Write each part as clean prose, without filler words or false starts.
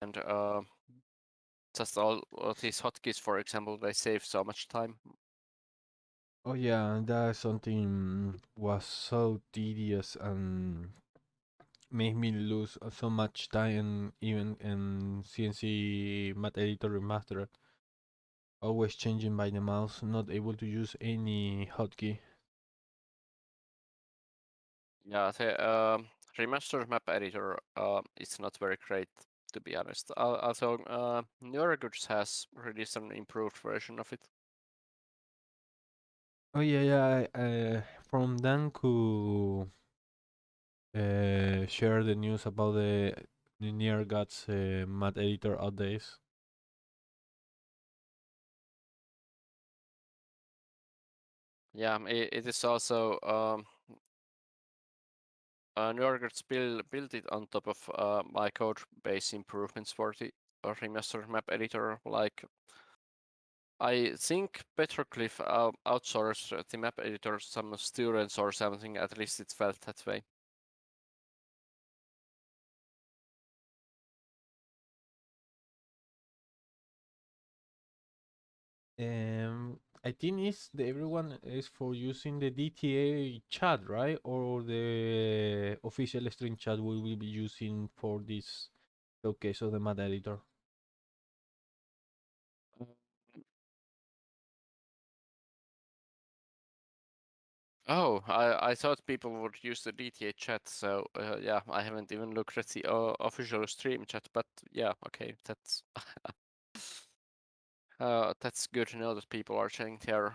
and just all of these hotkeys, for example, they save so much time. Oh yeah, that something was so tedious and made me lose so much time even in CNC Math Editor Remastered. Always changing by the mouse, not able to use any hotkey. Yeah, the remastered map editor is not very great, to be honest. Also, newer goods has released an improved version of it. Oh yeah, yeah. From Danku share the news about the Near Gods Math Editor updates. Yeah, it is also NewerGuards built it on top of my code base improvements for the remastered map editor. Like, I think Petroglyph outsourced the map editor to some students or something. At least it felt that way. I think everyone is for using the DTA chat, right? Or the official string chat we will be using for this showcase of the Math Editor. Oh, I thought people would use the DTA chat, so yeah, I haven't even looked at the official stream chat, but yeah, okay, that's good to know that people are chatting there.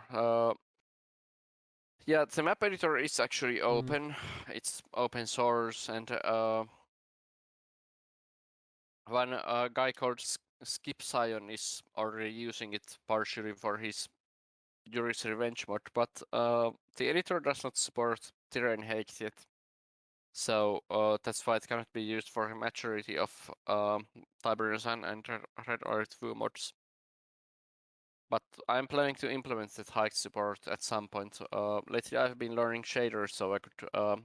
Yeah, the map editor is actually open. It's open source, and one guy called Skip Sion is already using it partially for his Yuri's Revenge mod, but the editor does not support terrain hate yet. So that's why it cannot be used for a majority of Tiberian Sun and Red Earth Wu mods. But I'm planning to implement that hike support at some point. Lately I've been learning shaders, so I could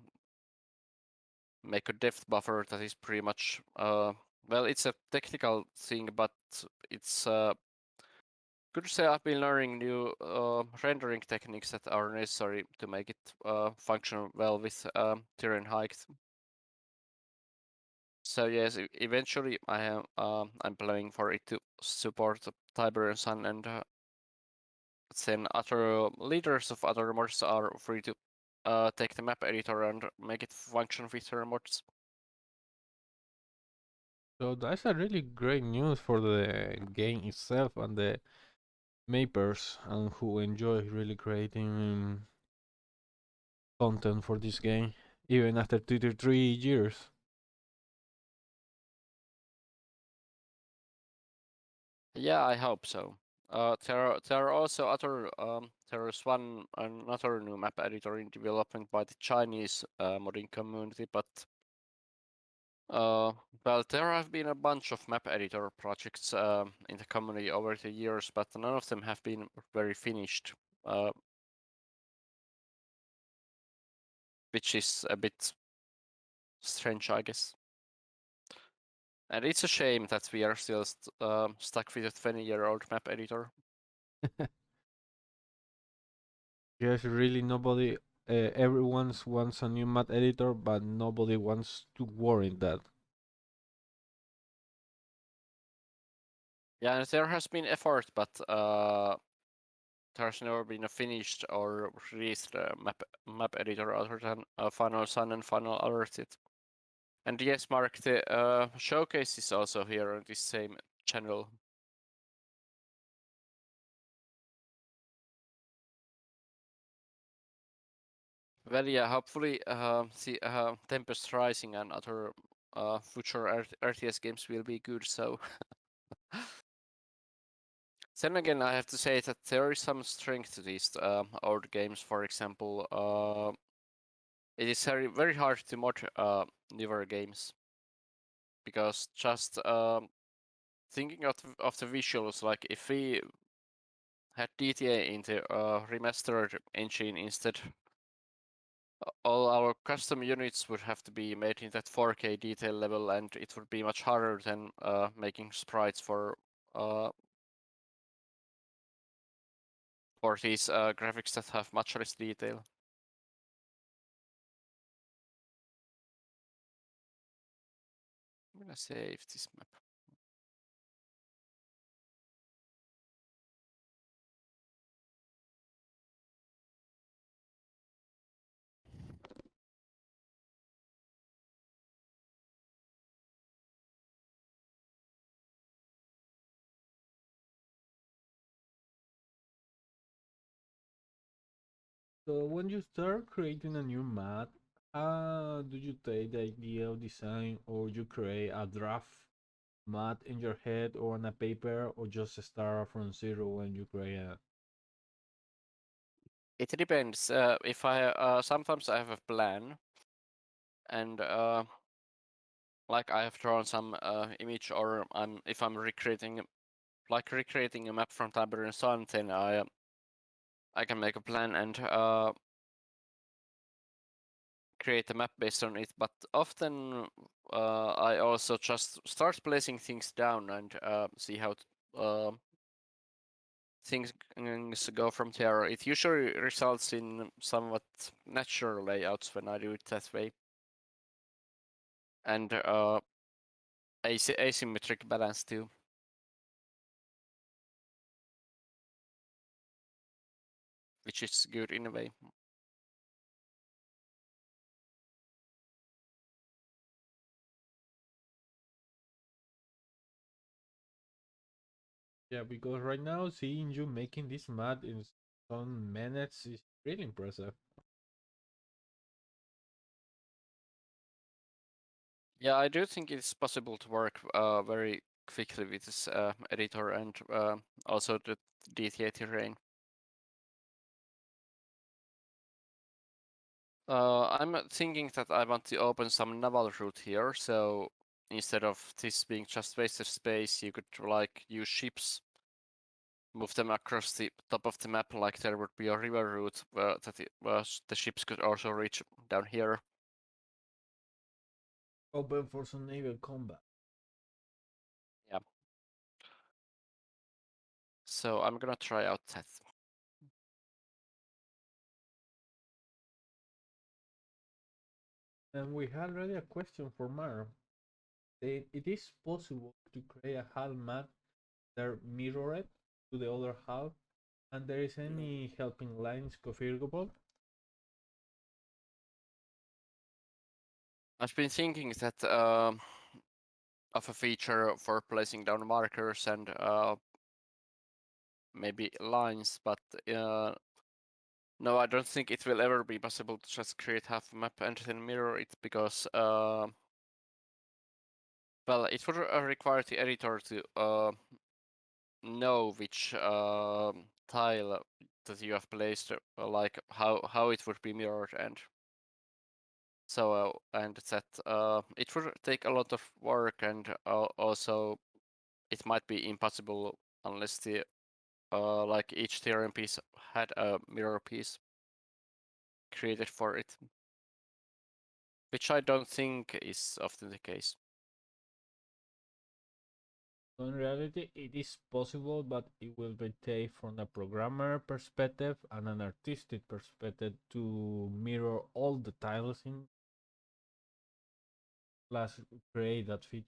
make a depth buffer that is pretty much well, it's a technical thing, but it's good to say I've been learning new rendering techniques that are necessary to make it function well with terrain hikes. So yes, eventually I'm planning for it to support Tiberian Sun, and then other leaders of other mods are free to take the map editor and make it function with their mods. So that's a really great news for the game itself and the mapers and who enjoy really creating content for this game, even after 2 to 3 years. Yeah, I hope so. There are also other there is one another new map editor in development by the Chinese modding community, but well, there have been a bunch of map editor projects in the community over the years, but none of them have been very finished, which is a bit strange, I guess. And it's a shame that we are still stuck with a 20-year-old map editor. Yes, really nobody. Everyone wants a new math editor, but nobody wants to warrant that. Yeah, and there has been effort, but there's never been a finished or released map editor other than Final Sun and Final Earth. And yes, Mark, the showcase is also here on this same channel. Well, yeah, hopefully the Tempest Rising and other future RTS games will be good. So then again, I have to say that there is some strength to these old games. For example, it is very hard to mod newer games because just thinking of the visuals, like if we had DTA in the remastered engine instead, all our custom units would have to be made in that 4K detail level, and it would be much harder than making sprites for these graphics that have much less detail. I'm gonna save this map. So when you start creating a new map, how do you take the idea of design, or you create a draft map in your head or on a paper, or just start from zero when you create a? It depends. If I sometimes I have a plan, and like I have drawn some image, or if I'm recreating a map from Tiberian Sun, then I can make a plan and create a map based on it. But often I also just start placing things down and see how things go from there. It usually results in somewhat natural layouts when I do it that way, and asymmetric balance too, which is good in a way. Yeah, because right now seeing you making this map in some minutes is really impressive. Yeah, I do think it's possible to work very quickly with this editor and also the DTA terrain. I'm thinking that I want to open some naval route here, so instead of this being just wasted space, you could like use ships, move them across the top of the map like there would be a river route that the ships could also reach down here. Open for some naval combat. Yeah. So I'm gonna try out that. And we had already a question for Mar. It is possible to create a HAL map that mirror it to the other HAL, and there is any helping lines configurable? I've been thinking that of a feature for placing down markers and maybe lines, but no, I don't think it will ever be possible to just create half a map and then mirror it because well, it would require the editor to know which tile that you have placed, like how it would be mirrored, and so and that it would take a lot of work, and also it might be impossible unless the like each theorem piece had a mirror piece created for it, which I don't think is often the case. So in reality, it is possible, but it will be take from a programmer perspective and an artistic perspective to mirror all the tiles in plus create that feature.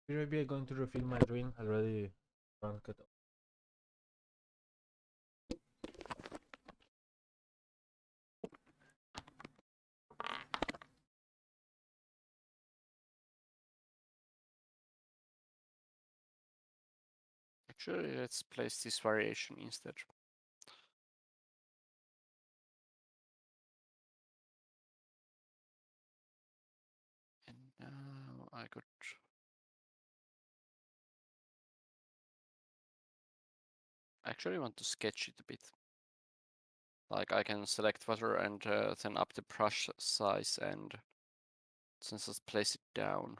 Maybe I'm going to refill my drink already. Drunk it. Actually, let's place this variation instead. could. Actually want to sketch it a bit. Like I can select water and then up the brush size and then just place it down.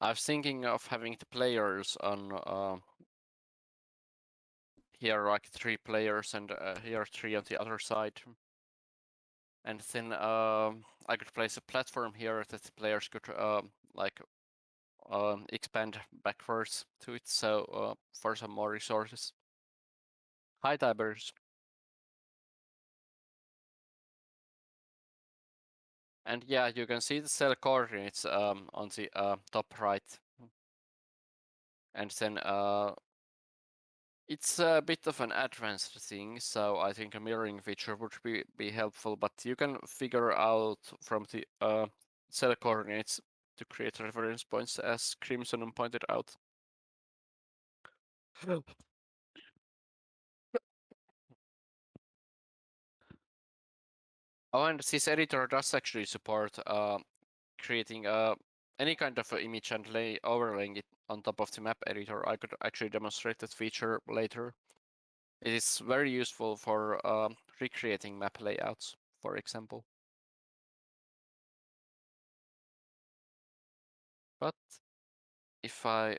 I was thinking of having the players on here, like 3 players, and here 3 on the other side. And then I could place a platform here that the players could like expand backwards to it, so for some more resources. Hi, Tibers. And yeah, you can see the cell coordinates on the top right. And then it's a bit of an advanced thing, so I think a mirroring feature would be helpful, but you can figure out from the cell coordinates to create reference points, as Crimson pointed out. Oh, and this editor does actually support creating any kind of image and overlaying it on top of the map editor. I could actually demonstrate that feature later. It is very useful for recreating map layouts, for example. But if I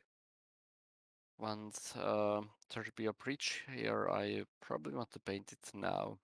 want there to be a bridge here, I probably want to paint it now.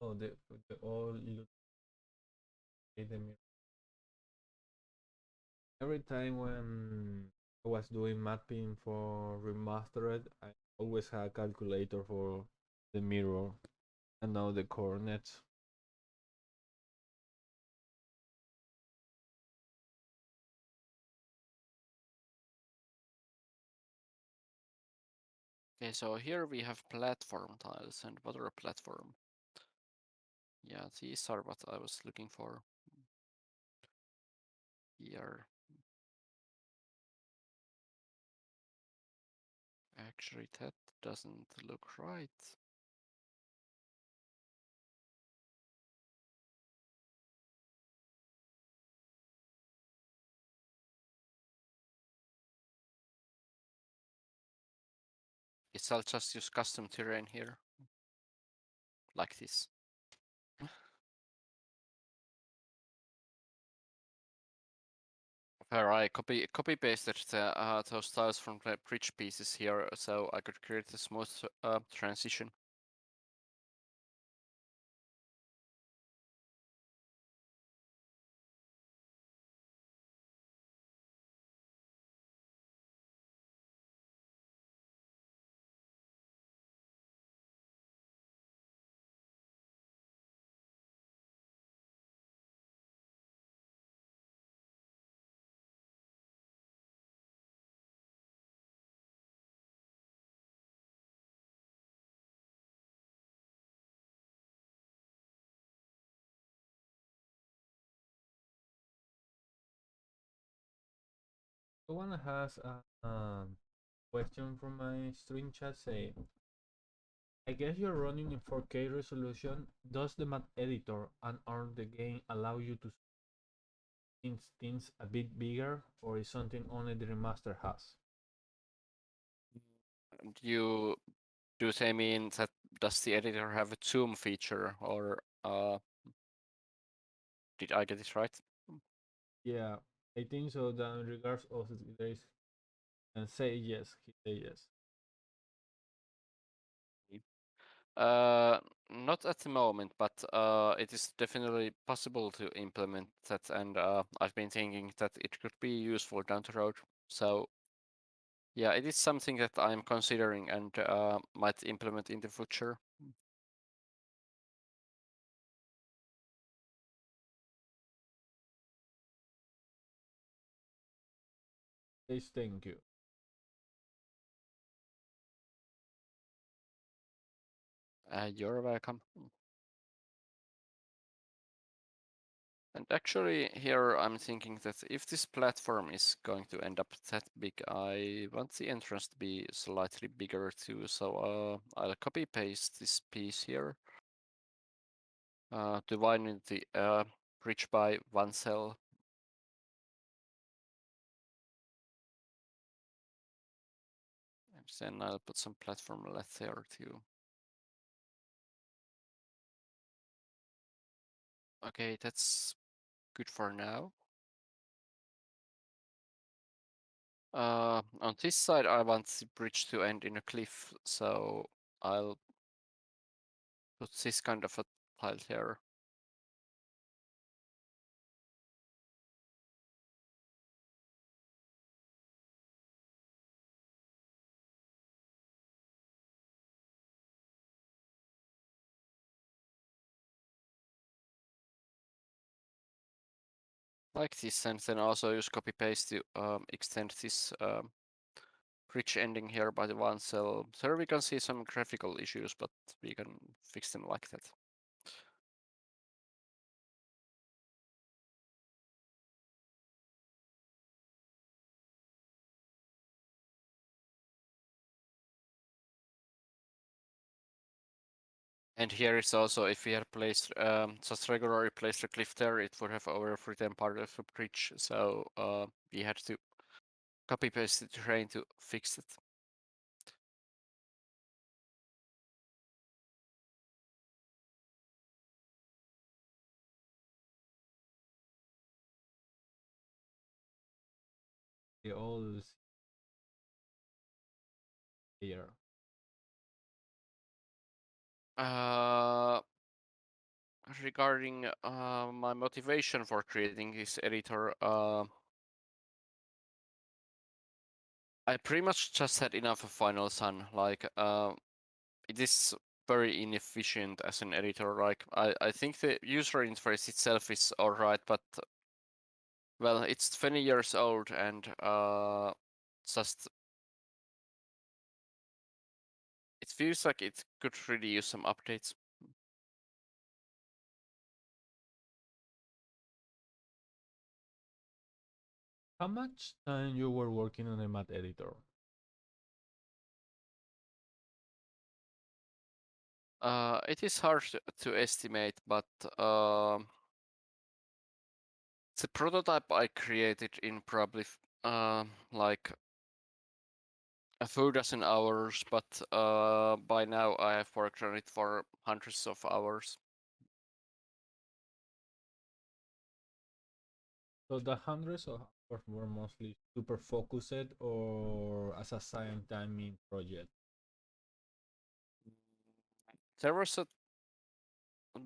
Oh, the all illustrated. Every time when I was doing mapping for remastered, I always had a calculator for the mirror and now the coordinates. Okay, so here we have platform tiles and water platform. Yeah, these are what I was looking for. Here. Actually, that doesn't look right. Guess I'll just use custom terrain here. Like this. Where I copy pasted those tiles from the bridge pieces here, so I could create a smooth transition. Someone has a question from my stream chat saying, I guess you're running in 4K resolution. Does the map editor and or the game allow you to things a bit bigger, or is something only the remaster has? you do they mean that does the editor have a zoom feature, or did I get it right? Yeah, I think so. That in regards of there is and say yes, he say yes. Uh, Not at the moment, but it is definitely possible to implement that, and I've been thinking that it could be useful down the road. So yeah, it is something that I'm considering and might implement in the future. Please, thank you. You're welcome. And actually, here I'm thinking that if this platform is going to end up that big, I want the entrance to be slightly bigger too. So I'll copy paste this piece here, dividing the bridge by one cell. And then I'll put some platform left there too. Okay, that's good for now. On this side, I want the bridge to end in a cliff, so I'll put this kind of a tile here. Like this, and then also use copy paste to extend this bridge ending here by the one cell. There we can see some graphical issues, but we can fix them like that. And here is also, if we had placed just regularly placed a cliff there, it would have overwritten part of the bridge. So we had to copy paste the terrain to fix it. They all here. Uh, Regarding my motivation for creating this editor, I pretty much just had enough of Final Sun. Like, it is very inefficient as an editor. Like, I think the user interface itself is alright, but well, it's 20 years old and just it feels like it could really use some updates. How much time you were working on a math editor? It is hard to estimate, but the prototype I created in probably like a few dozen hours, but by now I have worked on it for hundreds of hours. So the hundreds of hours were mostly super focused or as a science timing project. There was a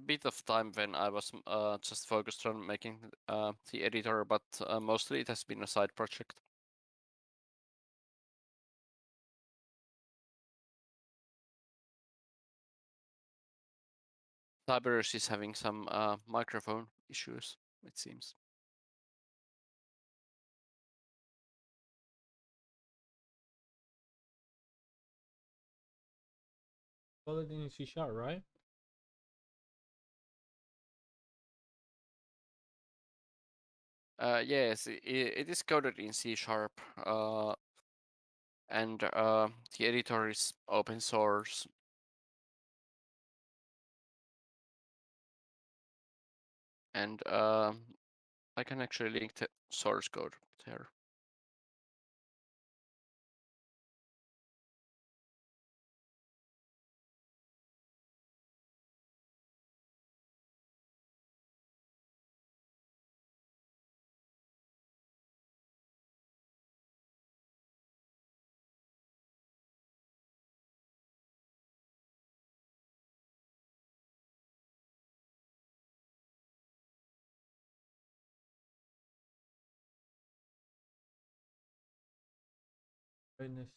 bit of time when I was just focused on making the editor, but mostly it has been a side project. Tiberius is having some microphone issues, it seems. Coded in C sharp, right? Yes, it is coded in C sharp, and the editor is open source. And I can actually link the source code there. Goodness.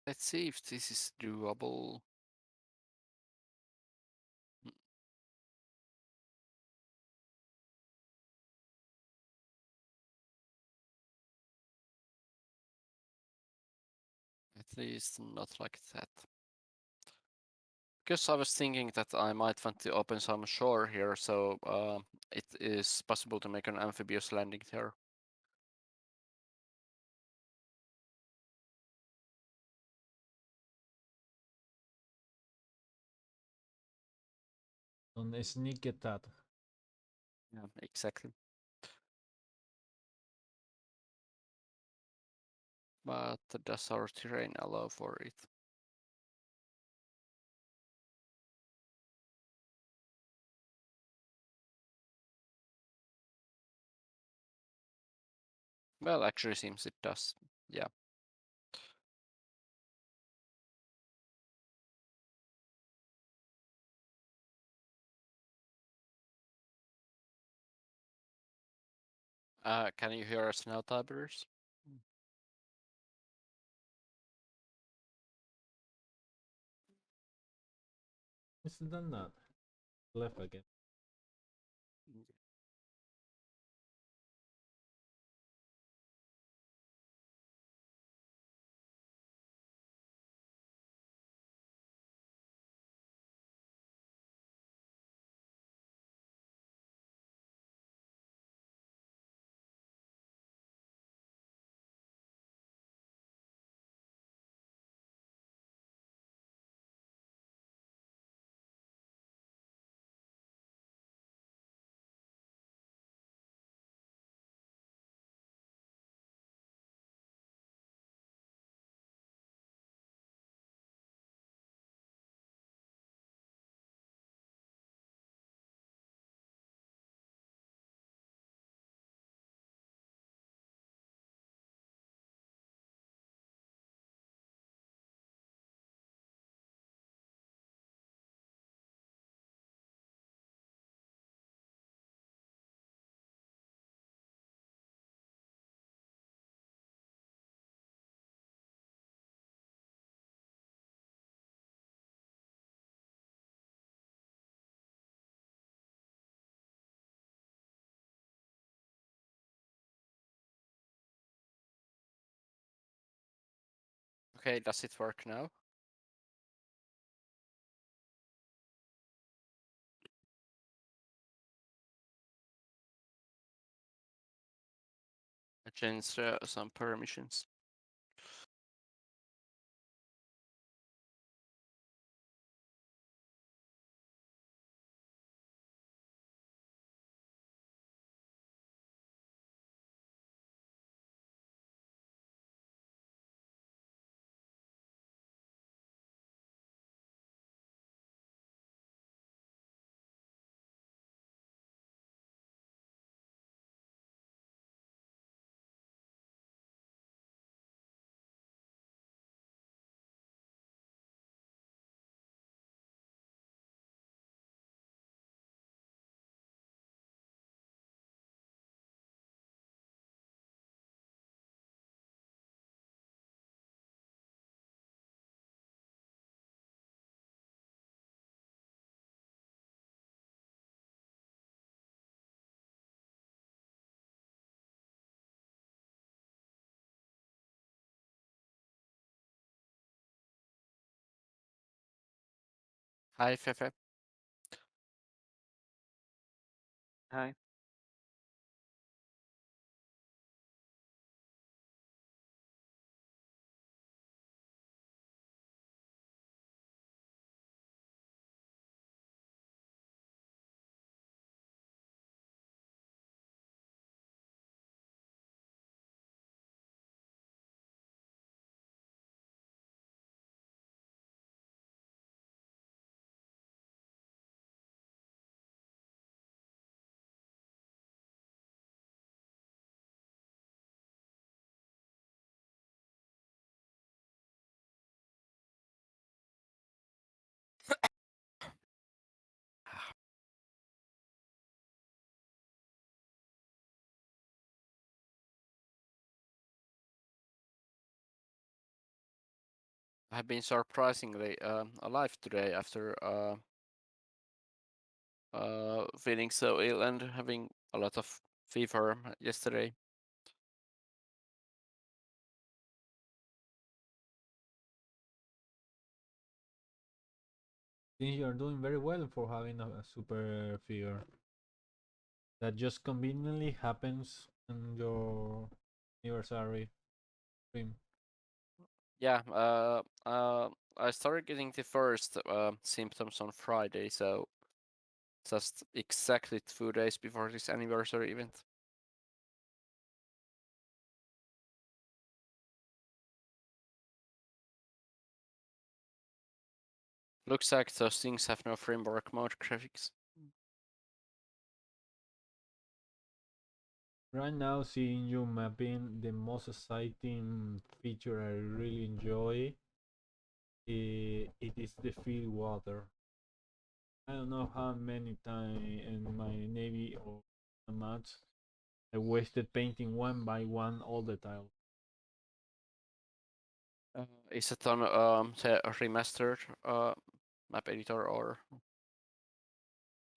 Let's see if this is doable. At least not like that. Because I was thinking that I might want to open some shore here, so it is possible to make an amphibious landing there. On sneak attack. Yeah, exactly. But does our terrain allow for it? Well, actually seems it does. Yeah. Can you hear us now, Tiberius? It's done that. Left again. Okay, does it work now? I changed some permissions. Hi, Fefe. Hi. have been surprisingly alive today after feeling so ill and having a lot of fever yesterday. Think you are doing very well for having a super figure. That just conveniently happens in your anniversary stream. Yeah, I started getting the first symptoms on Friday, so just exactly 2 days before this anniversary event. Looks like those things have no framework mode graphics. Right now, seeing you mapping the most exciting feature I really enjoy, it is the field water. I don't know how many times in my navy or maths I wasted painting one by one all the tiles. Is it on the remastered map editor or?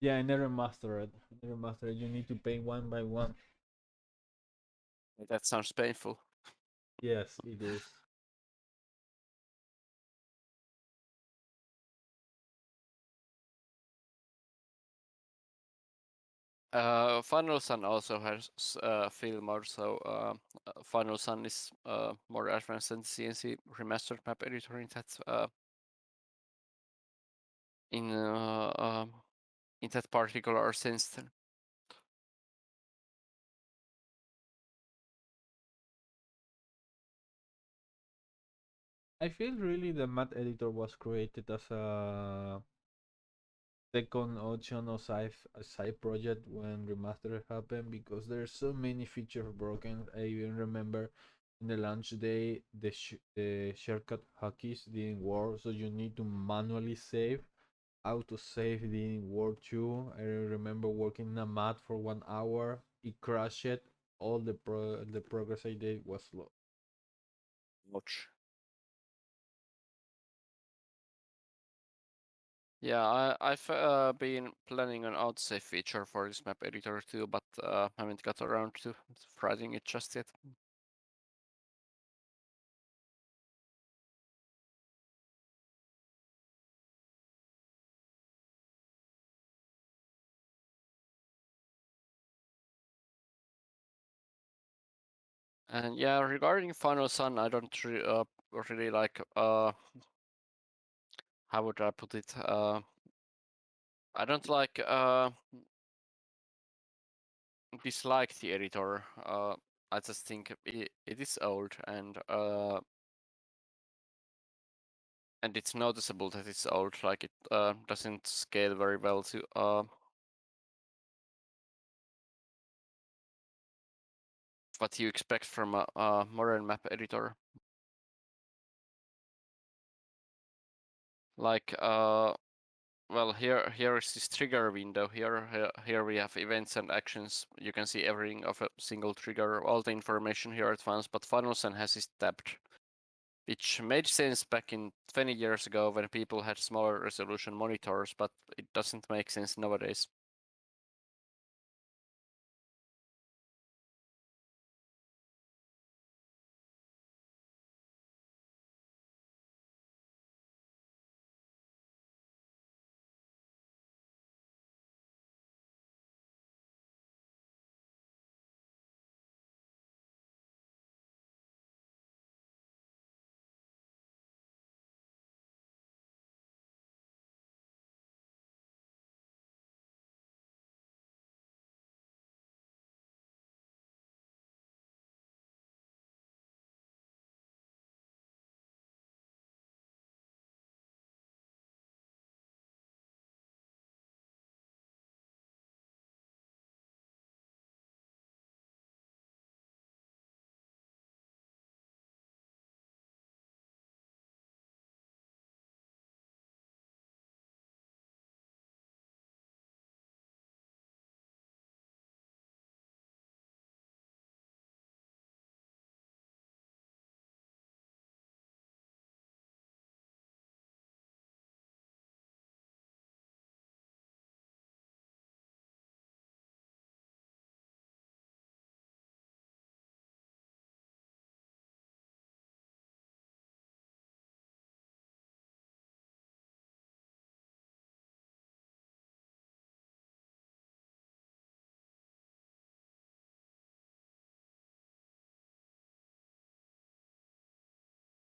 Yeah, I never mastered it. Never mastered it. You need to paint one by one. That sounds painful. Yes, it is. Final Sun also has field mode, so Final Sun is more advanced than CNC remastered map editor in uh, um, in that particular sense. I feel really the math editor was created as a second option or a side project when remaster happened because there's so many features broken. I even remember in the launch day the shortcut hotkeys didn't work, so you need to manually save. Auto save didn't work too. I remember working in a math for 1 hour. It crashed. All the progress I did was slow. Ouch. Yeah, I've been planning an autosave feature for this map editor too, but haven't got around to writing it just yet. And yeah, regarding Final Sun, I don't really like how would I put it? I don't like dislike the editor. I just think it is old and it's noticeable that it's old. Like it doesn't scale very well to what you expect from a modern map editor. Like well, here is this trigger window. Here we have events and actions. You can see everything of a single trigger, all the information here at once. But Final Sun has this tabbed, which made sense back in 20 years ago when people had smaller resolution monitors, but it doesn't make sense nowadays.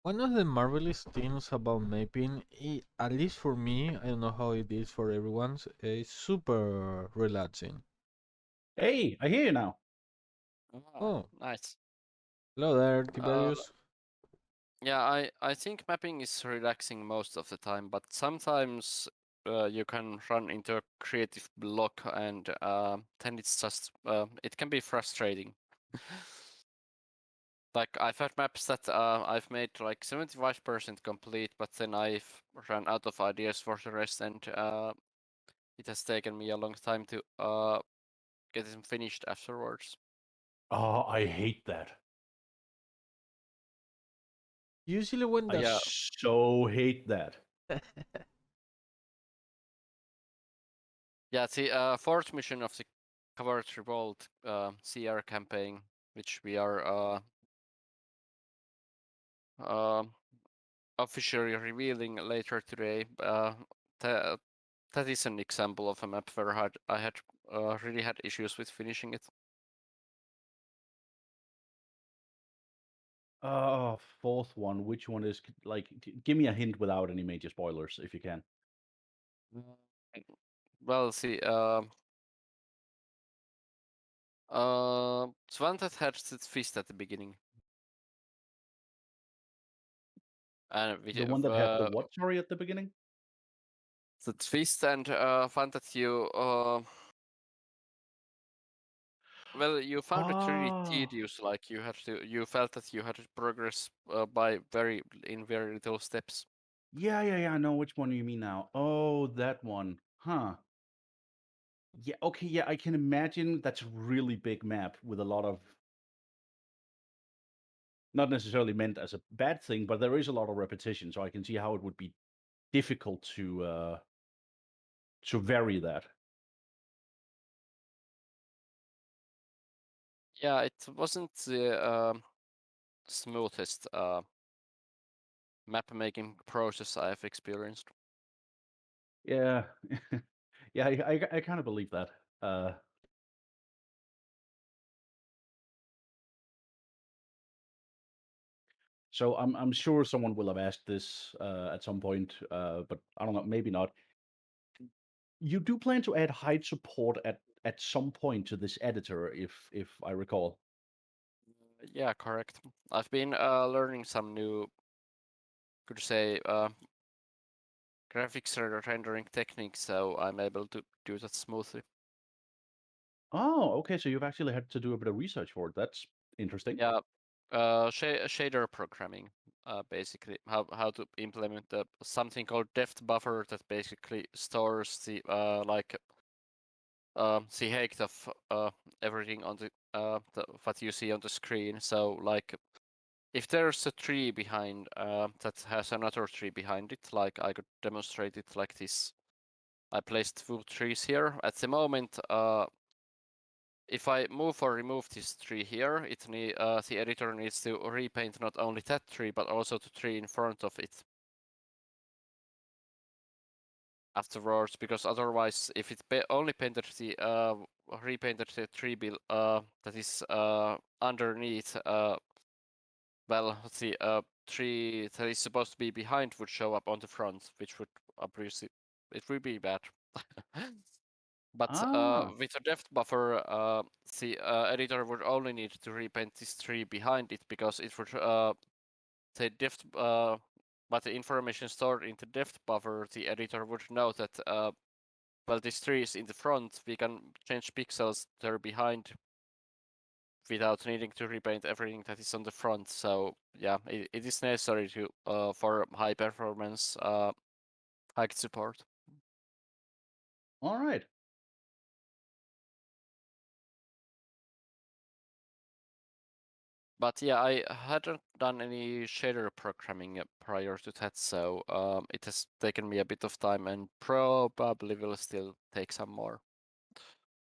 One of the marvelous things about mapping, at least for me, I don't know how it is for everyone, is super relaxing. Hey, I hear you now. Oh, Nice. hello there, Uh, Tiberius. yeah, I think mapping is relaxing most of the time, but sometimes you can run into a creative block, and then it's just it can be frustrating. Like I've had maps that I've made like 75% complete, but then I've run out of ideas for the rest, and it has taken me a long time to get them finished afterwards. Oh, I hate that. Usually when I Yeah. so hate that. Yeah, the fourth mission of the Combat Revolt CR campaign, which we are uh, officially revealing later today. That that is an example of a map where I had really had issues with finishing it. Fourth one. Which one is like? Give me a hint without any major spoilers, if you can. Well, see, Svantet had its fist at the beginning, and we The one that had the what? Sorry, at the beginning. the fist and found that you well, you found it really Ah, tedious. Like you felt that you had to progress by very little steps. yeah. I know which one you mean now. Oh, that one. Huh. Yeah. Okay. Yeah, I can imagine that's a really big map with a lot of, not necessarily meant as a bad thing, but there is a lot of repetition, so I can see how it would be difficult to vary that. Yeah, it wasn't the smoothest map making process I have experienced. Yeah. Yeah, I kind of believe that. So I'm sure someone will have asked this at some point, but I don't know, maybe not. You do plan to add hide support at some point to this editor, if I recall. Yeah, correct. I've been learning some new, could say, graphics rendering techniques, so I'm able to do that smoothly. Oh, okay. So you've actually had to do a bit of research for it. That's interesting. Yeah, shader programming, basically how to implement something called depth buffer that basically stores the the height of everything on what you see on the screen. So like if there's a tree behind that has another tree behind it, like I could demonstrate it like this. I placed 2 trees here. At the moment, if I move or remove this tree here, the editor needs to repaint not only that tree, but also the tree in front of it afterwards, because otherwise, if it only painted repainted the tree that is underneath, well, the tree that is supposed to be behind would show up on the front, which would obviously, it would be bad. But Ah, with a depth buffer, the editor would only need to repaint this tree behind it, because it would say depth. But the information stored in the depth buffer, the editor would know that well, this tree is in the front. We can change pixels there behind without needing to repaint everything that is on the front. So yeah, it is necessary to for high performance height support. all right. But yeah, I hadn't done any shader programming prior to that, so it has taken me a bit of time and probably will still take some more.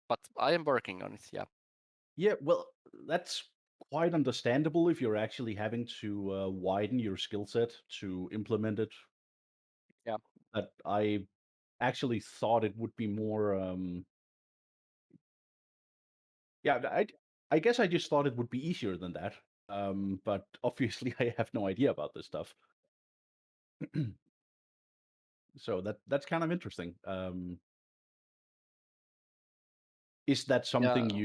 But I am working on it, yeah. Yeah, well, that's quite understandable if you're actually having to widen your skill set to implement it. Yeah. That I actually thought it would be more. Yeah, I guess I just thought it would be easier than that. But obviously, I have no idea about this stuff. So that's kind of interesting. Is that something Yeah.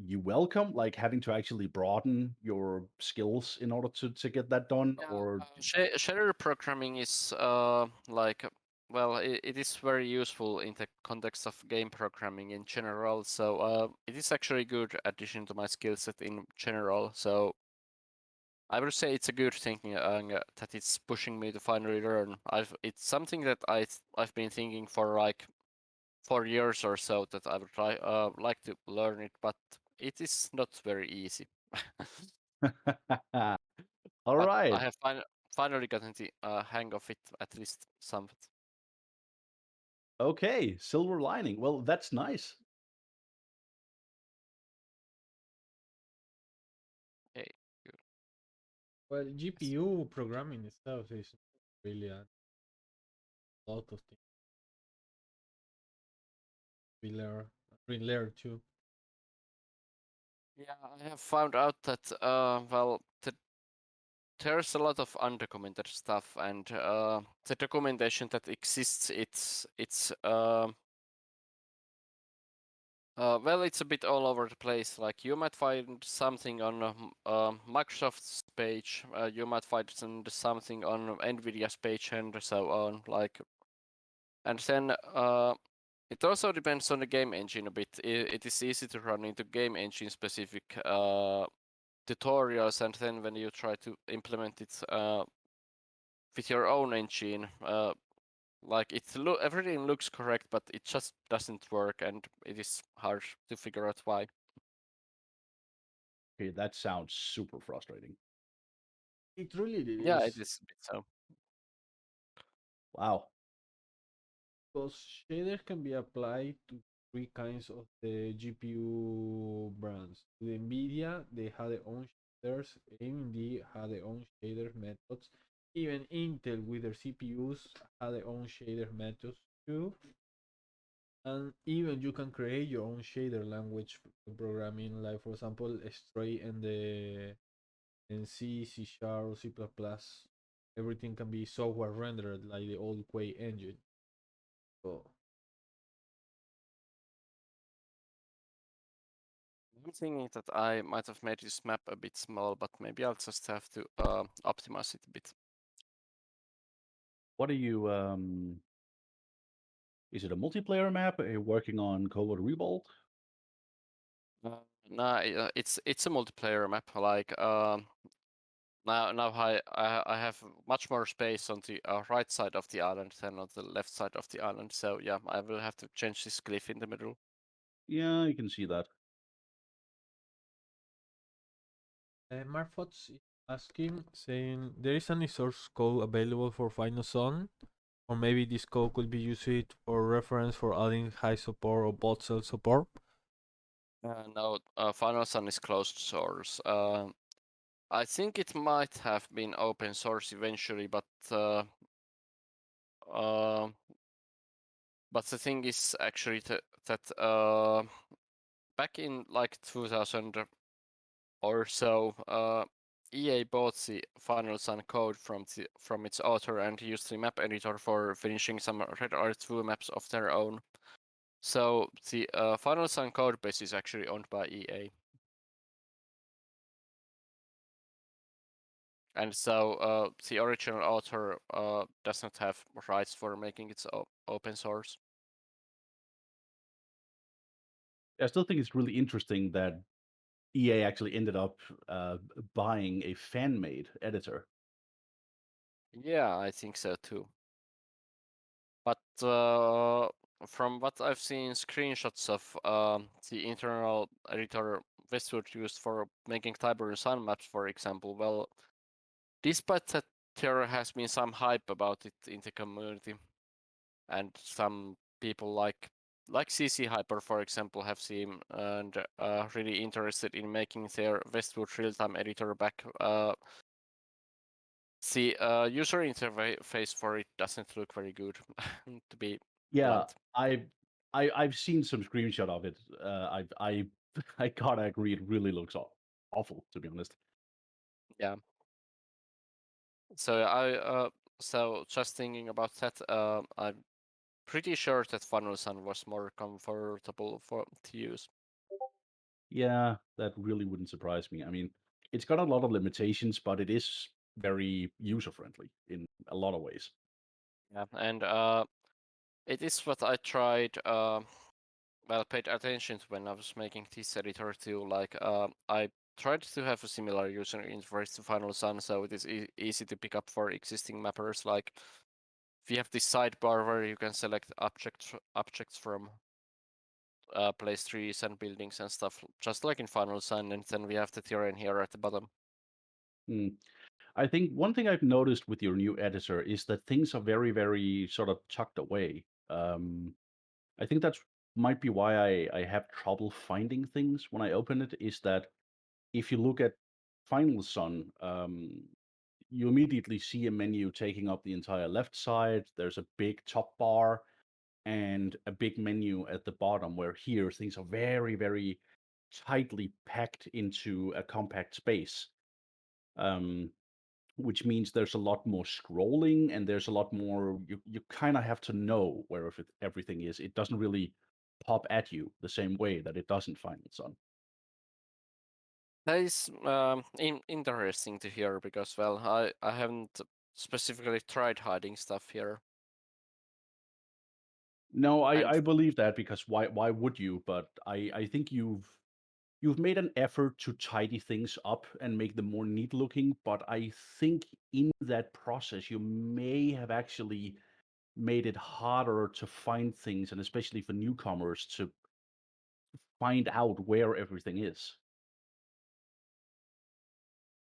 you welcome, like having to actually broaden your skills in order to get that done, Yeah, or shader programming is like well, it is very useful in the context of game programming in general. So it is actually a good addition to my skill set in general. So I would say it's a good thing that it's pushing me to finally learn. It's something that I've been thinking for like 4 years or so that I would like to learn it, but it is not very easy. all But right. I have finally gotten the hang of it, at least somewhat. Okay, silver lining. Well, that's nice. Okay, good. Well, GPU programming itself is really a lot of things we learn too. Yeah, I have found out that well, there's a lot of undocumented stuff, and the documentation that exists, it's well, it's a bit all over the place. Like you might find something on Microsoft's page, you might find something on Nvidia's page, and so on. Like, and then it also depends on the game engine a bit. It is easy to run into game engine specific tutorials, and then when you try to implement it with your own engine, like everything looks correct, but it just doesn't work, and it is hard to figure out why. Okay, that sounds super frustrating. It really Yeah, it is. is a bit so. Wow. Because shaders can be applied to three kinds of the GPU brands. To the NVIDIA, they have their own shaders. AMD have their own shader methods. Even Intel with their CPUs have their own shader methods too. And even you can create your own shader language for programming, like for example, straight in C, C Sharp, or C++. Everything can be software rendered like the old Quake engine. So I'm thinking that I might have made this map a bit small, but maybe I'll just have to optimize it a bit. What are you is it a multiplayer map? Are you working on Combat Revolt? Nah, it's a multiplayer map. Like now I have much more space on the right side of the island than on the left side of the island. So yeah, I will have to change this cliff in the middle. Yeah, you can see that. Marfots is asking, saying there is any source code available for Final Son, or maybe this code could be used for reference for adding high support or bot cell support. No, Final Sun is closed source. I think it might have been open source eventually, but the thing is actually that back in like 2000 or so, EA bought the Final Sun code from its author and used the map editor for finishing some Red Alert 2 maps of their own. So the Final Sun code base is actually owned by EA. And so the original author does not have rights for making it open source. I still think it's really interesting that EA actually ended up buying a fan-made editor. Yeah, I think so too. But from what I've seen screenshots of the internal editor Westwood used for making Tiberian Sun maps, for example, well, despite that there has been some hype about it in the community, and some people like CC Hyper, for example, have seen and really interested in making their Westwood real-time editor back. The user interface for it doesn't look very good, to be Yeah, blunt. I've seen some screenshot of it. I I gotta agree, it really looks awful, to be honest. Yeah. So so just thinking about that, I'm pretty sure that Funnel Sun was more comfortable to use. Yeah, that really wouldn't surprise me. I mean, it's got a lot of limitations, but it is very user-friendly in a lot of ways. Yeah, and it is what I tried. Well, paid attention to when I was making this editor too. Like, I tried to have a similar user interface to Final Sun, so it is easy to pick up for existing mappers. Like, if you have this sidebar where you can select objects from place trees and buildings and stuff, just like in Final Sun, and then we have the terrain here at the bottom. Hmm. I think one thing I've noticed with your new editor is that things are very, very sort of tucked away. I think that's might be why I have trouble finding things when I open it, is that if you look at Final Sun, you immediately see a menu taking up the entire left side. There's a big top bar and a big menu at the bottom, where here things are very, very tightly packed into a compact space. Um, which means there's a lot more scrolling and there's a lot more, you kind of have to know where everything is. It doesn't really pop at you the same way that it does in Final Sun. That is interesting to hear because, well, I haven't specifically tried hiding stuff here. No, And I believe that, because why would you? But I think you've made an effort to tidy things up and make them more neat looking, but I think in that process you may have actually made it harder to find things, and especially for newcomers to find out where everything is.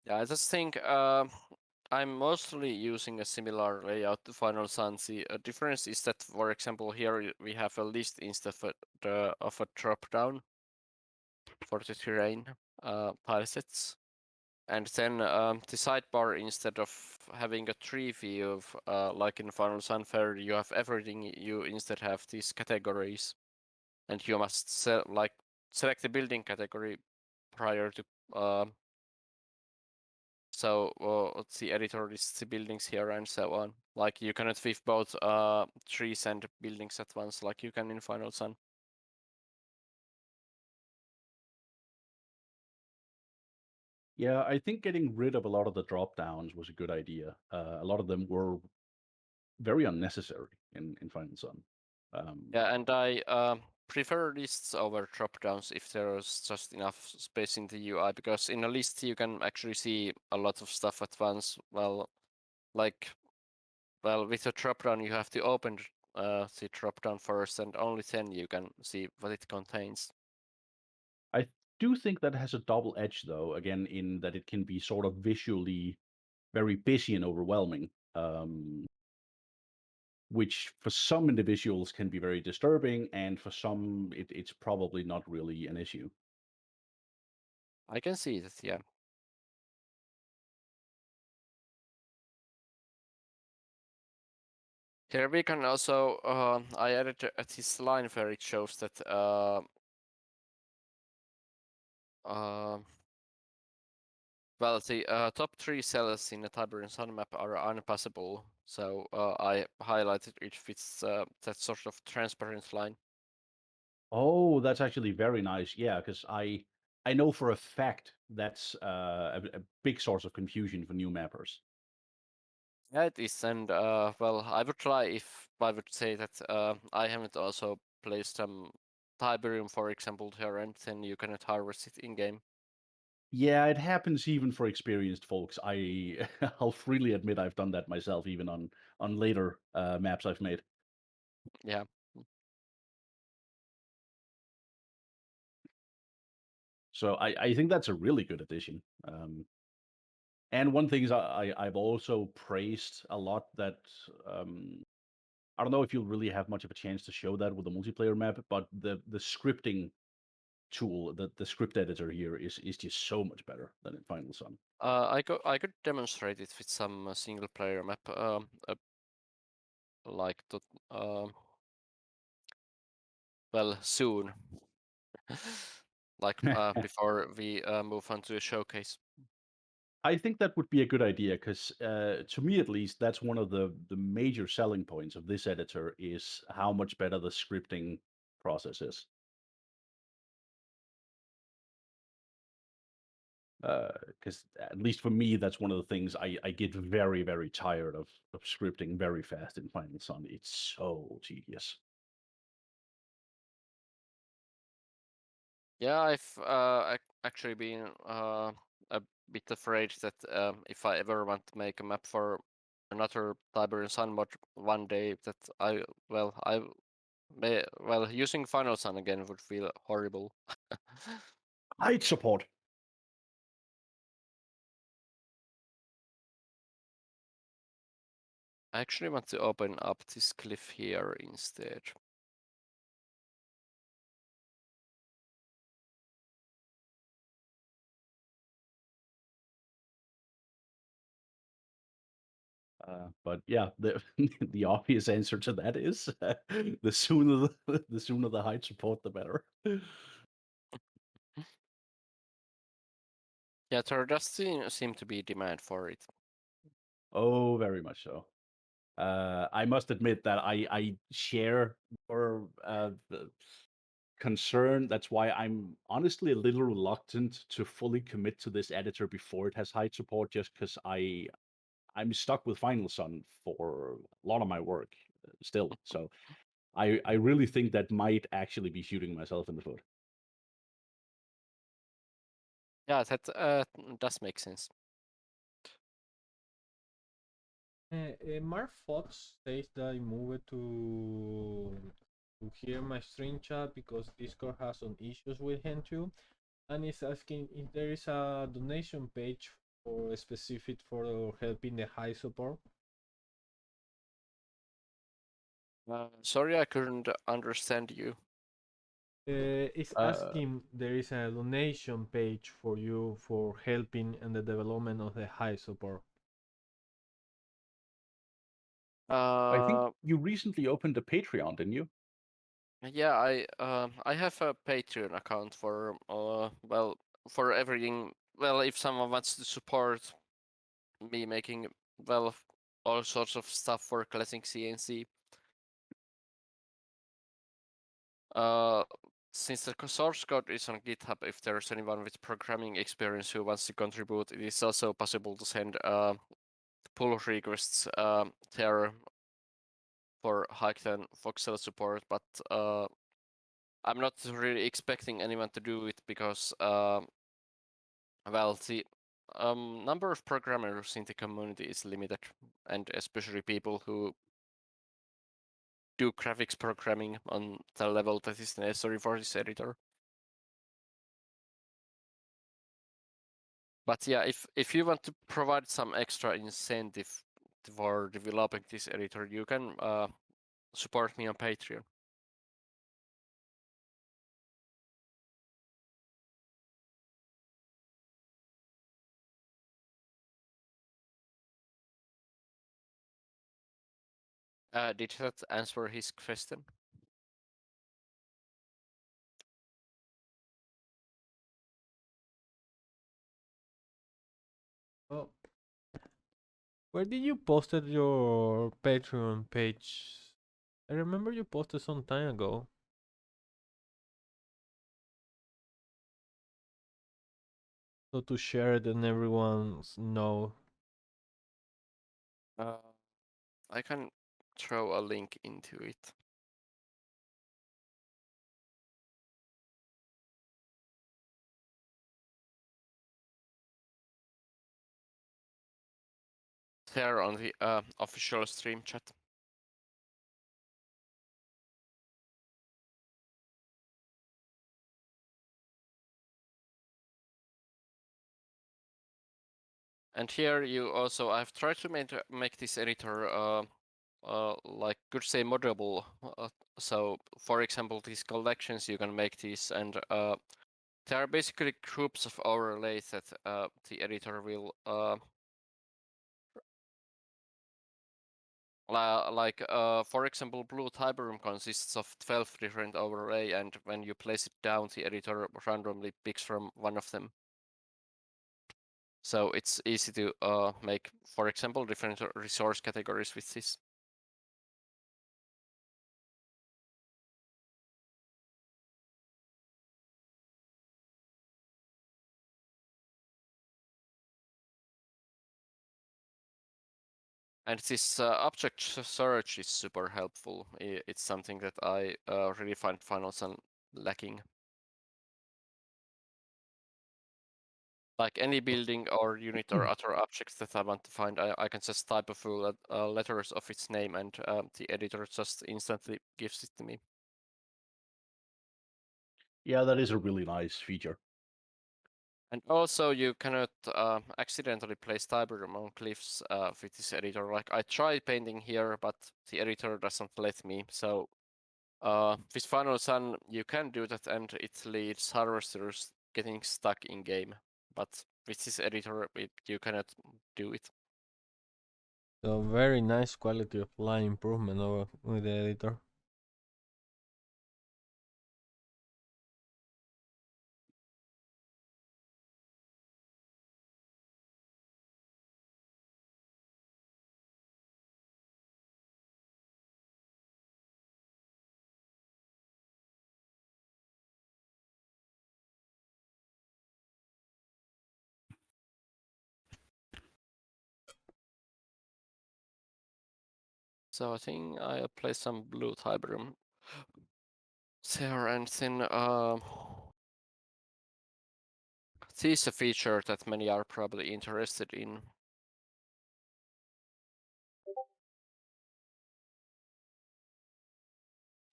yeah, I just think I'm mostly using a similar layout to Final Sun. The difference is that, for example, here we have a list instead of a drop down for the terrain tile sets. And then the sidebar, instead of having a tree view of like in Final Sun Fair, you have everything. You instead have these categories, and you must select the building category prior to. So the editor lists the buildings here and so on. Like, you cannot with both trees and buildings at once, like you can in Final Sun. Yeah, I think getting rid of a lot of the drop downs was a good idea. A lot of them were very unnecessary in Final Sun. Yeah, and I prefer lists over drop downs if there's just enough space in the UI, because in a list you can actually see a lot of stuff at once. Well, with a drop down you have to open the drop down first, and only then you can see what it contains. I do think that has a double edge, though, again, in that it can be sort of visually very busy and overwhelming, which for some individuals can be very disturbing, and for some it's probably not really an issue. I can see that, yeah. Here we can also, I added this line where it shows that well, the top 3 cells in the Tiberian Sun map are unpassable, so I highlighted it with that sort of transparent line. Oh, that's actually very nice. Yeah, because I know for a fact that's a big source of confusion for new mappers. Yeah, it is, and well, I would try if I would say that I haven't also placed some Tiberium, for example, here, and then you cannot harvest it in game. Yeah, it happens even for experienced folks. I'll freely admit I've done that myself, even on later maps I've made. Yeah. So I think that's a really good addition. And one thing is I've also praised a lot that I don't know if you'll really have much of a chance to show that with the multiplayer map, but the scripting tool, the script editor here is just so much better than in Final Sun. I could demonstrate it with some single player map, like the well, soon. like before we move on to a showcase. I think that would be a good idea because, to me at least, that's one of the major selling points of this editor is how much better the scripting process is. Because at least for me, that's one of the things I get very, very tired of scripting very fast in Final Sun. It's so tedious. Yeah, I've actually been a bit afraid that if I ever want to make a map for another Tiberian Sun mod one day, that I may using Final Sun again would feel horrible. Height support. I actually want to open up this cliff here instead. But yeah, the the obvious answer to that is the sooner the sooner the height support, the better. Yeah, there does seem to be demand for it. Oh, very much so. I must admit that I share your concern. That's why I'm honestly a little reluctant to fully commit to this editor before it has height support, just because I'm stuck with Final Sun for a lot of my work still. So I really think that might actually be shooting myself in the foot. Yeah, that does make sense. Mark Fox says that I moved to hear my stream chat because Discord has some issues with him too, and is asking if there is a donation page for specific for helping the high support. Sorry, I couldn't understand you. It's asking there is a donation page for you for helping in the development of the high support. I think you recently opened a Patreon, didn't you? Yeah, I have a Patreon account for for everything. Well, if someone wants to support me making all sorts of stuff for Classic CNC. Since the source code is on GitHub, if there's anyone with programming experience who wants to contribute, it is also possible to send pull requests there for Hiked and Voxel support, but I'm not really expecting anyone to do it because the number of programmers in the community is limited, and especially people who do graphics programming on the level that is necessary for this editor. But yeah, if you want to provide some extra incentive for developing this editor, you can support me on Patreon. Did that answer his question? Oh, where did you posted your Patreon page? I remember you posted some time ago. So to share it and everyone know. I can throw a link into it. There on the official stream chat. And here you also, I've tried to make this editor like could say moddable. So for example, these collections you can make these, and there are basically groups of overlays that the editor will Like, for example, blue Tiberium consists of 12 different overlay, and when you place it down, the editor randomly picks from one of them. So it's easy to make, for example, different resource categories with this. And this object search is super helpful. It's something that I really find Final Sun lacking. Like any building or unit or other objects that I want to find, I can just type a full letters of its name, and the editor just instantly gives it to me. Yeah, that is a really nice feature. And also, you cannot accidentally place Tiberium on cliffs with this editor. Like, I tried painting here, but the editor doesn't let me. So with Final Sun, you can do that, and it leads harvesters getting stuck in game. But with this editor, you cannot do it. So very nice quality of life improvement over with the editor. So I think I apply some blue Tiberium there, and then this is a feature that many are probably interested in.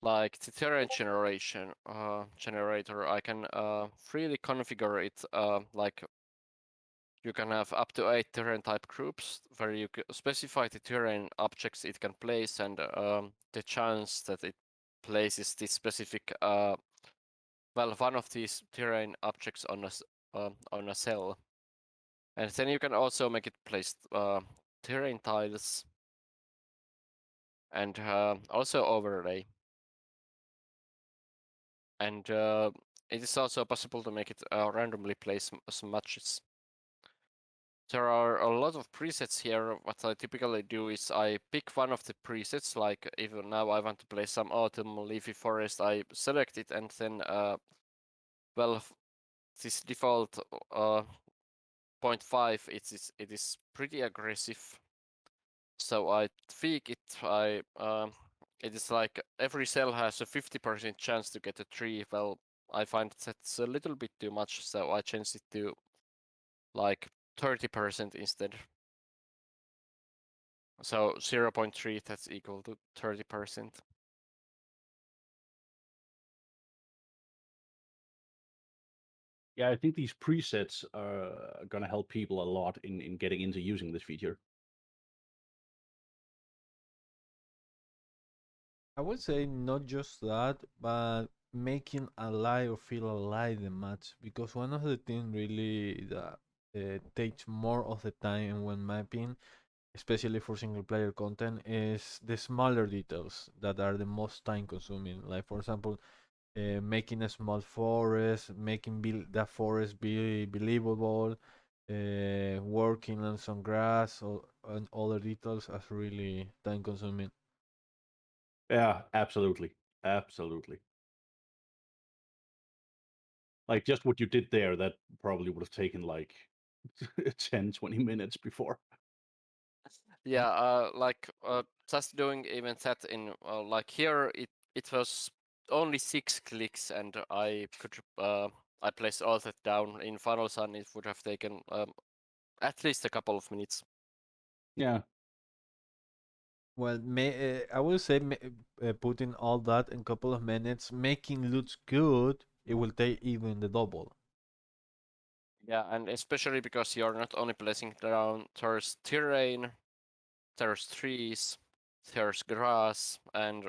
Like the terrain generation generator, I can freely configure it. Like, you can have up to 8 terrain type groups where you specify the terrain objects it can place, and the chance that it places this specific one of these terrain objects on a cell. And then you can also make it place terrain tiles and also overlay. And it is also possible to make it randomly place smudges. There are a lot of presets here. What I typically do is I pick one of the presets, like even now I want to place some autumn leafy forest, I select it, and then well, this default 0.5, it is pretty aggressive. So I tweak it. It is like every cell has a 50% chance to get a tree. Well, I find that's a little bit too much, so I changed it to like 30% instead. So 0.3, that's equal to 30%. Yeah, I think these presets are going to help people a lot in getting into using this feature. I would say not just that, but making alive or feel alive the match, because one of the things really that takes more of the time when mapping, especially for single player content, is the smaller details that are the most time consuming. Like, for example, making a small forest, making that forest be believable, working on some grass or and other details as really time consuming. Yeah, absolutely. Absolutely. Like just what you did there, that probably would have taken like 10, 20 minutes before. Yeah, like just doing even that in like here, it was only 6 clicks, and I could I placed all that down. In Final Sun, it would have taken at least a couple of minutes. Yeah. Well, I will say putting all that in a couple of minutes, making looks good, it will take even the double. Yeah, and especially because you're not only placing down, there's terrain, there's trees, there's grass, and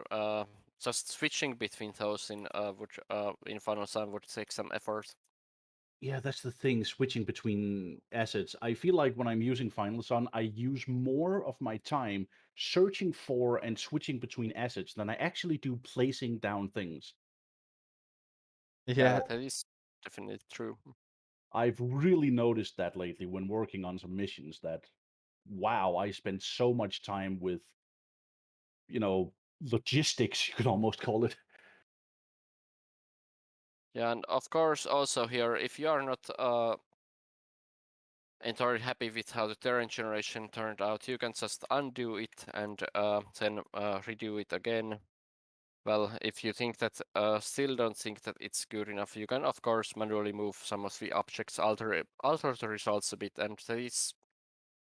just switching between those in Final Sun would take some effort. Yeah, that's the thing, switching between assets. I feel like when I'm using Final Sun, I use more of my time searching for and switching between assets than I actually do placing down things. Yeah, Yeah, that is definitely true. I've really noticed that lately when working on some missions that, wow, I spend so much time with, logistics, you could almost call it. Yeah, and of course also here, if you are not entirely happy with how the terrain generation turned out, you can just undo it and then redo it again. Well, if you think that still don't think that it's good enough, you can of course manually move some of the objects, alter the results a bit, and that is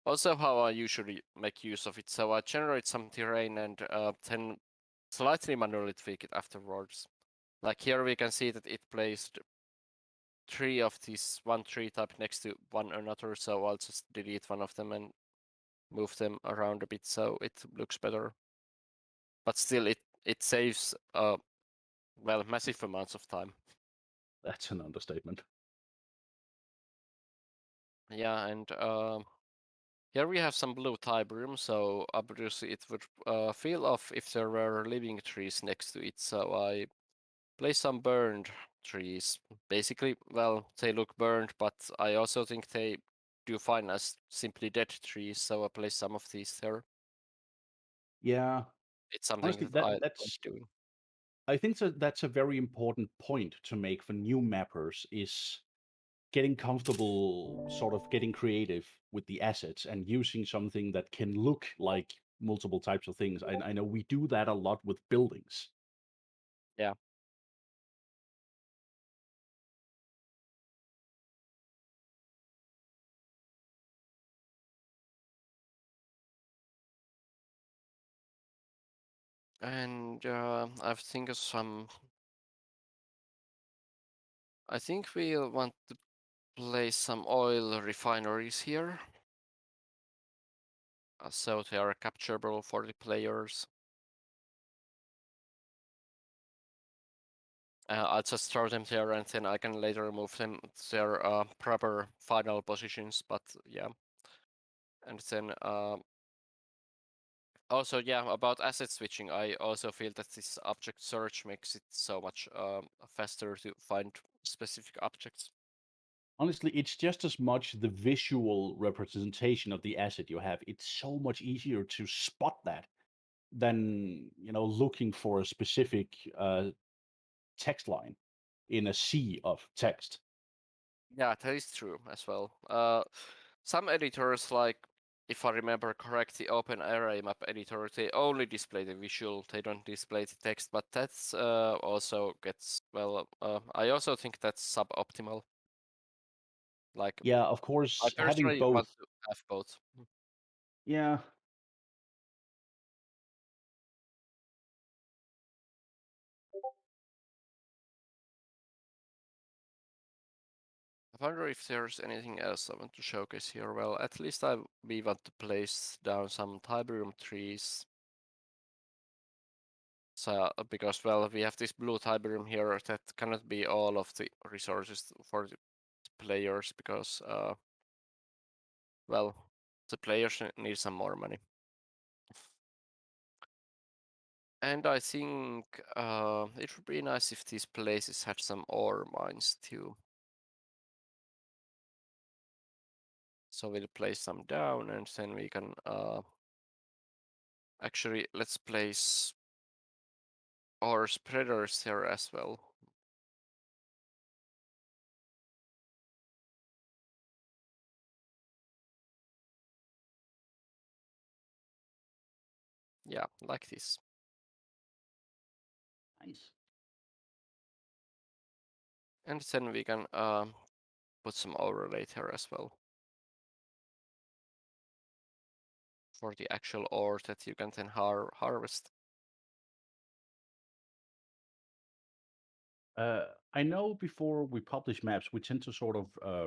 also how I usually make use of it. So I generate some terrain and then slightly manually tweak it afterwards. Like here we can see that it placed 3 of these one tree type next to one another, so I'll just delete one of them and move them around a bit so it looks better. But still it saves well, massive amounts of time. That's an understatement. Yeah, and here we have some blue Tiberium, so obviously it would feel off if there were living trees next to it, so I place some burned trees. Basically, well, they look burned, but I also think they do fine as simply dead trees, so I place some of these there. Yeah, It's something honestly, that that I like that's doing. I think that's a very important point to make for new mappers is getting comfortable, sort of getting creative with the assets and using something that can look like multiple types of things. I know we do that a lot with buildings. Yeah. And I think of some. I think we'll want to place some oil refineries here, so they are capturable for the players. I'll just throw them there, and then I can later move them to their proper final positions. But yeah, and then also yeah, about asset switching, I also feel that this object search makes it so much faster to find specific objects. Honestly, it's just as much the visual representation of the asset you have. It's so much easier to spot that than looking for a specific text line in a sea of text. Yeah, that is true as well. Some editors, like if I remember correctly, Open Array Map editor, they only display the visual, they don't display the text, but that's also gets, well, I also think that's suboptimal. Like, Yeah, of I course, having personally both. want to have both. Yeah, I wonder if there's anything else I want to showcase here. Well, at least we want to place down some Tiberium trees. So, because, well, we have this blue Tiberium here that cannot be all of the resources for the players because, well, the players need some more money. And I think it would be nice if these places had some ore mines too. So we'll place some down and then we can actually let's place ore spreaders here as well. Yeah, like this. nice. And then we can put some overlay here as well for the actual ore that you can then harvest. I know before we publish maps, we tend to sort of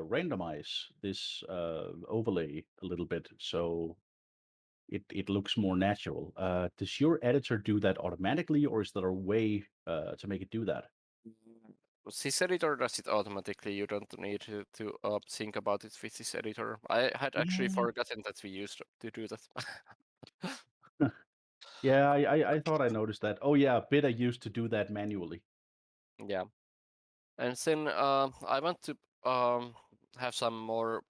randomize this overlay a little bit, so it looks more natural. Does your editor do that automatically, or is there a way to make it do that? this editor does it automatically. You don't need to think about it with this editor. I had actually forgotten that we used to do that. Yeah, I thought I noticed that. Oh yeah, Beta used to do that manually. Yeah, and then I want to have some more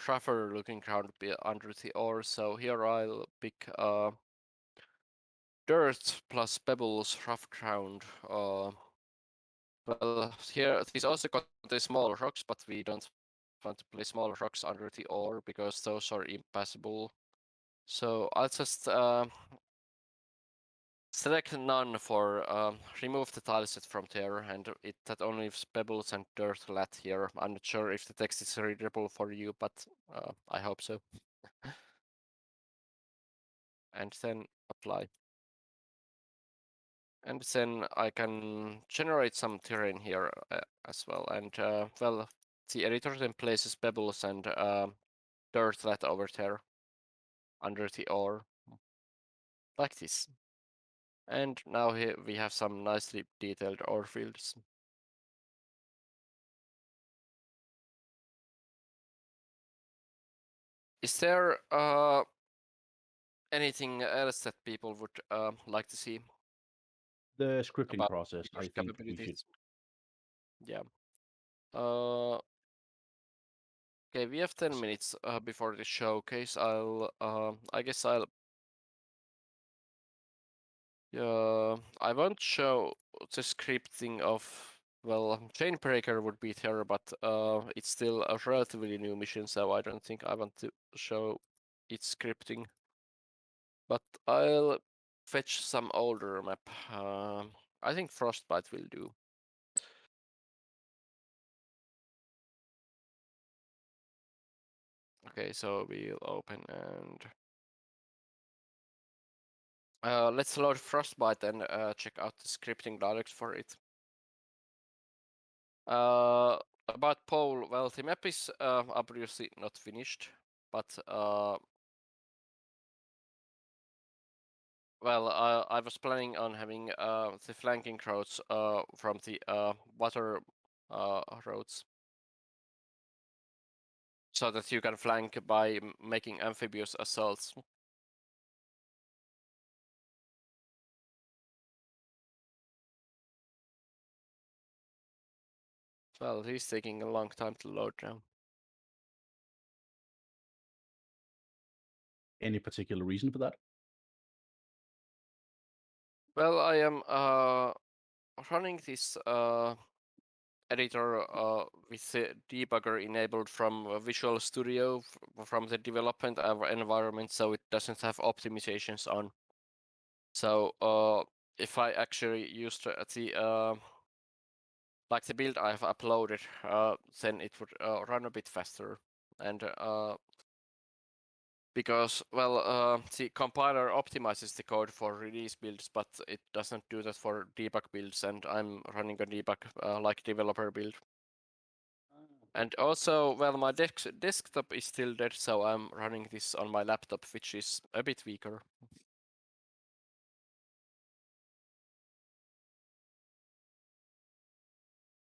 rougher looking ground under the ore. So here I'll pick dirt plus pebbles rough ground. Well, here this also contains small rocks, but we don't want to place small rocks under the ore because those are impassable. So I'll just select none for remove the tileset from there, and that only leaves pebbles and dirt left here. I'm not sure if the text is readable for you, but I hope so. And then apply. And then I can generate some terrain here as well. And well, the editor then places pebbles and dirt flat over there under the ore, like this. And now here we have some nicely detailed ore fields. Is there anything else that people would like to see? The scripting About process, I think we should. Yeah. Okay, we have 10 minutes before the showcase. I guess I won't show the scripting of, well, Chainbreaker would be there, but it's still a relatively new mission, so I don't think I want to show its scripting. But I'll fetch some older map. I think Frostbite will do. Okay, so we'll open and let's load Frostbite and check out the scripting dialect for it. About Pole, well, the map is obviously not finished, but well, I was planning on having the flanking roads from the water roads, so that you can flank by making amphibious assaults. Well, he's taking a long time to load now. Any particular reason for that? Well, I am running this editor with the debugger enabled from Visual Studio from the development environment, so it doesn't have optimizations on. So if I actually used the like the build I've uploaded, then it would run a bit faster. And because, well, the compiler optimizes the code for release builds, but it doesn't do that for debug builds, and I'm running a debug like developer build. And also, well, my desktop is still dead, so I'm running this on my laptop, which is a bit weaker.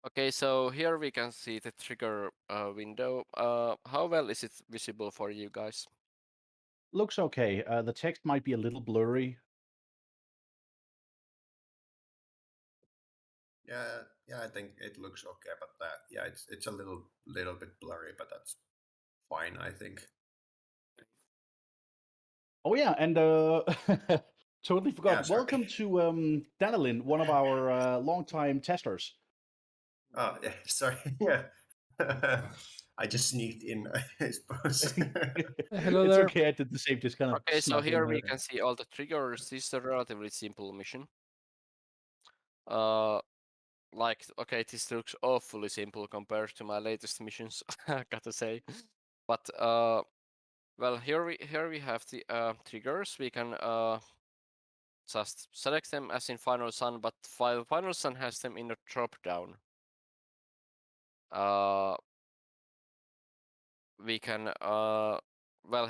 Okay, so here we can see the trigger window. How well is it visible for you guys? Looks okay. The text might be a little blurry. Yeah, I think it looks okay, but yeah, it's a little bit blurry, but that's fine, I think. Oh yeah, and totally forgot. sorry. Welcome to Danilin, one of our longtime testers. Oh yeah, sorry. Yeah, I just sneaked in, I suppose. Hello It's there. okay. I did the same. Just kind of. Okay, so snuck in here we there. can see all the triggers. This is a relatively simple mission. Like, okay, this looks awfully simple compared to my latest missions, I gotta say. But well, here we have the triggers. We can just select them as in Final Sun, but Final Sun has them in a drop down. We can well,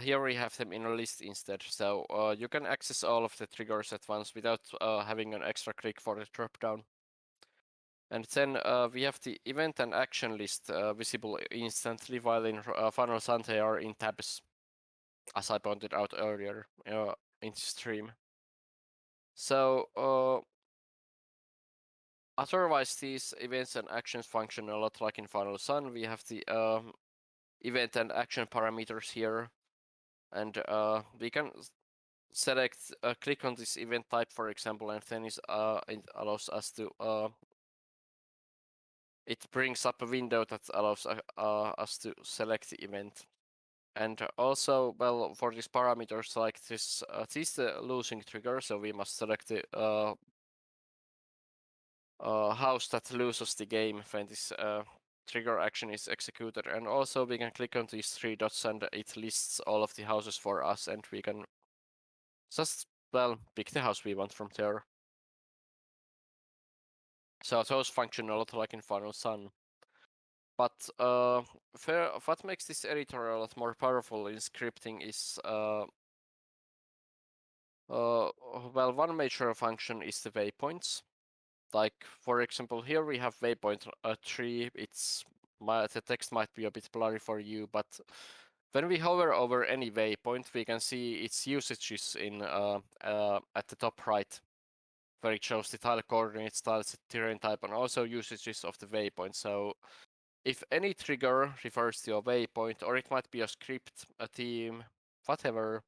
here we have them in a list instead, so you can access all of the triggers at once without having an extra click for the drop down. And then we have the event and action list visible instantly, while in Final Sun they are in tabs, as I pointed out earlier in the stream. So otherwise, these events and actions function a lot like in Final Sun. We have the event and action parameters here, and we can select click on this event type, for example, and then it allows us to it brings up a window that allows us to select the event. And also, well, for these parameters, like this is the losing trigger, so we must select the house that loses the game when this trigger action is executed. And also we can click on these 3 dots and it lists all of the houses for us, and we can just, well, pick the house we want from there. So those function a lot like in Final Sun. But what makes this editor a lot more powerful in scripting is well, one major function is the waypoints. Like, for example, here we have waypoint 3. The text might be a bit blurry for you, but when we hover over any waypoint, we can see its usages in at the top right, where it shows the tile coordinates, tiles, terrain type, and also usages of the waypoint. So if any trigger refers to a waypoint, or it might be a script, a theme, whatever,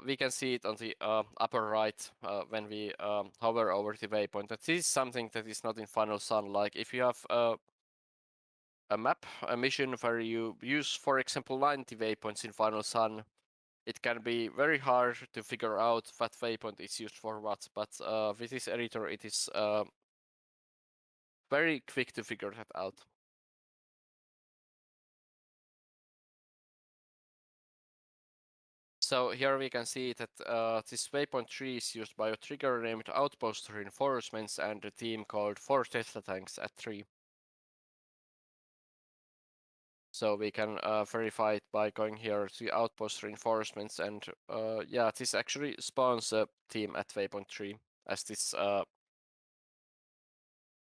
we can see it on the upper right when we hover over the waypoint. And this is something that is not in Final Sun. Like if you have a map, a mission where you use, for example, 90 waypoints in Final Sun, it can be very hard to figure out what waypoint is used for what. But with this editor, it is very quick to figure that out. So here we can see that this waypoint 3 is used by a trigger named Outpost Reinforcements and a team called 4 Tesla Tanks at 3. So we can verify it by going here to Outpost Reinforcements, and yeah, this actually spawns a team at waypoint 3 as this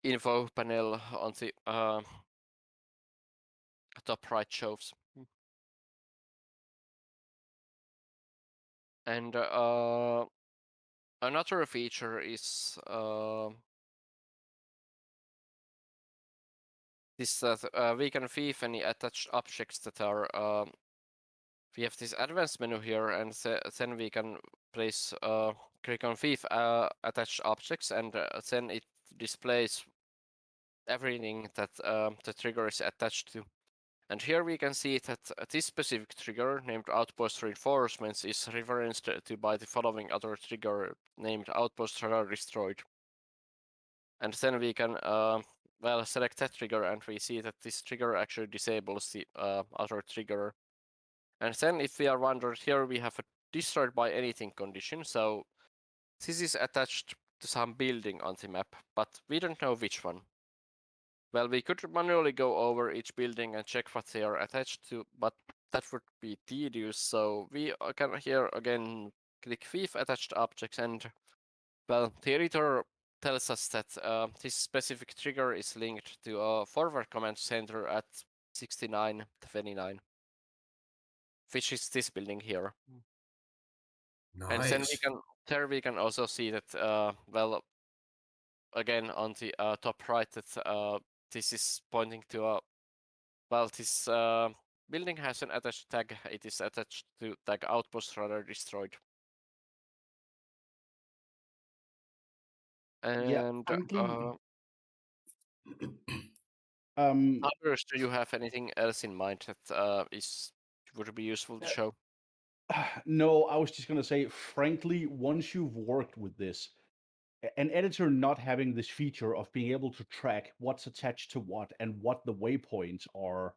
info panel on the top right shows. And another feature is this that we can thief any attached objects that are. We have this advanced menu here, and then we can place click on thief attached objects, and then it displays everything that the trigger is attached to. And here we can see that this specific trigger, named Outpost Reinforcements, is referenced to by the following other trigger named Outpost Radar Destroyed. And then we can well, select that trigger, and we see that this trigger actually disables the other trigger. And then if we are wondering, here we have a destroyed by anything condition, so this is attached to some building on the map, but we don't know which one. Well, we could manually go over each building and check what they are attached to, but that would be tedious, so we can here again click thief attached objects, and well, the editor tells us that this specific trigger is linked to a forward command center at 6929, which is this building here. And then we can also see that well, again on the top right, that this is pointing to a, well, this building has an attached tag. It is attached to tag Outpost Radar Destroyed. And others, do you have anything else in mind that would be useful to show? No, I was just going to say, frankly, once you've worked with this, an editor not having this feature of being able to track what's attached to what and what the waypoints are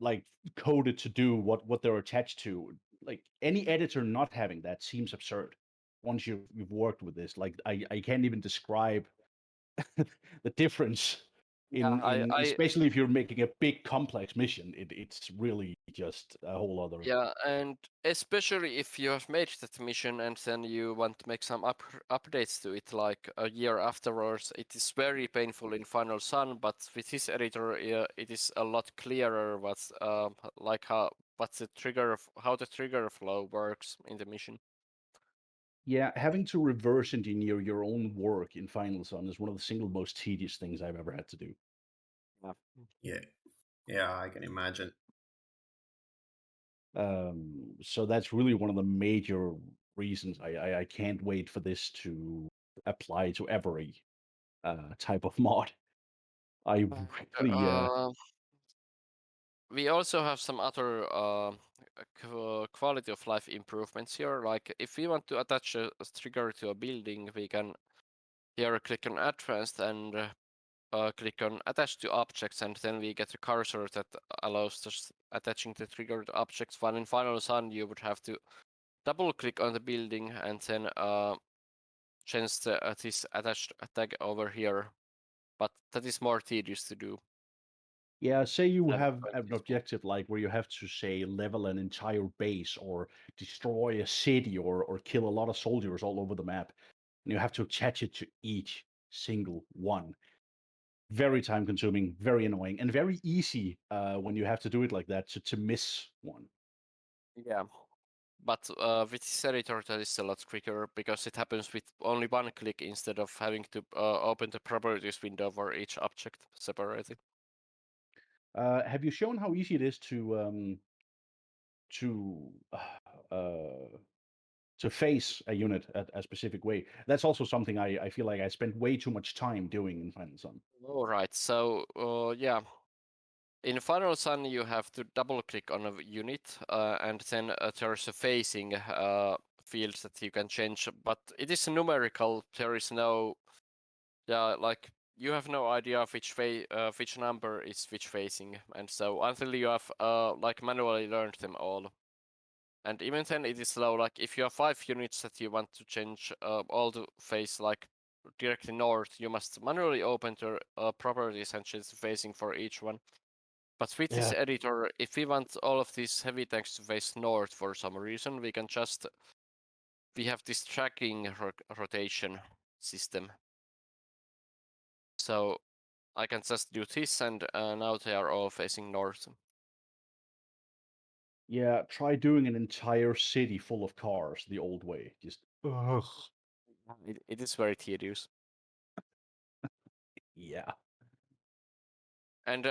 like coded to do, what they're attached to, like any editor not having that seems absurd. Once you've worked with this, like I can't even describe the difference Especially if you're making a big complex mission, it's really just a whole other. Yeah, and especially if you have made that mission and then you want to make some updates to it, like a year afterwards, it is very painful in Final Sun. But with his editor, it is a lot clearer what's like how the trigger flow works in the mission. Yeah, having to reverse engineer your own work in Final Sun is one of the single most tedious things I've ever had to do. Yeah, I can imagine. So that's really one of the major reasons I can't wait for this to apply to every type of mod. I really We also have some other quality of life improvements here. Like if we want to attach a trigger to a building, we can here click on Advanced and click on Attach to Objects, and then we get a cursor that allows just attaching the trigger to objects. While in Final Sun, you would have to double click on the building and then change this attached tag over here. But that is more tedious to do. Yeah, say you Never have tried an this. objective like where you have to say level an entire base or destroy a city or kill a lot of soldiers all over the map, and you have to attach it to each single one. Very time consuming, very annoying, and very easy when you have to do it like that to miss one. Yeah. But with this editor, that is a lot quicker because it happens with only one click instead of having to open the properties window for each object separately. Have you shown how easy it is to uh, to face a unit a specific way? That's also something I feel like I spent way too much time doing in Final Sun. All right. So yeah, in Final Sun you have to double click on a unit, and then there's a facing field that you can change. But it is numerical. There is no, yeah, like you have no idea of which number is which facing, and so until you have like manually learned them all. And even then it is slow, like if you have 5 units that you want to change all to face like directly north, you must manually open the properties and change the facing for each one. But with this Yeah. editor, if we want all of these heavy tanks to face north for some reason, we have this tracking rotation system. So I can just do this, and now they are all facing north. Yeah, try doing an entire city full of cars the old way. Just ugh. It is very tedious. Yeah. And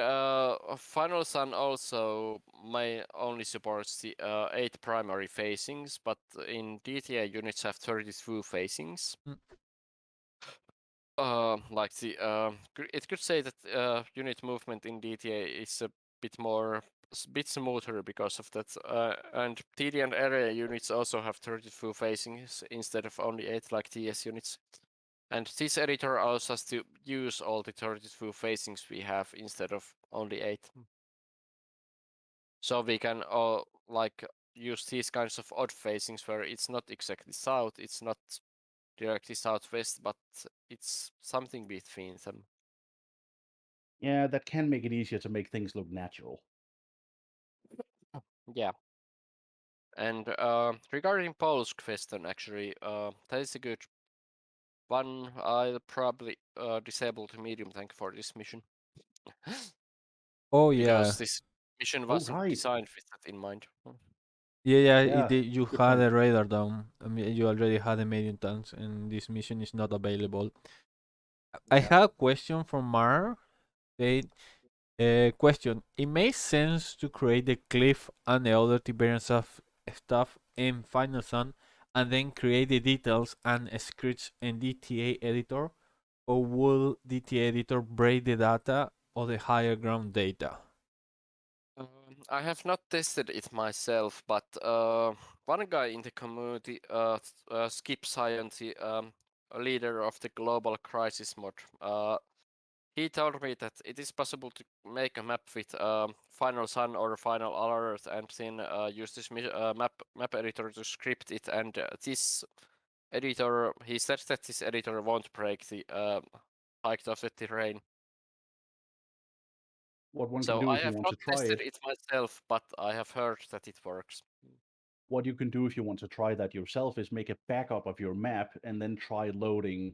Final Sun also only supports the 8 primary facings, but in DTA units have 32 facings. Like it could say that unit movement in DTA is a bit smoother because of that. And TD and area units also have 32 facings instead of only 8 like TS units. And this editor allows us to use all the 32 facings we have instead of only 8. So we can like use these kinds of odd facings where it's not exactly south, it's not directly southwest, but it's something between them. Yeah, that can make it easier to make things look natural. Yeah. And regarding Paul's question, actually, that is a good one. I'll probably disable the medium tank for this mission. Oh yeah, Because this mission wasn't right. designed with that in mind. yeah. Yeah, You good had point. a radar down. I mean, you already had a medium tanks, and this mission is not available. I Yeah. have a question from Mar. They question: it makes sense to create the cliff and the other Tiberian stuff in Final Sun, and then create the details and scripts in DTA editor, or will DTA editor break the data or the higher ground data? I have not tested it myself, but one guy in the community, Skip Science, a leader of the global crisis mod, he told me that it is possible to make a map with Final Sun or Final Alert, and then use this map editor to script it. And this editor, he said that this editor won't break the height of the terrain. What one can So do I if you have want not to try tested it. it myself, but I have heard that it works. What you can do if you want to try that yourself is make a backup of your map and then try loading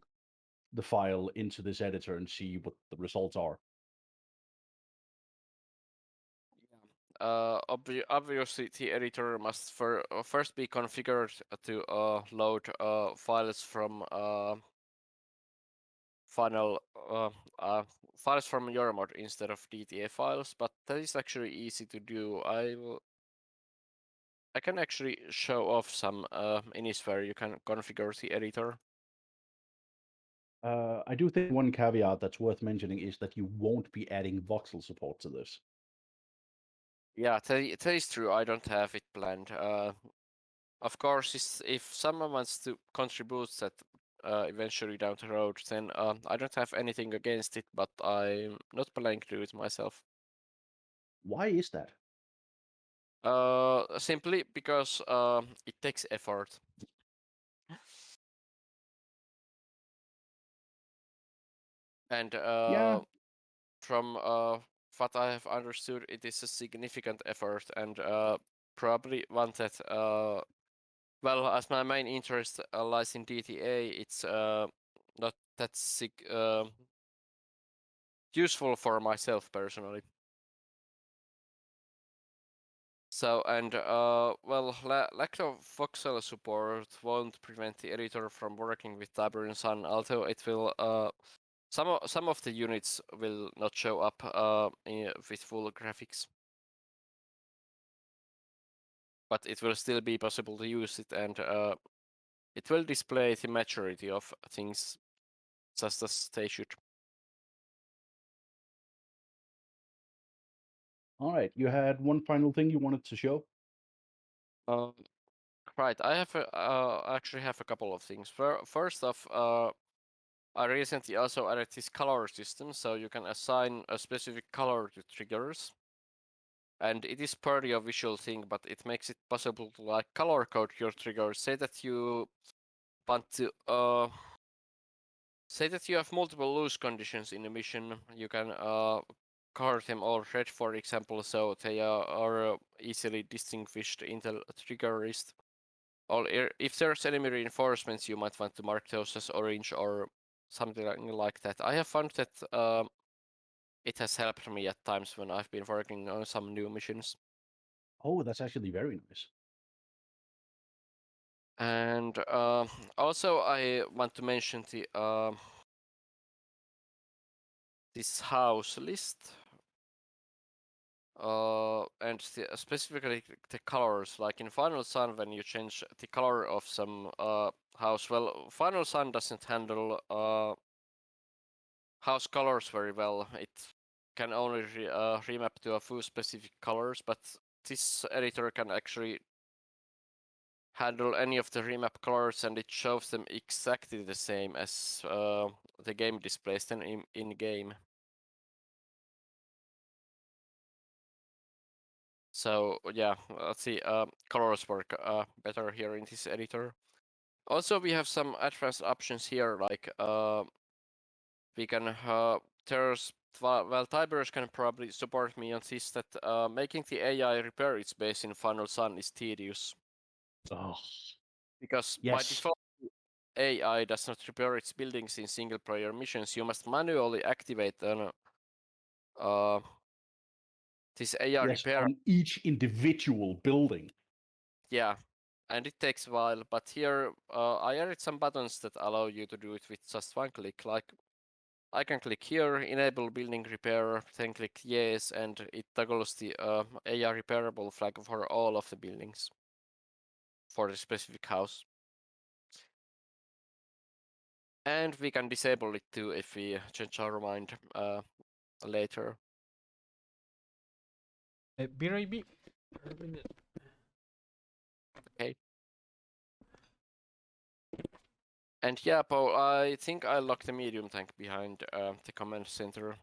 the file into this editor and see what the results are. Obviously, the editor must first be configured to load files from final files from your mod instead of DTA files, but that is actually easy to do. I can actually show off some inis where you can configure the editor. I do think one caveat that's worth mentioning is that you won't be adding voxel support to this. Yeah, that is true. I don't have it planned. Of course, if someone wants to contribute that eventually down the road, then I don't have anything against it, but I'm not planning to do it myself. Why is that? Simply because it takes effort. And Yeah. from what I have understood, it is a significant effort, and probably one that, well, as my main interest lies in DTA, it's not that useful for myself personally. So, and well, lack of voxel support won't prevent the editor from working with Tiberian Sun, although it will some of the units will not show up with full graphics, but it will still be possible to use it, and it will display the majority of things just as they should. All right. You had one final thing you wanted to show? Right, I have actually have a couple of things. First off, I recently also added this color system, so you can assign a specific color to triggers. And it is purely a visual thing, but it makes it possible to like color code your triggers. Say that you want to say that you have multiple loose conditions in a mission. You can color them all red, for example, so they are easily distinguished in the trigger list. Or if there's enemy reinforcements, you might want to mark those as orange or something like that. I have found that it has helped me at times when I've been working on some new missions. Oh, that's actually very nice. And also, I want to mention the this house list, and specifically the colors. Like in Final Sun, when you change the color of some house, well, Final Sun doesn't handle house colors very well. It can only remap to a few specific colors, but this editor can actually handle any of the remap colors, and it shows them exactly the same as the game displays them in game. So yeah, let's see. Colors work better here in this editor. Also, we have some advanced options here, like we can there's well, Tiberius can probably support me on this, that making the AI repair its base in Final Sun is tedious. Oh, Because by yes. default, AI does not repair its buildings in single-player missions. You must manually activate this AI Yes, repair. on each individual building. Yeah, and it takes a while. But here, I added some buttons that allow you to do it with just one click. Like, I can click here, enable building repair, then click yes, and it toggles the AI repairable flag for all of the buildings for the specific house. And we can disable it too if we change our mind later. Be right back. Okay. And yeah, Paul, I think I locked the medium tank behind the command center.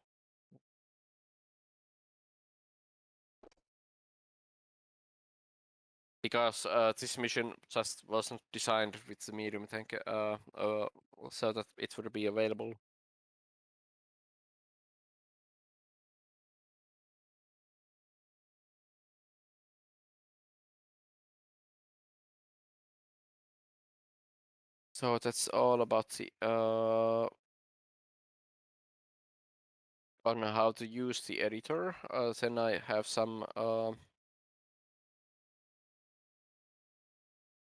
Because this mission just wasn't designed with the medium tank so that it would be available. So that's all about the on how to use the editor. Then I have some.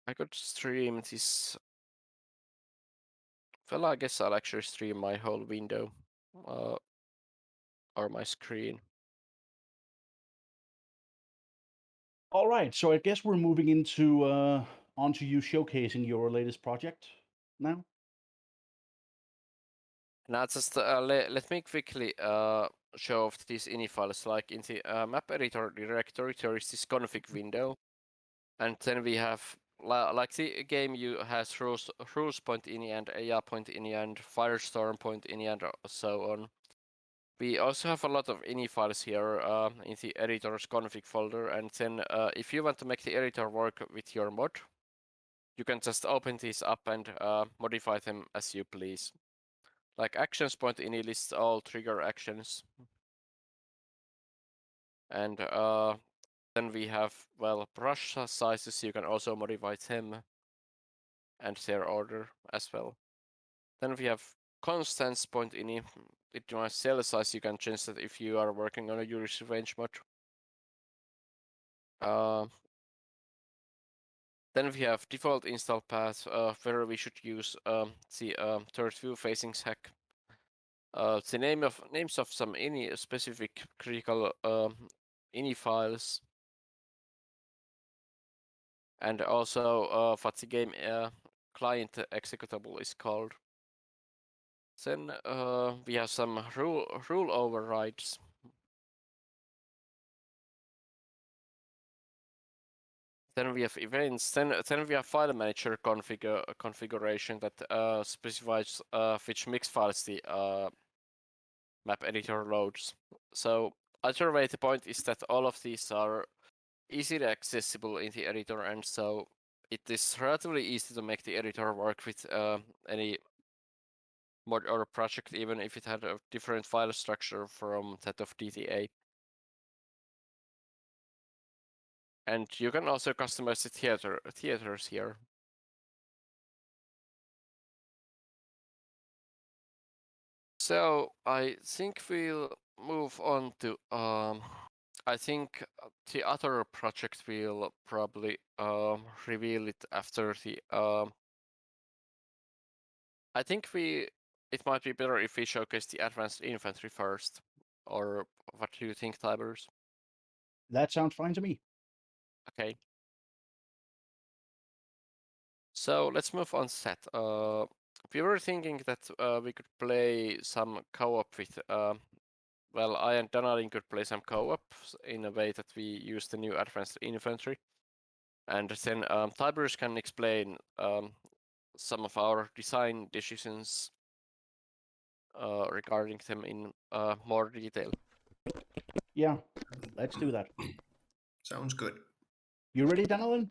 I could stream this. Well, I guess I'll actually stream my whole window, or my screen. All right, so I guess we're moving into onto you showcasing your latest project now. Now just let me quickly show off these ini files. Like in the map editor directory, there is this config window, and then we have like the game you has rules point ini and AI point ini and Firestorm point ini and so on. We also have a lot of ini files here in the editor's config folder, and then if you want to make the editor work with your mod, you can just open these up and modify them as you please. Like actions point ini lists all trigger actions. And then we have, well, brush sizes, you can also modify them and their order as well. Then we have constants point ini. It defines cell size, you can change that if you are working on a Yuri's Revenge mod. Then we have default install path, where we should use the third view facings hack. The names of some any specific critical ini files, and also what the game client executable is called. Then we have some rule overrides. Then we have events. Then we have file manager configuration that specifies which mix files the map editor loads. So either way, the point is that all of these are easily accessible in the editor, and so it is relatively easy to make the editor work with any mod or project, even if it had a different file structure from that of DTA. And you can also customize the theaters here. So I think we'll move on to I think the other project will probably reveal it after the I think it might be better if we showcase the advanced infantry first. Or what do you think, Tibers? That sounds fine to me. Okay. So let's move on to that. We were thinking that we could play some co-op with well, I and Danalin could play some co-op in a way that we use the new advanced infantry. And then Tiberius can explain some of our design decisions regarding them in more detail. Yeah, let's do that. Sounds good. You ready, Danilin?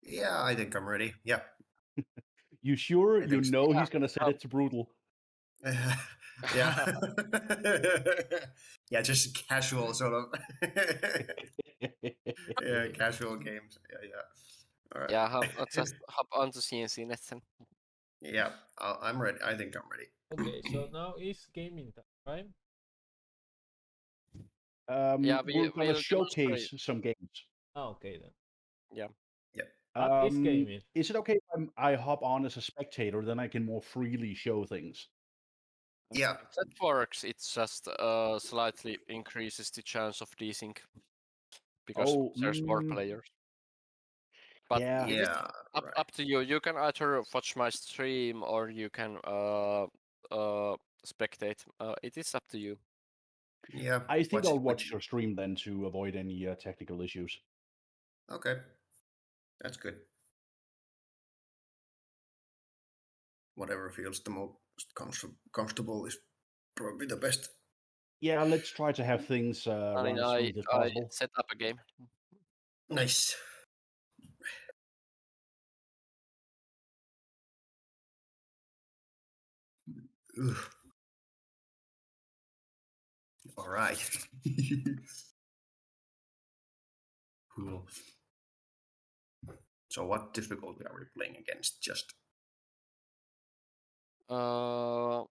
Yeah, I think I'm ready. Yeah. You sure? I You think so. know he's gonna set it to brutal. Yeah. Yeah, just casual sort of. Yeah, casual games. Yeah. All right. Yeah, just hop onto CNC net then. Yeah, I'm ready. I think I'm ready. Okay, so now is gaming time, right? Yeah, we're gonna we'll showcase some games. Oh, okay then. Yeah. What is gaming? Is it okay if I hop on as a spectator? Then I can more freely show things. Yeah. That works. It just slightly increases the chance of desync because there's more players. But yeah, it is right. up to you. You can either watch my stream or you can spectate. It is up to you. Yeah. I think I'll watch your stream then to avoid any technical issues. Okay. That's good. Whatever feels the most comfortable is probably the best. Yeah, let's try to have things run as smooth as possible. I set up a game. Nice. Ugh. All right. Cool. So what difficulty are we playing against? Just Uh,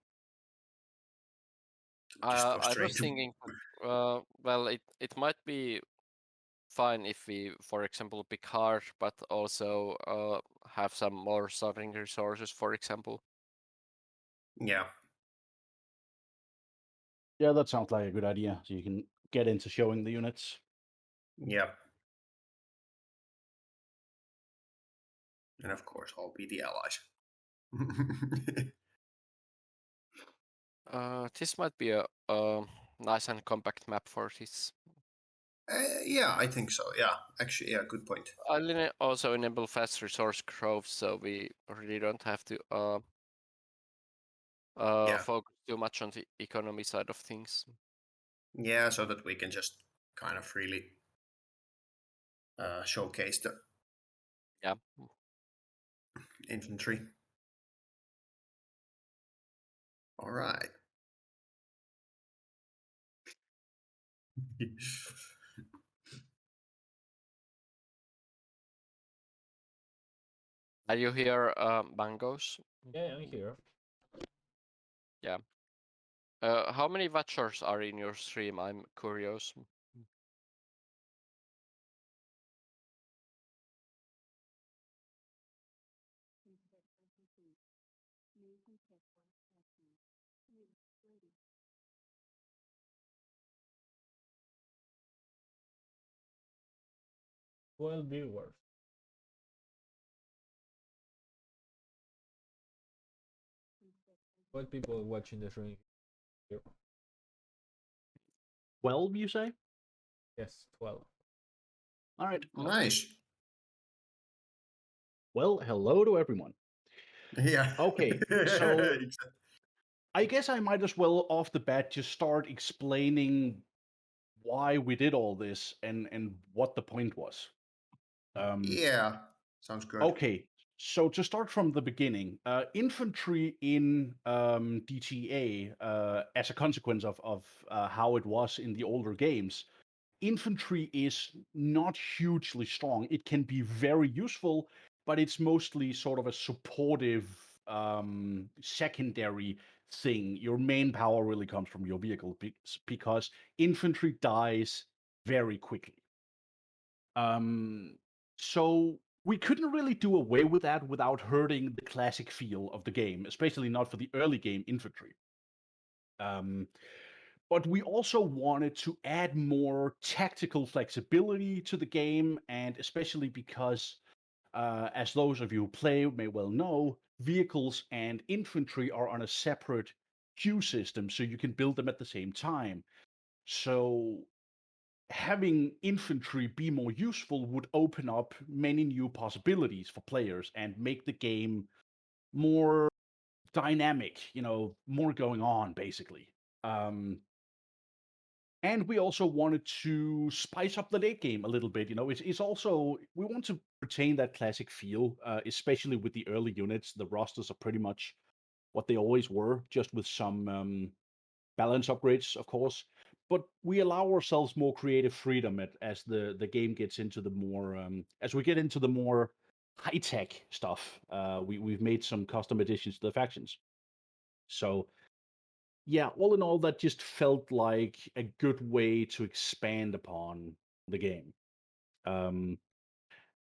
Just go I straight was to. thinking, well, it might be fine if we, for example, pick hard, but also have some more starting resources, for example. Yeah. Yeah, that sounds like a good idea. So you can get into showing the units. Yeah. And of course, I'll be the allies. This might be a nice and compact map for this. Yeah, I think so. Yeah, actually, yeah, good point. I'll also enable fast resource growth, so we really don't have to Yeah. focus too much on the economy side of things. Yeah, so that we can just kind of freely showcase the Yeah. infantry. All right. Are you here, Bangos? Yeah, I'm here. Yeah. How many watchers are in your stream? I'm curious. Well, viewers. What people watching the stream here? 12, you say? Yes, 12. All right. Nice. Well, hello to everyone. Yeah. Okay, so Exactly. I guess I might as well off the bat just start explaining why we did all this and what the point was. Yeah, sounds good. Okay, so to start from the beginning, infantry in DTA, as a consequence of how it was in the older games, infantry is not hugely strong. It can be very useful, but it's mostly sort of a supportive secondary thing. Your main power really comes from your vehicle because infantry dies very quickly. So we couldn't really do away with that without hurting the classic feel of the game, especially not for the early game infantry. But we also wanted to add more tactical flexibility to the game, and especially because, as those of you who play may well know, vehicles and infantry are on a separate queue system, so you can build them at the same time. So having infantry be more useful would open up many new possibilities for players and make the game more dynamic, more going on, basically. And we also wanted to spice up the late game a little bit. It's also, we want to retain that classic feel, especially with the early units. The rosters are pretty much what they always were, just with some balance upgrades, of course. But we allow ourselves more creative freedom as the game gets into the more as we get into the more high tech stuff. We've made some custom additions to the factions. So yeah, all in all, that just felt like a good way to expand upon the game.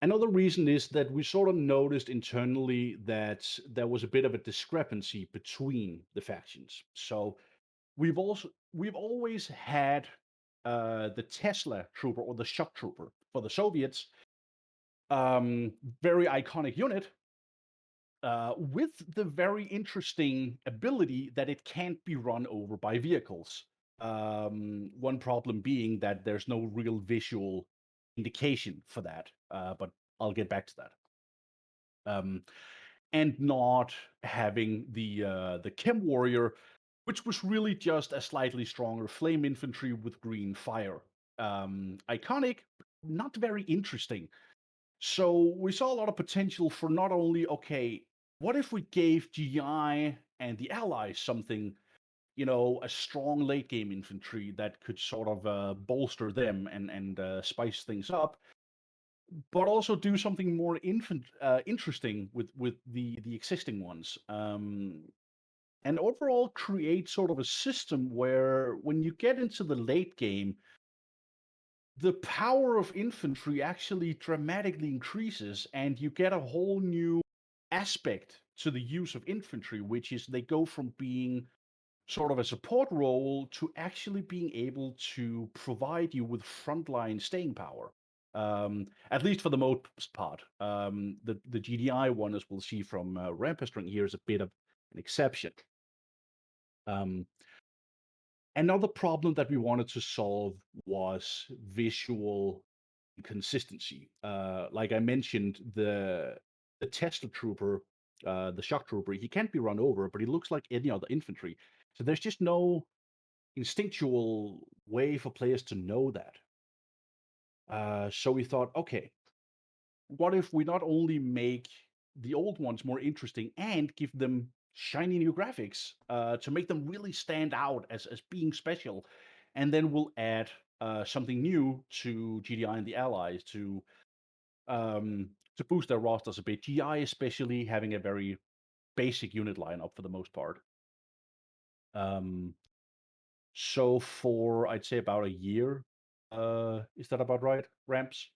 Another reason is that we sort of noticed internally that there was a bit of a discrepancy between the factions. So we've always had the Tesla trooper or the shock trooper for the Soviets, very iconic unit, with the very interesting ability that it can't be run over by vehicles. One problem being that there's no real visual indication for that, but I'll get back to that. And not having the Chem Warrior, which was really just a slightly stronger flame infantry with green fire. Iconic, not very interesting. So we saw a lot of potential for not only, okay, what if we gave GI and the Allies something, a strong late game infantry that could sort of bolster them and spice things up, but also do something more interesting with the existing ones. and overall create sort of a system where when you get into the late game, the power of infantry actually dramatically increases, and you get a whole new aspect to the use of infantry, which is they go from being sort of a support role to actually being able to provide you with frontline staying power. At least for the most part. The GDI one, as we'll see from Rampastring here, is a bit of an exception. Another problem that we wanted to solve was visual consistency. Like I mentioned, the Tesla trooper, the shock trooper, he can't be run over, but he looks like any other infantry. So there's just no instinctual way for players to know that. So we thought, okay, what if we not only make the old ones more interesting and give them shiny new graphics to make them really stand out as being special, and then we'll add something new to GDI and the allies to boost their rosters a bit. GI especially having a very basic unit lineup for the most part. So for I'd say about a year, is that about right, Ramps?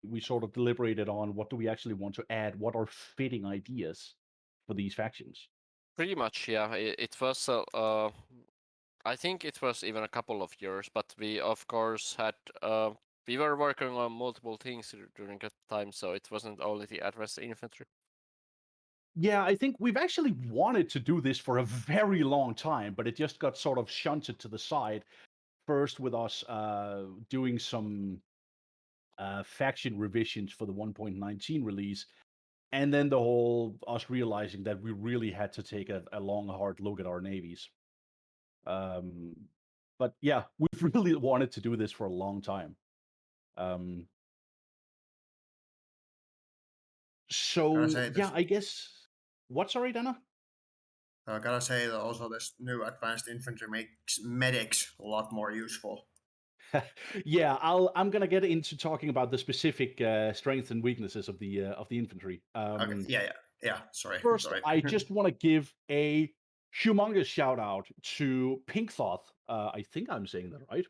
We sort of deliberated on what do we actually want to add, what are fitting ideas for these factions. Pretty much, yeah. It was, I think it was even a couple of years, but we of course had, we were working on multiple things during that time, so it wasn't only the advanced infantry. Yeah, I think we've actually wanted to do this for a very long time, but it just got sort of shunted to the side. First, with us doing some faction revisions for the 1.19 release, and then the whole us realizing that we really had to take a long, hard look at our navies. But yeah, we've really wanted to do this for a long time. So yeah, I guess. What? Sorry, Dana? I gotta say that also this new advanced infantry makes medics a lot more useful. Yeah, I'm gonna get into talking about the specific strengths and weaknesses of the infantry. Okay, yeah. Sorry. First, Sorry. I just want to give a humongous shout out to Pinkthought. I think I'm saying that right.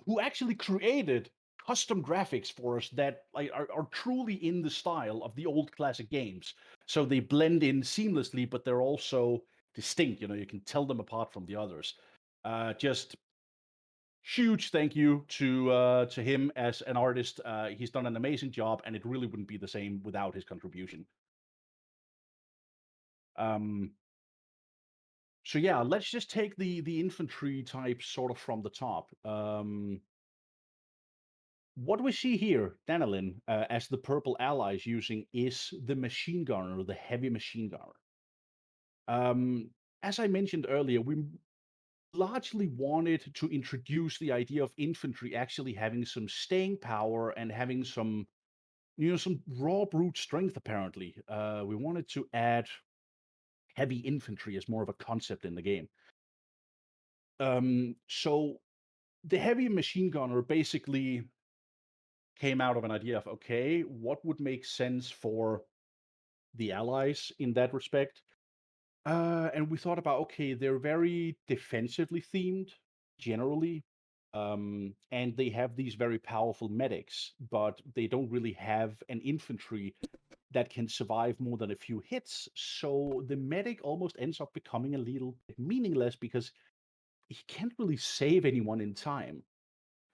Who actually created custom graphics for us that like are truly in the style of the old classic games. So they blend in seamlessly, but they're also distinct. You can tell them apart from the others. Just huge thank you to him as an artist. He's done an amazing job, and it really wouldn't be the same without his contribution. So yeah, let's just take the infantry type sort of from the top. What we see here, Danilin, as the purple allies using is the machine gunner, the heavy machine gunner. As I mentioned earlier, we largely wanted to introduce the idea of infantry actually having some staying power and having some some raw brute strength. Apparently, we wanted to add heavy infantry as more of a concept in the game. So the heavy machine gunner basically came out of an idea of, okay, what would make sense for the allies in that respect? And we thought about, okay, they're very defensively themed generally, and they have these very powerful medics, but they don't really have an infantry that can survive more than a few hits. So the medic almost ends up becoming a little bit meaningless because he can't really save anyone in time.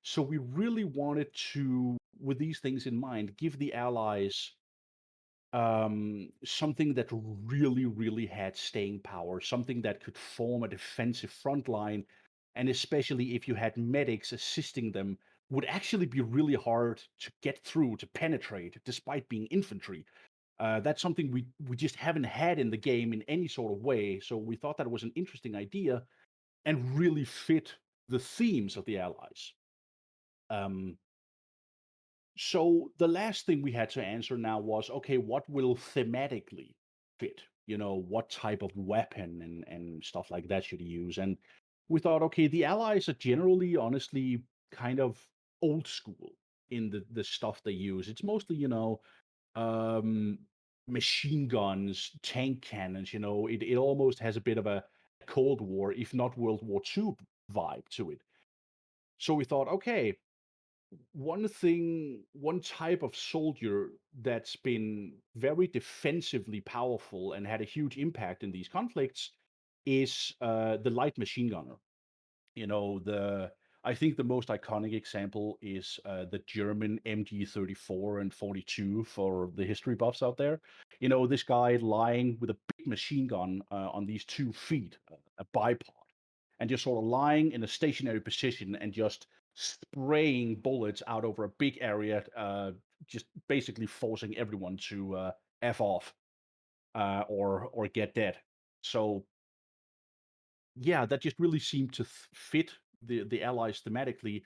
So we really wanted to, with these things in mind, give the allies something that really, really had staying power, something that could form a defensive front line, and especially if you had medics assisting them, would actually be really hard to get through, to penetrate, despite being infantry. That's something we just haven't had in the game in any sort of way. So we thought that was an interesting idea and really fit the themes of the allies. So the last thing we had to answer now was, okay, what will thematically fit? What type of weapon and stuff like that should you use? And we thought, okay, the allies are generally, honestly, kind of old school in the stuff they use. It's mostly, machine guns, tank cannons. You know, it almost has a bit of a Cold War, if not World War II vibe to it. So we thought, okay, one type of soldier that's been very defensively powerful and had a huge impact in these conflicts is the light machine gunner. You know, I think the most iconic example is the German MG-34 and 42 for the history buffs out there. You know, this guy lying with a big machine gun on these 2 feet, a bipod, and just sort of lying in a stationary position and just spraying bullets out over a big area, just basically forcing everyone to F off or get dead. So yeah, that just really seemed to fit the Allies thematically,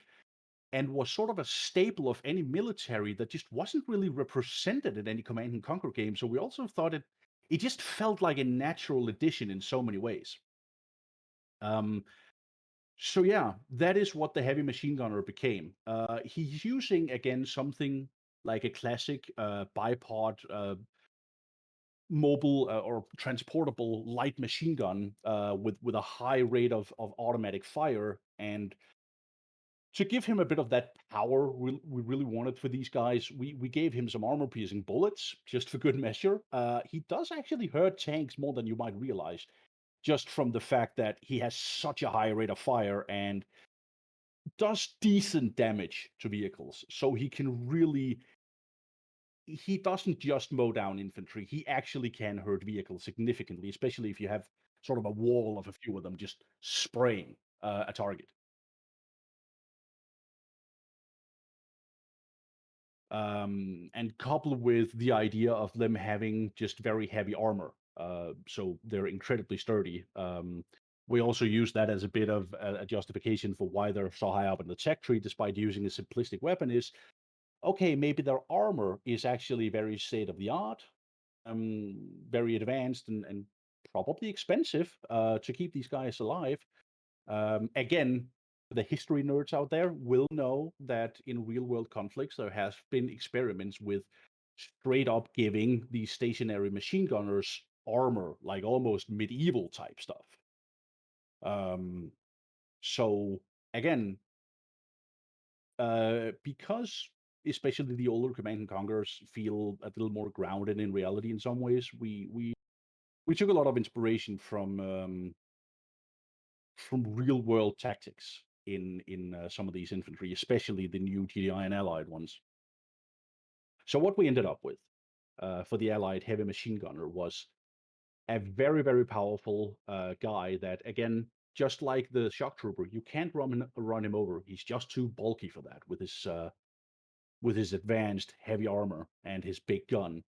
and was sort of a staple of any military that just wasn't really represented in any Command and Conquer game. So we also thought it just felt like a natural addition in so many ways. So yeah, that is what the heavy machine gunner became. He's using again something like a classic bipod mobile or transportable light machine gun with a high rate of automatic fire. And to give him a bit of that power we really wanted for these guys, we gave him some armor piercing bullets just for good measure. He does actually hurt tanks more than you might realize, just from the fact that he has such a high rate of fire and does decent damage to vehicles. So he doesn't just mow down infantry. He actually can hurt vehicles significantly, especially if you have sort of a wall of a few of them just spraying a target. And coupled with the idea of them having just very heavy armor, so they're incredibly sturdy. We also use that as a bit of a justification for why they're so high up in the tech tree, despite using a simplistic weapon. Is okay, maybe their armor is actually very state of the art, very advanced, and probably expensive to keep these guys alive. Again, the history nerds out there will know that in real world conflicts, there has been experiments with straight up giving these stationary machine gunners armor, like almost medieval type stuff. So again, because especially the older Command and Conquers feel a little more grounded in reality in some ways, we took a lot of inspiration from real world tactics in some of these infantry, especially the new GDI and Allied ones. So what we ended up with for the Allied heavy machine gunner was a very, very powerful guy that, again, just like the shock trooper, you can't run him over. He's just too bulky for that with his advanced heavy armor and his big gun.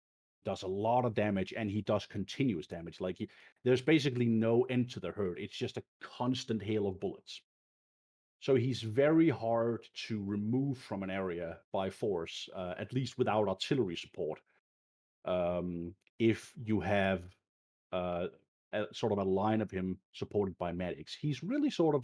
Does a lot of damage, and he does continuous damage. Like there's basically no end to the hurt. It's just a constant hail of bullets. So he's very hard to remove from an area by force, at least without artillery support. If you have sort of a line of him supported by medics, he's really sort of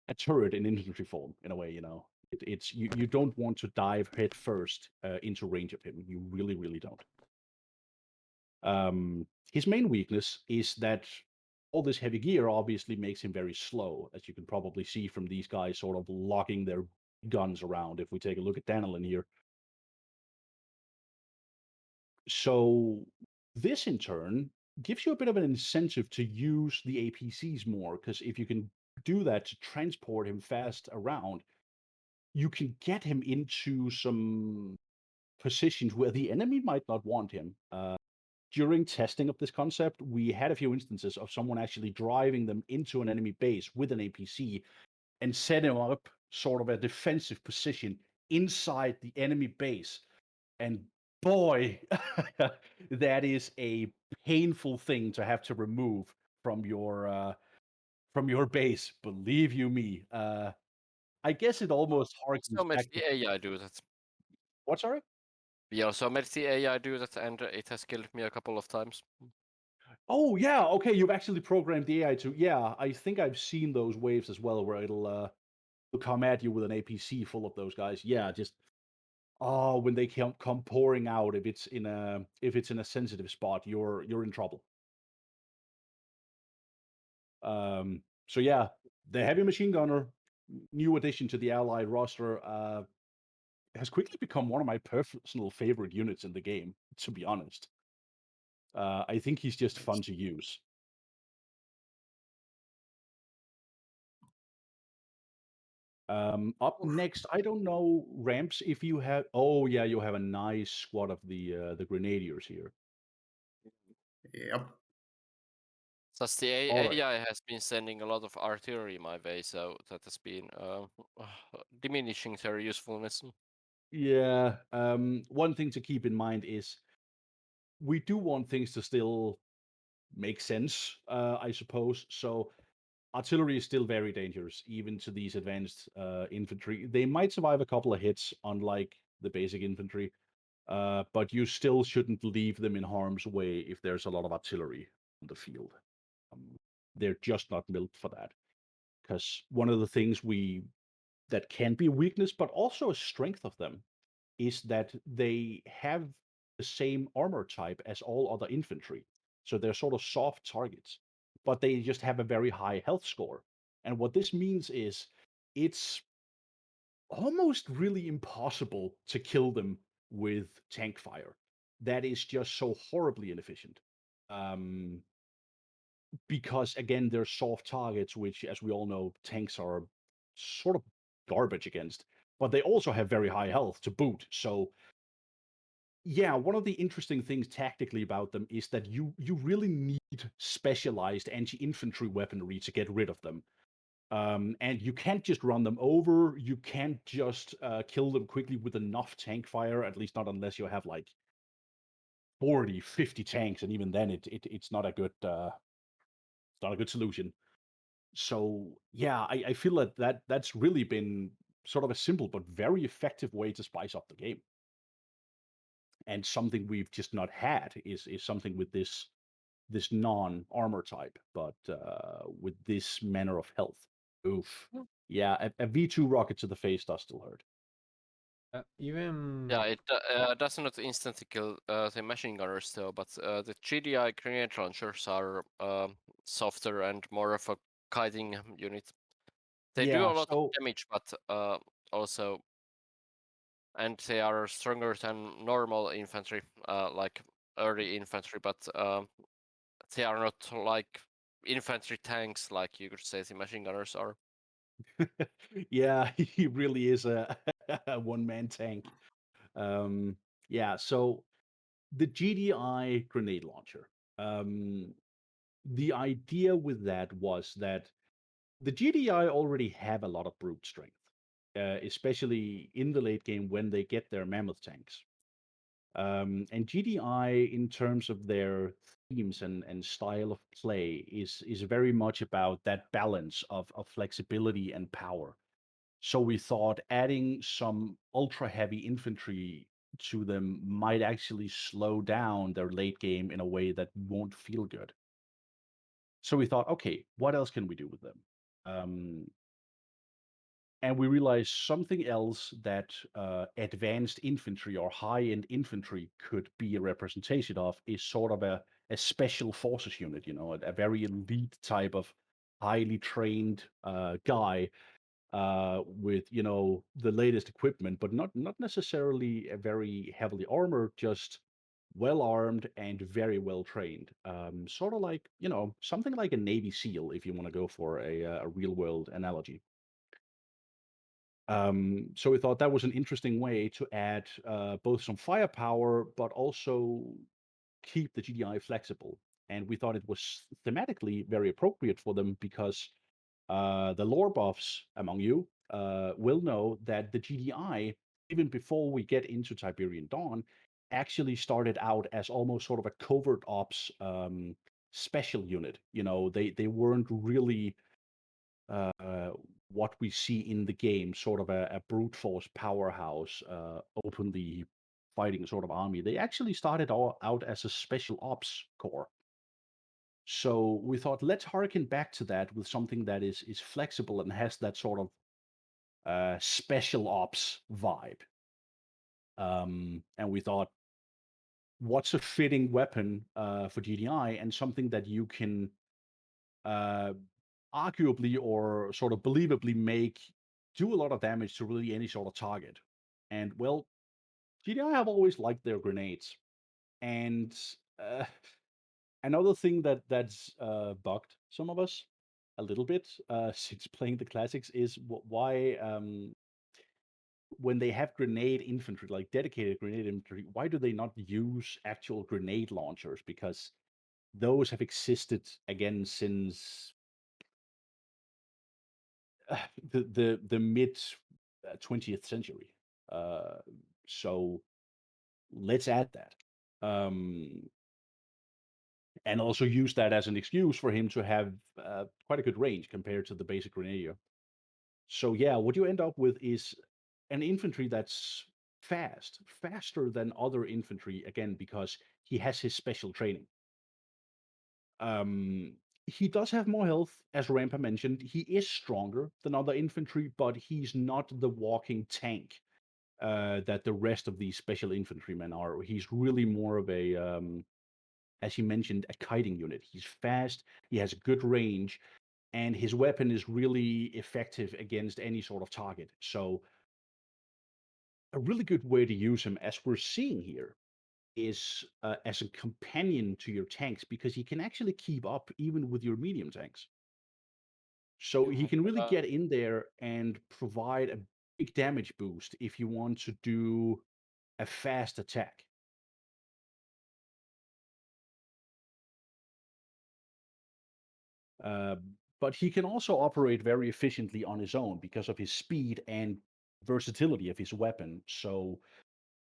a turret in infantry form in a way. You know, it's you don't want to dive head first into range of him. You really, really don't. His main weakness is that all this heavy gear obviously makes him very slow, as you can probably see from these guys sort of locking their guns around. If we take a look at Danilin here. So this in turn gives you a bit of an incentive to use the APCs more, because if you can do that to transport him fast around, you can get him into some positions where the enemy might not want him. During testing of this concept, we had a few instances of someone actually driving them into an enemy base with an APC and setting up sort of a defensive position inside the enemy base. And boy, that is a painful thing to have to remove from your base. Believe you me. I guess it almost harkens So made back to the AI do that. what? Sorry. We also made the AI do that, and it has killed me a couple of times. Oh yeah, okay. You've actually programmed the AI to. Yeah, I think I've seen those waves as well, where it'll come at you with an APC full of those guys. Yeah, just Oh, when they come pouring out, if it's in a sensitive spot, you're in trouble. So yeah, the heavy machine gunner, new addition to the allied roster, has quickly become one of my personal favorite units in the game, to be honest. I think he's just fun to use. Up next, I don't know, Ramps, if you have. Oh yeah, you have a nice squad of the grenadiers here. Yep. Thus the All right. AI has been sending a lot of artillery my way, so that has been diminishing their usefulness. Yeah. One thing to keep in mind is we do want things to still make sense, I suppose. So artillery is still very dangerous, even to these advanced infantry. They might survive a couple of hits, unlike the basic infantry, but you still shouldn't leave them in harm's way if there's a lot of artillery on the field. They're just not built for that. Because one of the things that can be a weakness, but also a strength of them, is that they have the same armor type as all other infantry. So they're sort of soft targets, but they just have a very high health score. And what this means is it's almost really impossible to kill them with tank fire. That is just so horribly inefficient. Because again, they're soft targets, which, as we all know, tanks are sort of garbage against. But they also have very high health to boot. So yeah, one of the interesting things tactically about them is that you really need specialized anti-infantry weaponry to get rid of them. And you can't just run them over. You can't just kill them quickly with enough tank fire, at least not unless you have like 40, 50 tanks, and even then it's not a good solution. So yeah, I feel that's really been sort of a simple but very effective way to spice up the game. And something we've just not had is something with this non-armor type, but with this manner of health. Oof. Yeah, a V2 rocket to the face does still hurt. Even Yeah, it does not instantly kill the machine gunners though, but the GDI grenade launchers are softer and more of a kiting unit. They do a Yeah, lot of so damage, but also, and they are stronger than normal infantry, like early infantry, but they are not like infantry tanks, like you could say the machine gunners are. yeah, he really is a, a one-man tank. Yeah, so the GDI grenade launcher. The idea with that was that the GDI already have a lot of brute strength, especially in the late game when they get their mammoth tanks. And GDI, in terms of their themes and style of play, is very much about that balance of flexibility and power. So we thought adding some ultra heavy infantry to them might actually slow down their late game in a way that won't feel good. So we thought, okay, what else can we do with them? And we realized something else that advanced infantry or high-end infantry could be a representation of is sort of a special forces unit, a very elite type of highly trained guy with the latest equipment, but not necessarily a very heavily armored, just well armed and very well trained. Sort of like something like a Navy SEAL, if you want to go for a real world analogy. So we thought that was an interesting way to add both some firepower, but also keep the GDI flexible. And we thought it was thematically very appropriate for them because the lore buffs among you will know that the GDI, even before we get into Tiberian Dawn, actually started out as almost sort of a covert ops special unit. They weren't really uh, what we see in the game, sort of a brute force powerhouse, openly fighting sort of army. They actually started out as a special ops corps. So we thought, let's harken back to that with something that is flexible and has that sort of special ops vibe. And we thought, what's a fitting weapon for GDI and something that you can arguably or sort of believably make do a lot of damage to really any sort of target. And well, GDI have always liked their grenades. And another thing that's bugged some of us a little bit since playing the classics is why when they have grenade infantry, like dedicated grenade infantry, why do they not use actual grenade launchers? Because those have existed again since the mid 20th century. So let's add that. And also use that as an excuse for him to have quite a good range compared to the basic grenadier. So yeah, what you end up with is an infantry that's faster than other infantry, again, because he has his special training. He does have more health, as Rampa mentioned. He is stronger than other infantry, but he's not the walking tank that the rest of these special infantrymen are. He's really more of a, as he mentioned, a kiting unit. He's fast, he has a good range, and his weapon is really effective against any sort of target. So a really good way to use him, as we're seeing here, is as a companion to your tanks, because he can actually keep up even with your medium tanks. So he can really get in there and provide a big damage boost if you want to do a fast attack. But he can also operate very efficiently on his own because of his speed and versatility of his weapon. So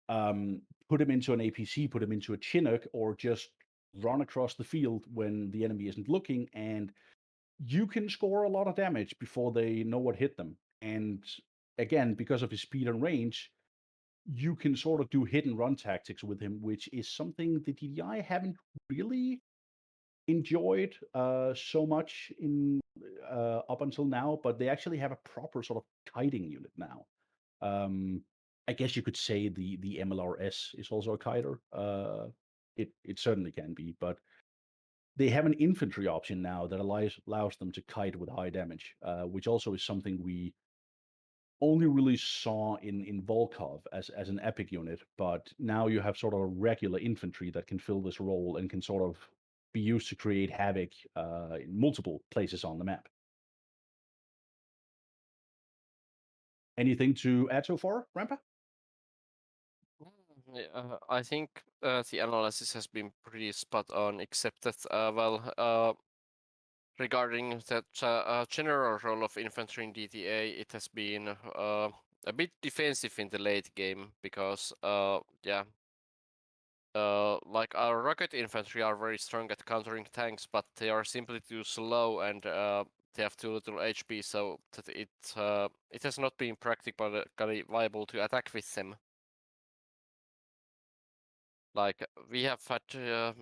put him into an APC, put him into a Chinook, or just run across the field when the enemy isn't looking, and you can score a lot of damage before they know what hit them. And again, because of his speed and range, you can sort of do hit and run tactics with him, which is something the DDI haven't really enjoyed so much in up until now, but they actually have a proper sort of kiting unit now. I guess you could say the MLRS is also a kiter. It certainly can be, but they have an infantry option now that allows them to kite with high damage, which also is something we only really saw in Volkov as an epic unit. But now you have sort of a regular infantry that can fill this role and can sort of be used to create havoc in multiple places on the map. Anything to add so far, Rampa? I think the analysis has been pretty spot on, except that, regarding the general role of infantry in DTA, it has been a bit defensive in the late game because, like our rocket infantry are very strong at countering tanks, but they are simply too slow and they have too little HP, so that it has not been practically viable to attack with them. Like we have had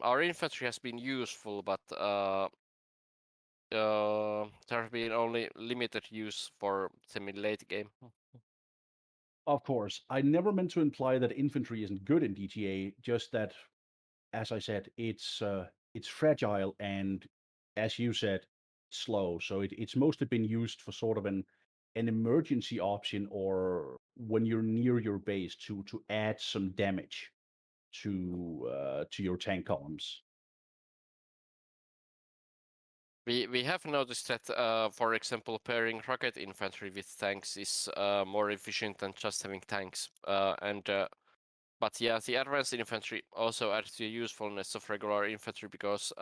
our infantry has been useful, but there have been only limited use for them in late game. Of course, I never meant to imply that infantry isn't good in DTA. Just that, as I said, it's fragile and, as you said, slow. So it's mostly been used for sort of an emergency option, or when you're near your base to add some damage to your tank columns. We have noticed that, for example, pairing rocket infantry with tanks is more efficient than just having tanks. But yeah, the advanced infantry also adds to the usefulness of regular infantry because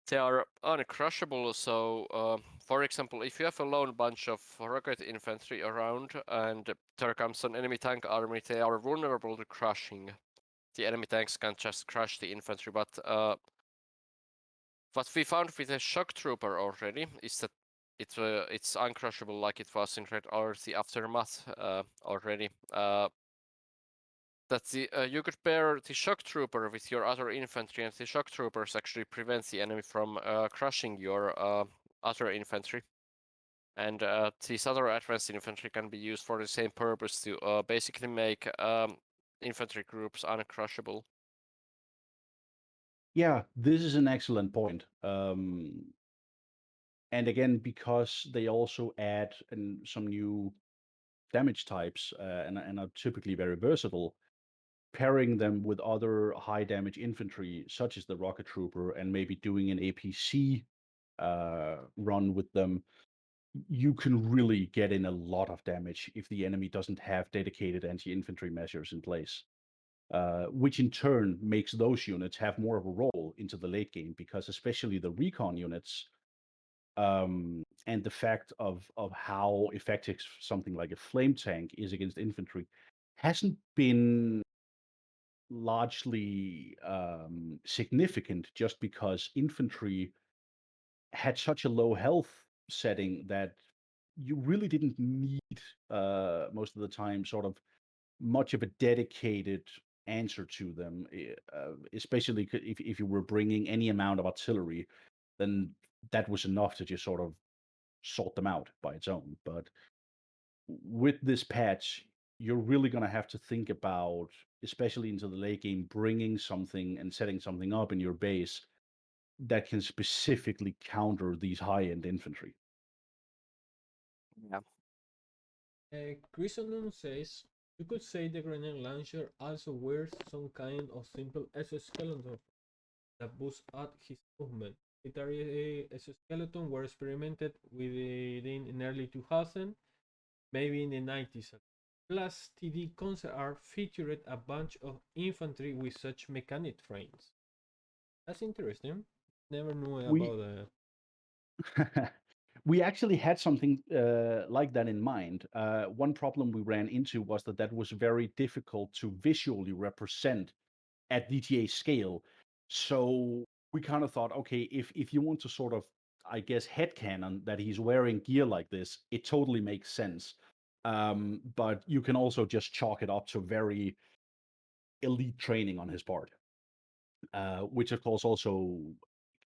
they are uncrushable. So, for example, if you have a lone bunch of rocket infantry around and there comes an enemy tank army, they are vulnerable to crushing. The enemy tanks can just crush the infantry, but what we found with a shock trooper already is that it's uncrushable, like it was in Red or the Aftermath already. That you could pair the shock trooper with your other infantry, and the shock troopers actually prevent the enemy from crushing your other infantry. And these other advanced infantry can be used for the same purpose to basically make infantry groups uncrushable. Yeah, this is an excellent point. And again, because they also add some new damage types and are typically very versatile, pairing them with other high damage infantry, such as the rocket trooper, and maybe doing an APC run with them, you can really get in a lot of damage if the enemy doesn't have dedicated anti-infantry measures in place. Which in turn makes those units have more of a role into the late game, because especially the recon units and the fact of how effective something like a flame tank is against infantry hasn't been largely significant, just because infantry had such a low health setting that you really didn't need most of the time sort of much of a dedicated answer to them, especially if you were bringing any amount of artillery, then that was enough to just sort of sort them out by its own. But with this patch, you're really going to have to think about, especially into the late game, bringing something and setting something up in your base that can specifically counter these high-end infantry. Yeah. Chrysanthemum says, you could say the grenade launcher also wears some kind of simple exoskeleton that boosts out his movement. Military exoskeleton were experimented with in early 2000, maybe in the 90s. Plus, TD concept art featured a bunch of infantry with such mechanic frames. That's interesting. Never knew We about we actually had something like that in mind. One problem we ran into was that was very difficult to visually represent at DTA scale. So we kind of thought, okay, if you want to sort of, I guess, headcanon that he's wearing gear like this, it totally makes sense. But you can also just chalk it up to very elite training on his part, which of course also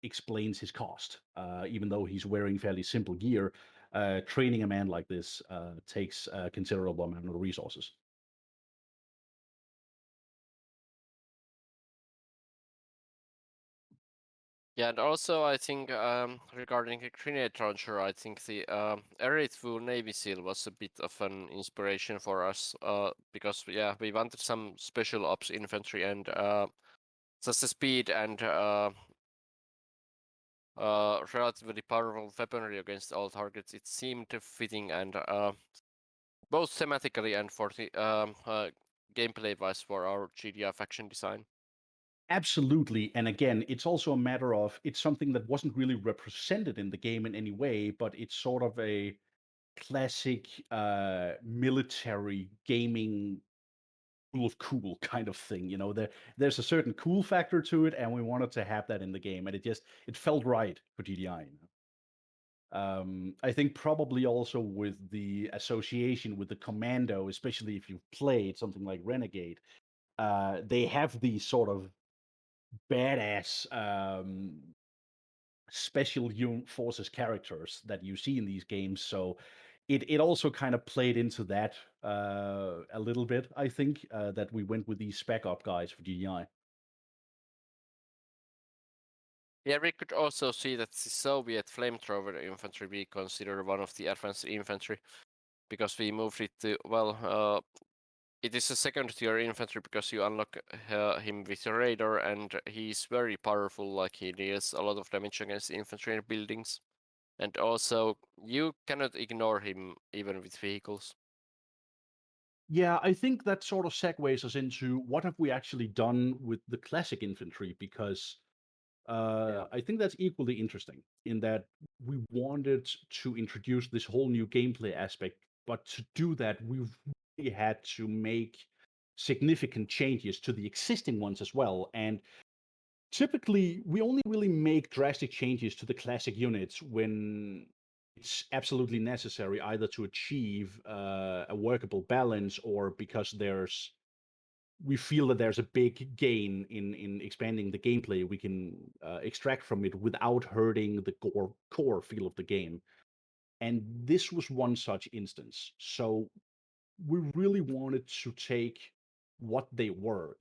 explains his cost. Even though he's wearing fairly simple gear, training a man like this takes a considerable amount of resources. Yeah, and also I think regarding a grenade launcher, I think the Eritvu Navy SEAL was a bit of an inspiration for us because yeah, we wanted some special ops infantry and just the speed and relatively powerful weaponry against all targets. It seemed fitting and both thematically and for the gameplay-wise for our GDR faction design. Absolutely. And again, it's also a matter of, it's something that wasn't really represented in the game in any way, but it's sort of a classic military gaming full of cool kind of thing. There's a certain cool factor to it, and we wanted to have that in the game, and it felt right for GDI. I think probably also with the association with the Commando, especially if you've played something like Renegade, they have these sort of badass special forces characters that you see in these games. So it also kind of played into that a little bit, I think, that we went with these spec up guys for GDI. Yeah, we could also see that the Soviet flamethrower infantry we consider one of the advanced infantry because we moved it to, well, it is a second tier infantry because you unlock him with a radar and he's very powerful, like he deals a lot of damage against infantry and buildings. And also, you cannot ignore him even with vehicles. Yeah, I think that sort of segues us into what have we actually done with the classic infantry, because I think that's equally interesting in that we wanted to introduce this whole new gameplay aspect, but to do that, we really had to make significant changes to the existing ones as well. And typically, we only really make drastic changes to the classic units when it's absolutely necessary, either to achieve a workable balance or because we feel that there's a big gain in expanding the gameplay we can extract from it without hurting the core feel of the game. And this was one such instance. So we really wanted to take what they were,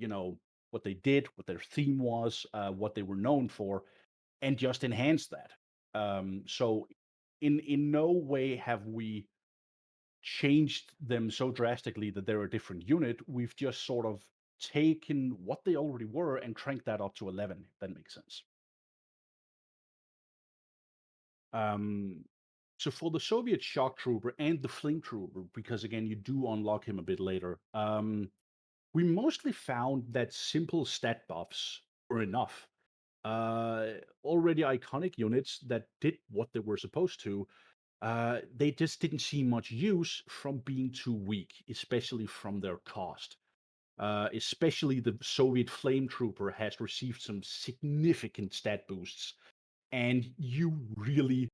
what they did, what their theme was, what they were known for, and just enhance that. So in no way have we changed them so drastically that they're a different unit. We've just sort of taken what they already were and cranked that up to 11, if that makes sense. So for the Soviet shock trooper and the flame trooper, because again, you do unlock him a bit later, we mostly found that simple stat buffs were enough. Already iconic units that did what they were supposed to, they just didn't see much use from being too weak, especially from their cost. Especially the Soviet flame trooper has received some significant stat boosts, and you really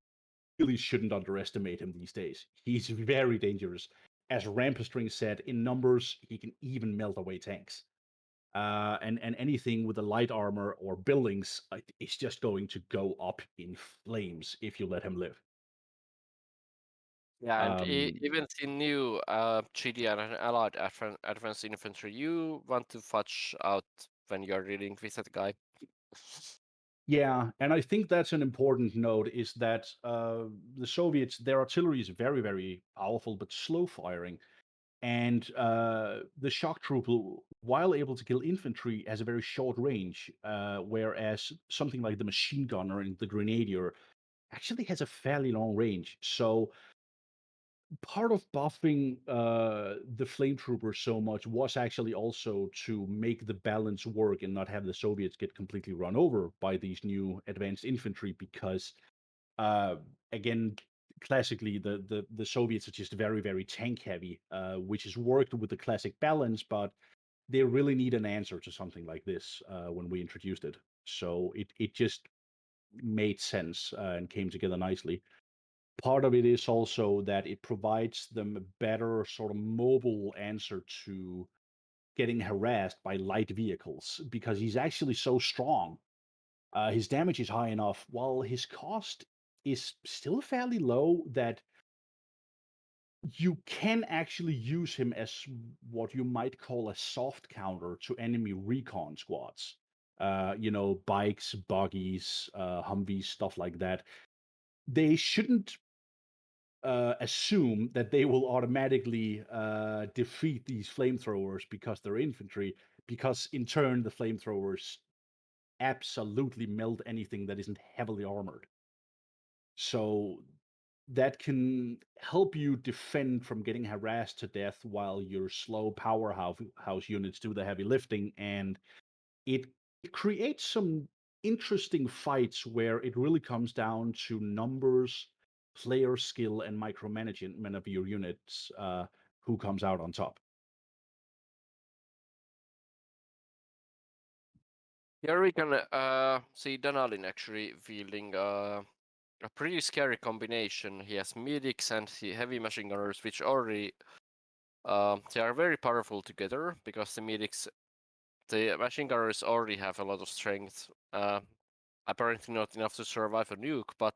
shouldn't underestimate him these days. He's very dangerous. As Rampastring said, in numbers, he can even melt away tanks. And anything with the light armor or buildings is just going to go up in flames if you let him live. Yeah, and Um, even the new GDR and Allied Advanced Infantry, you want to fudge out when you're dealing with that guy. Yeah, and I think that's an important note is that the Soviets, their artillery is very, very powerful, but slow firing. And the shock trooper, while able to kill infantry, has a very short range, whereas something like the machine gunner and the grenadier actually has a fairly long range. So part of buffing the flame trooper so much was actually also to make the balance work and not have the Soviets get completely run over by these new advanced infantry because uh, again classically the Soviets are just very very tank heavy, which has worked with the classic balance, but they really need an answer to something like this when we introduced it. So it just made sense and came together nicely. Part of it is also that it provides them a better sort of mobile answer to getting harassed by light vehicles because he's actually so strong. His damage is high enough, while his cost is still fairly low, that you can actually use him as what you might call a soft counter to enemy recon squads. Bikes, buggies, Humvees, stuff like that. They shouldn't assume that they will automatically defeat these flamethrowers because they're infantry, because in turn the flamethrowers absolutely melt anything that isn't heavily armored. So that can help you defend from getting harassed to death while your slow powerhouse units do the heavy lifting, and it creates some interesting fights where it really comes down to numbers, player skill, and micromanagement of your units, who comes out on top. Here we can see Danalin actually wielding a pretty scary combination. He has medics and the heavy machine gunners, which already they are very powerful together because the machine gunners already have a lot of strength. Apparently not enough to survive a nuke, but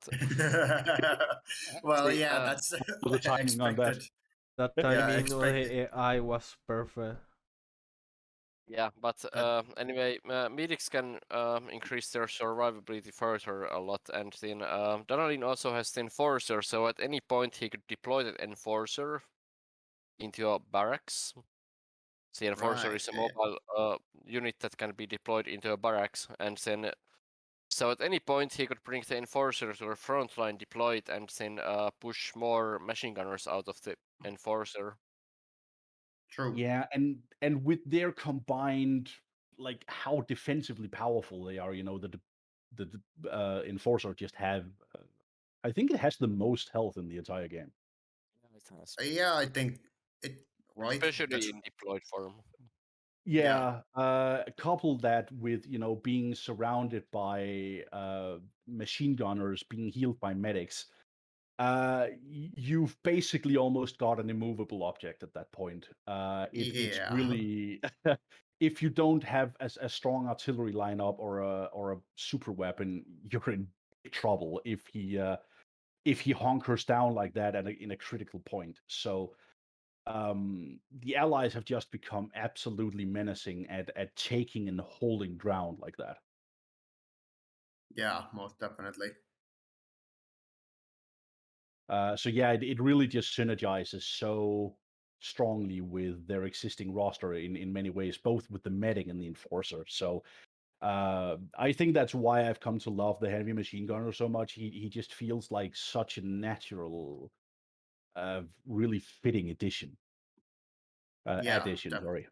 well, See, yeah, that's The timing on that. expected. That Yeah, timing expected. AI was perfect. yeah, but anyway, medics can increase their survivability further a lot, and then Danalin also has the enforcer, so at any point he could deploy that enforcer into a barracks. The enforcer Right. is a mobile unit that can be deployed into a barracks, and then so at any point he could bring the enforcer to a front line, deploy it, and then push more machine gunners out of the enforcer. True. Yeah, and with their combined, like how defensively powerful they are, the enforcer just have. I think it has the most health in the entire game. Yeah, it has. Yeah, I think it. Right. Especially That's in deployed form. Yeah, couple that with being surrounded by machine gunners, being healed by medics. You've basically almost got an immovable object at that point. It's yeah. really if you don't have a strong artillery lineup or a super weapon, you're in big trouble if he hunkers down like that in a critical point. So the Allies have just become absolutely menacing at taking and holding ground like that. Yeah, most definitely. So yeah, it really just synergizes so strongly with their existing roster in many ways, both with the medic and the enforcer. So I think that's why I've come to love the heavy machine gunner so much. He just feels like such a natural, really fitting addition. Yeah, Addition, sorry.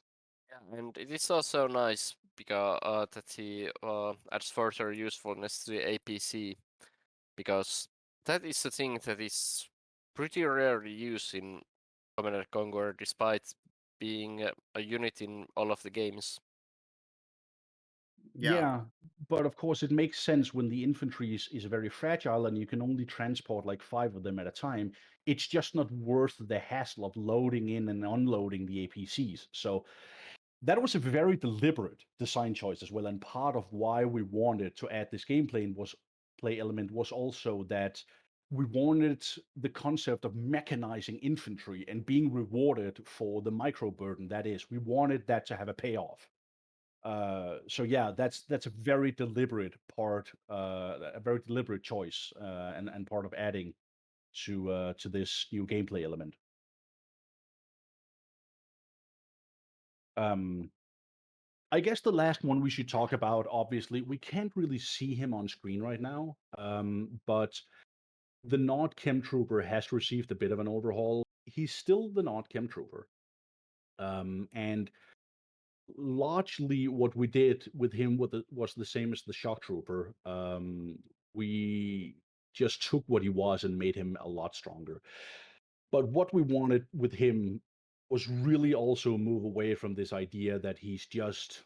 Yeah, and it is also nice because that he adds further usefulness to the APC, because that is the thing that is pretty rarely used in Command & Conquer, despite being a unit in all of the games. Yeah, but of course it makes sense when the infantry is very fragile and you can only transport like 5 of them at a time. It's just not worth the hassle of loading in and unloading the APCs. So that was a very deliberate design choice as well, and part of why we wanted to add this play element was also that we wanted the concept of mechanizing infantry and being rewarded for the micro burden that is. We wanted that to have a payoff. So yeah, that's a very deliberate part, a very deliberate choice, and part of adding to this new gameplay element. I guess the last one we should talk about, obviously, we can't really see him on screen right now, but the Nod Chem Trooper has received a bit of an overhaul. He's still the Nod Chem Trooper, and largely what we did with him was the same as the Shock Trooper. We just took what he was and made him a lot stronger. But what we wanted with him was really also move away from this idea that he's just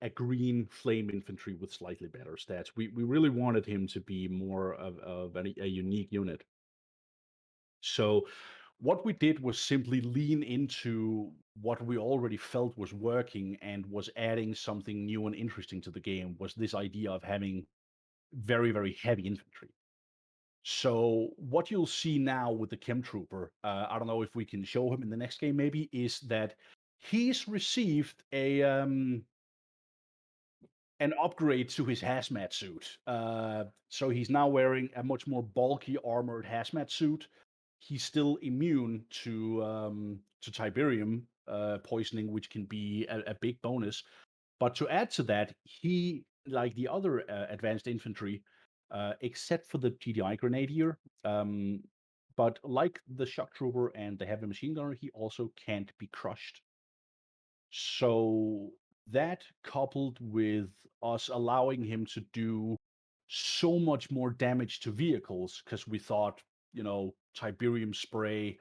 a green flame infantry with slightly better stats. We really wanted him to be more of a unique unit. So what we did was simply lean into what we already felt was working and was adding something new and interesting to the game, was this idea of having very, very heavy infantry. So what you'll see now with the Chem Trooper, I don't know if we can show him in the next game maybe, is that he's received an upgrade to his hazmat suit. So he's now wearing a much more bulky armored hazmat suit. He's still immune to Tiberium poisoning, which can be a big bonus. But to add to that, he, like the other advanced infantry, except for the GDI Grenadier, but like the Shock Trooper and the Heavy Machine Gunner, he also can't be crushed. So that coupled with us allowing him to do so much more damage to vehicles, because we thought, Tiberium spray,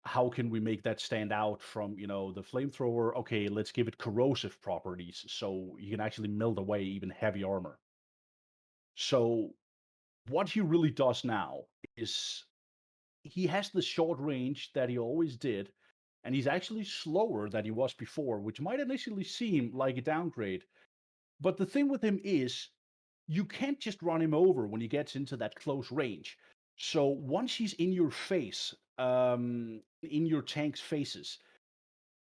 how can we make that stand out from, the flamethrower? Okay, let's give it corrosive properties so you can actually melt away even heavy armor. So what he really does now is he has the short range that he always did, and he's actually slower than he was before, which might initially seem like a downgrade. But the thing with him is, you can't just run him over when he gets into that close range. So once he's in your face, in your tank's faces,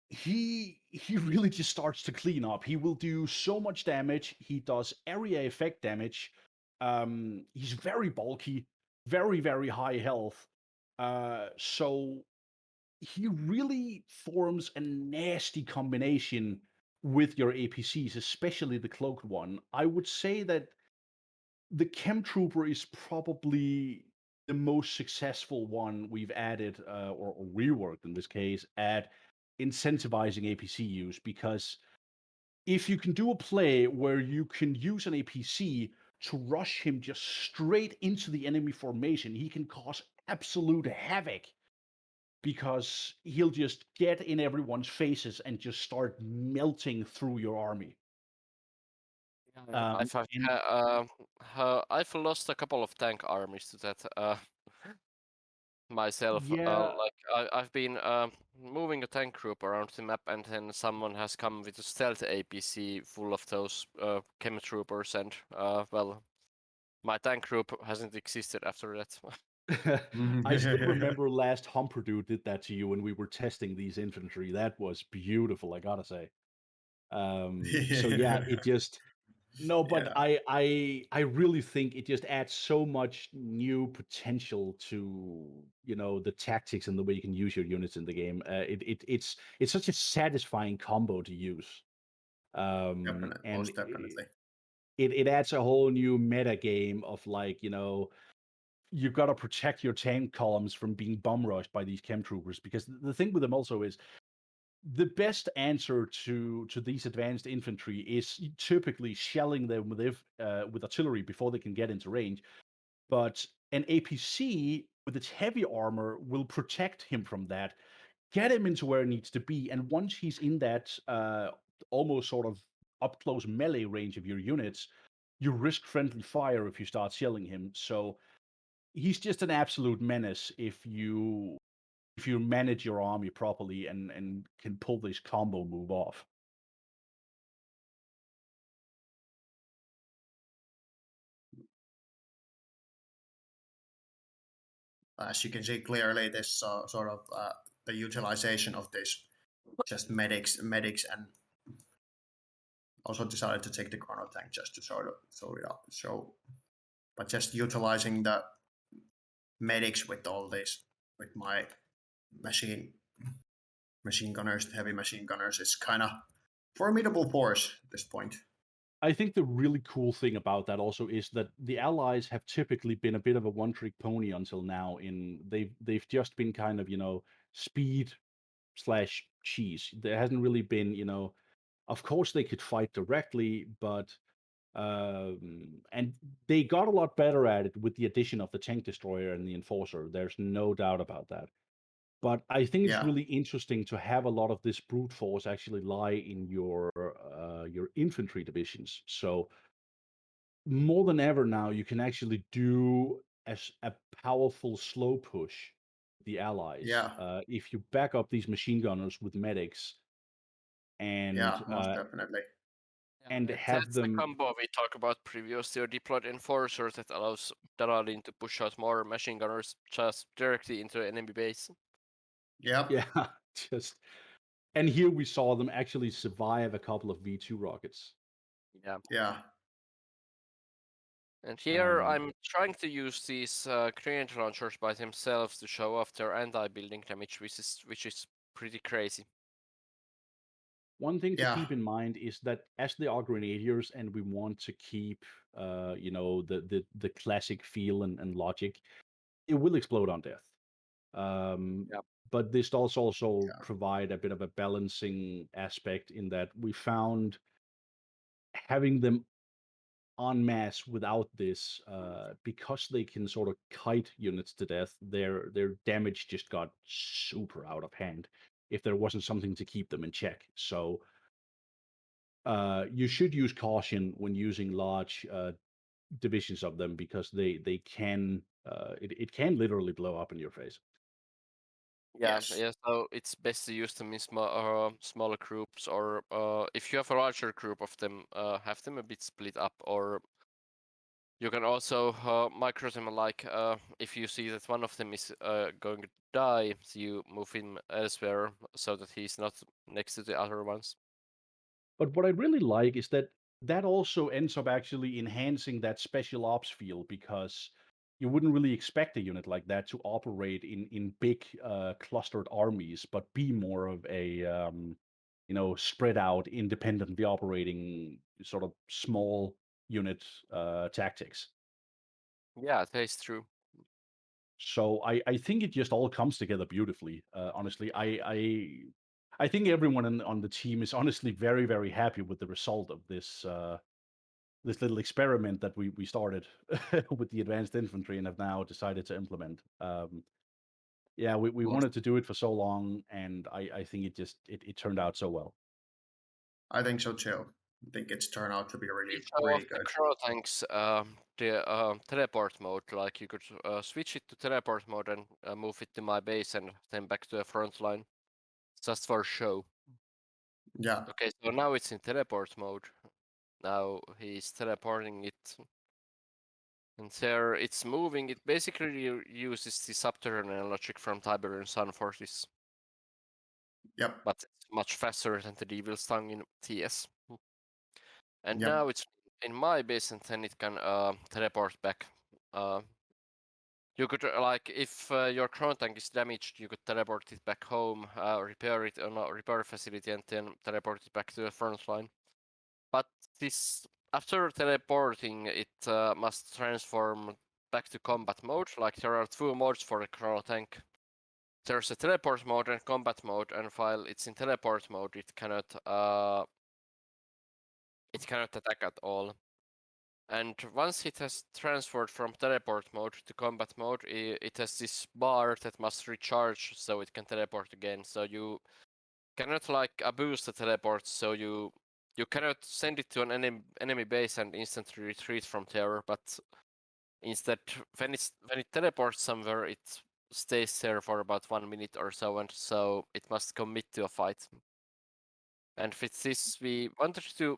he really just starts to clean up. He will do so much damage. He does area effect damage. He's very bulky, very, very high health. So he really forms a nasty combination with your APCs, especially the cloaked one. I would say that the Chem Trooper is probably the most successful one we've added or reworked in this case at incentivizing APC use, because if you can do a play where you can use an APC to rush him just straight into the enemy formation, he can cause absolute havoc because he'll just get in everyone's faces and just start melting through your army. I've lost a couple of tank armies to that myself. Yeah, I've been moving a tank group around the map, and then someone has come with a stealth APC full of those chem troopers, and well, My tank group hasn't existed after that. I still remember last Humperdew did that to you when we were testing these infantry. That was beautiful, I gotta say. So yeah, it just no, but Yeah. I really think it just adds so much new potential to the tactics and the way you can use your units in the game. It's such a satisfying combo to use, Definitely, and most definitely. it adds a whole new meta game of like you've got to protect your tank columns from being bomb rushed by these chem troopers, because the thing with them also is the best answer to these advanced infantry is typically shelling them with artillery before they can get into range. But an APC with its heavy armor will protect him from that, get him into where he needs to be, and once he's in that almost sort of up close melee range of your units, you risk friendly fire if you start shelling him. So he's just an absolute menace if you manage your army properly and can pull this combo move off. As you can see clearly, this sort of the utilization of this just medics, and also decided to take the chrono tank just to sort of show, but just utilizing the medics with all this, with my machine gunners, heavy machine gunners, is kind of formidable force at this point. I think the really cool thing about that also is that the Allies have typically been a bit of a one-trick pony until now. They've just been kind of speed slash cheese. There hasn't really been of course they could fight directly, but and they got a lot better at it with the addition of the tank destroyer and the enforcer. There's no doubt about that. But I think it's Yeah. really interesting to have a lot of this brute force actually lie in your infantry divisions. So more than ever now, you can actually do as a powerful slow push with the allies Yeah. if you back up these machine gunners with medics and Yeah, most definitely. and have That's the them. combo we talked about previously. A deployed enforcer that allows Daladin to push out more machine gunners just directly into the enemy base. Yep. Yeah, just and here we saw them actually survive a couple of V2 rockets. Yeah. Yeah. And here I'm trying to use these grenade launchers by themselves to show off their anti-building damage, which is pretty crazy. One thing to Yeah. keep in mind is that as they are grenadiers and we want to keep the classic feel and logic, it will explode on death. Yeah. But this does also Yeah. provide a bit of a balancing aspect in that we found having them en masse without this, because they can sort of kite units to death, their damage just got super out of hand if there wasn't something to keep them in check. So you should use caution when using large divisions of them, because they can it can literally blow up in your face. Yeah, Yes. yeah. So it's best to use them in smaller groups, or if you have a larger group of them, have them a bit split up, or you can also micro them. Like if you see that one of them is going to die, so you move him elsewhere so that he's not next to the other ones. But what I really like is that that also ends up actually enhancing that special ops feel, because you wouldn't really expect a unit like that to operate in big clustered armies, but be more of a spread out, independently operating sort of small unit tactics. Yeah, that is true. So I think it just all comes together beautifully. Honestly, I think everyone on the team is honestly very, very happy with the result of this little experiment that we started with the advanced infantry and have now decided to implement. Yeah, we wanted to do it for so long, and I think it turned out so well. I think so too. I think it's turned out to be We really, show really off the good. Crow tanks, the teleport mode. Like you could switch it to teleport mode and move it to my base and then back to the front line, just for show. Yeah. Okay, so now it's in teleport mode. Now he's teleporting it And there it's moving. It basically uses the subterranean logic from Tiberian Sun for this. Yep. But it's much faster than the Devil's Tongue in TS. And Yep. now it's in my base, and then it can teleport back. You could like if your crown tank is damaged, you could teleport it back home, repair it on a repair facility, and then teleport it back to the front line. But this after teleporting, it must transform back to combat mode. Like there are two modes for the crown tank. There's a teleport mode and combat mode, and while it's in teleport mode, it cannot attack at all. And once it has transferred from teleport mode to combat mode, it has this bar that must recharge so it can teleport again. So you cannot like abuse the teleport, so you cannot send it to an enemy base and instantly retreat from there, but instead when it teleports somewhere, it stays there for about 1 minute or so, and so it must commit to a fight. And with this, we wanted to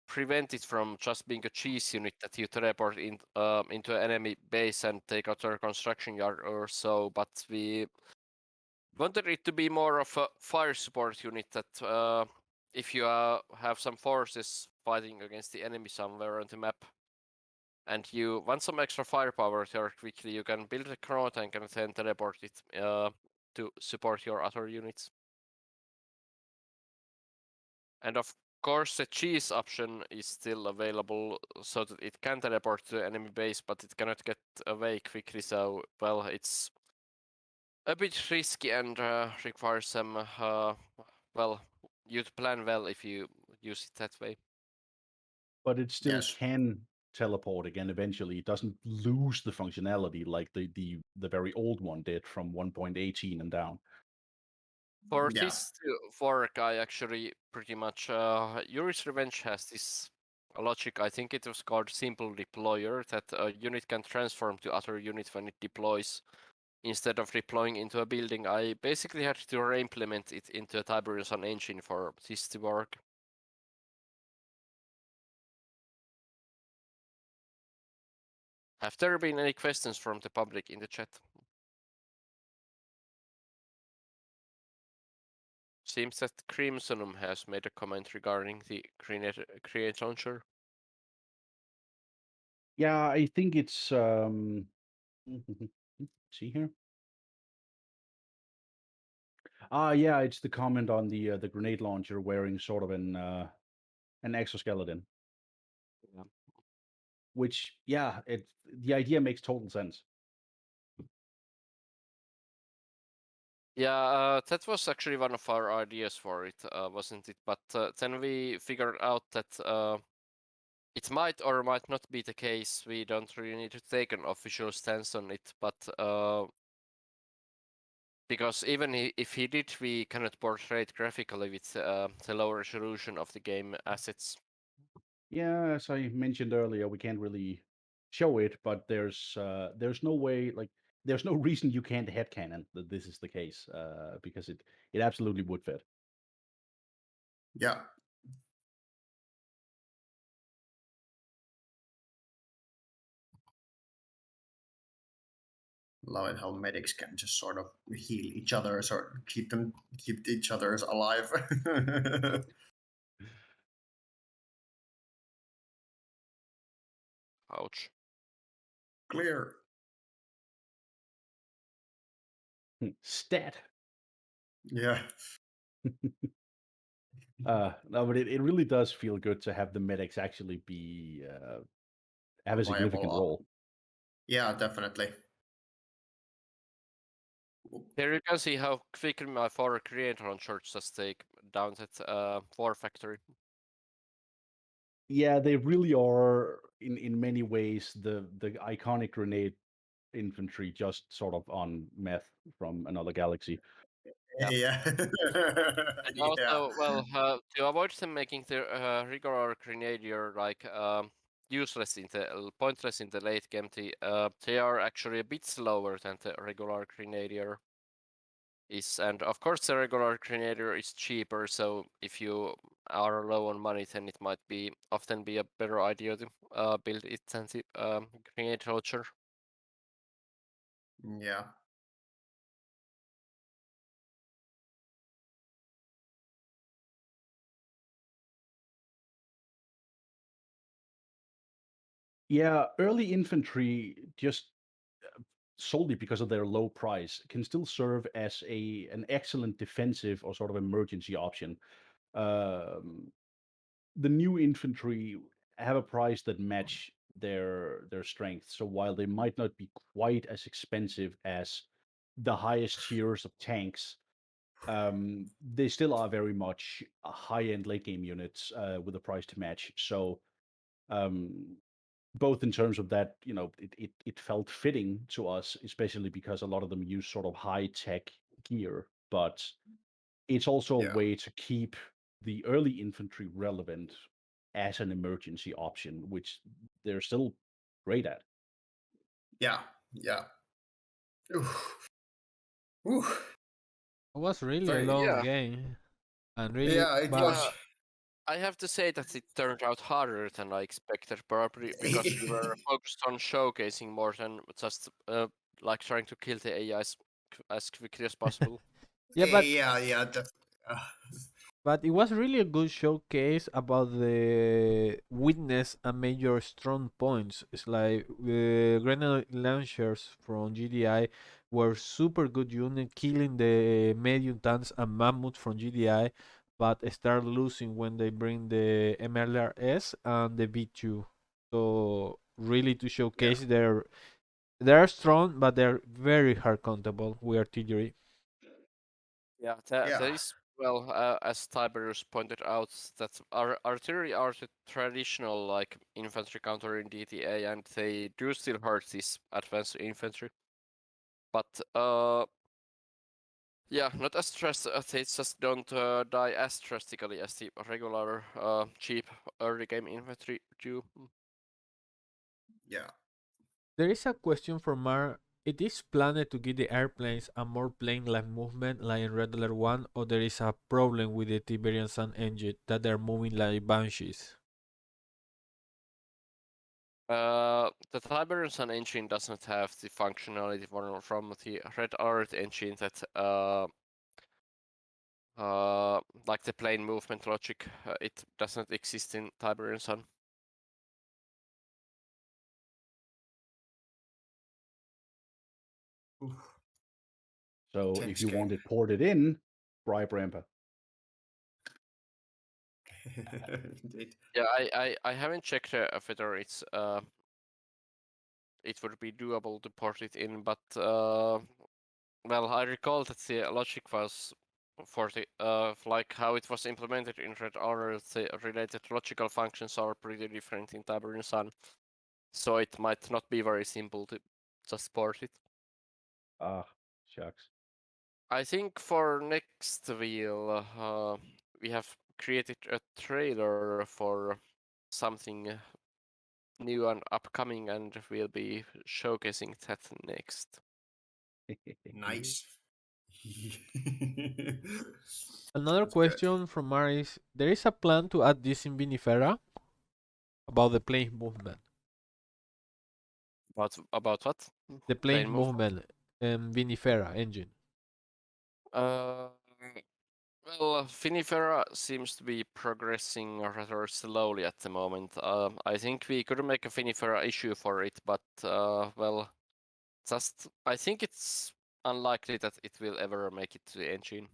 prevent it from just being a cheese unit that you teleport into an enemy base and take out their construction yard or so, but we wanted it to be more of a fire support unit that if you have some forces fighting against the enemy somewhere on the map and you want some extra firepower there quickly, you can build a chrono tank and then teleport it to support your other units. And of course, the cheese option is still available so that it can teleport to the enemy base, but it cannot get away quickly. So, well, it's a bit risky and requires some, well, you to plan well if you use it that way. But it still Yes. can teleport again eventually. It doesn't lose the functionality like the very old one did from 1.18 and down. For Yeah. this to work, I actually pretty much Yuri's Revenge has this logic. I think it was called simple deployer, that a unit can transform to other unit when it deploys. Instead of deploying into a building, I basically had to re-implement it into a Tiberian Sun engine for this to work. Have there been any questions from the public in the chat? Seems that Crimsonum has made a comment regarding the Create launcher. Yeah, I think it's see here. Yeah, it's the comment on the grenade launcher wearing sort of an exoskeleton. Yeah. Which, yeah, the idea makes total sense. Yeah, that was actually one of our ideas for it, wasn't it? But then we figured out that it might or might not be the case. We don't really need to take an official stance on it, but because even if he did, we cannot portray it graphically with the low resolution of the game assets. Yeah, as I mentioned earlier, we can't really show it, but there's no way, like, there's no reason you can't headcanon that this is the case, because it absolutely would fit. Yeah. Love it how medics can just sort of heal each other or keep each other's alive. Ouch. Clear. Stat. Yeah. No, but it really does feel good to have the medics actually be have a significant Viable. role. Yeah, definitely. Here you can see how quickly my 4 creator on church just take down that 4 factory. Yeah, they really are in many ways the iconic grenade infantry, just sort of on meth from another galaxy. Yeah. And also, well, to avoid them making the regular grenadier like useless in the pointless in the late game, they are actually a bit slower than the regular grenadier. is, and of course the regular Grenadier is cheaper, so if you are low on money, then it might often be a better idea to build it than the Grenade Launcher. Yeah. Yeah, early infantry, just solely because of their low price, can still serve as an excellent defensive or sort of emergency option. The new infantry have a price that match their strength. So while they might not be quite as expensive as the highest tiers of tanks, they still are very much high-end late game units with a price to match. So both in terms of that, it felt fitting to us, especially because a lot of them use sort of high-tech gear, but it's also a Yeah. way to keep the early infantry relevant as an emergency option, which they're still great at. Yeah. Yeah. Oof. Oof. It was really a Very. long Yeah. game, and really, Yeah, it but was. I have to say that it turned out harder than I expected, probably because we were focused on showcasing more than just like trying to kill the AI as quickly as possible. yeah, Yeah. Uh, but it was really a good showcase about the weakness and major strong points. It's like grenade launchers from GDI were super good unit, killing the medium tanks and mammoth from GDI, but start losing when they bring the MLRS and the V2. So really to showcase they're strong, but they're very hard countable with artillery. Yeah, Yeah. that is, well, as Tiberius pointed out, that our artillery are the traditional like infantry counter in DTA, and they do still hurt this advanced infantry. But yeah, not as stressed. They just don't die as drastically as the regular cheap early game infantry do. Yeah. There is a question from Mar. It is planned to give the airplanes a more plane-like movement like in Red Alert 1, or there is a problem with the Tiberian Sun engine that they're moving like banshees? The Tiberian Sun engine doesn't have the functionality from the Red Alert engine that like the plane movement logic. It doesn't exist in Tiberian Sun. Oof. So Tense if you game. want it ported in, bribe Rampa. Indeed. Yeah, I haven't checked whether it would be doable to port it in, but well, I recall that the logic was for the like how it was implemented in Red Alert. The related logical functions are pretty different in Tiberian Sun, so it might not be very simple to just port it. Ah, shucks. I think for next we have created a trailer for something new and upcoming, and we'll be showcasing that next. Nice. Another That's good. question from Mar is, there is a plan to add this in Vinifera about the plane movement. About what? The Plane plane movement in Vinifera engine. Uh, well, Finifera seems to be progressing rather slowly at the moment. I think we could make a Finifera issue for it, but well, just I think it's unlikely that it will ever make it to the engine.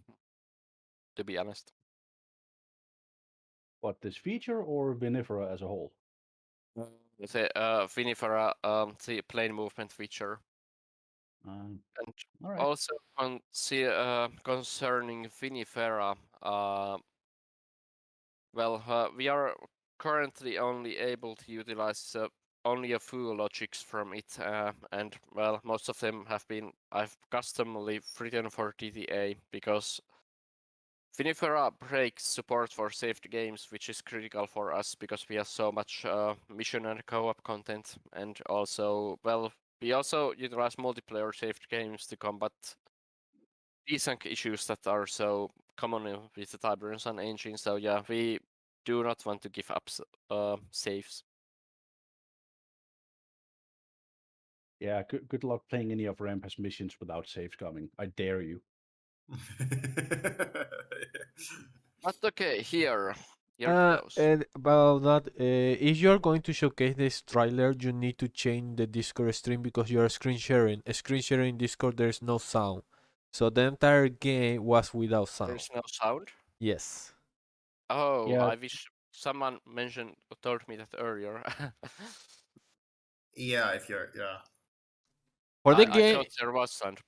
To be honest. What, this feature or Vinifera as a whole? The Finifera, the plane movement feature. Um, And all right. also concerning Finifera, well, we are currently only able to utilize only a few logics from it, and well, most of them I've customly written for TTA because Finifera breaks support for saved games, which is critical for us because we have so much mission and co-op content, and also, well, we also utilize multiplayer saved games to combat desync issues that are so common with the Tiberian Sun engine. So yeah, we do not want to give up saves. Yeah, good luck playing any of Ramp's missions without saves coming. I dare you. But okay, here it goes. And about that, if you're going to showcase this trailer, you need to change the Discord stream because you're screen sharing. Screen sharing in Discord, there's no sound. So the entire game was without sound. There's no sound. Yes. Oh, Yeah. I wish someone told me that earlier. Yeah, if you're For the I game, thought there was sound.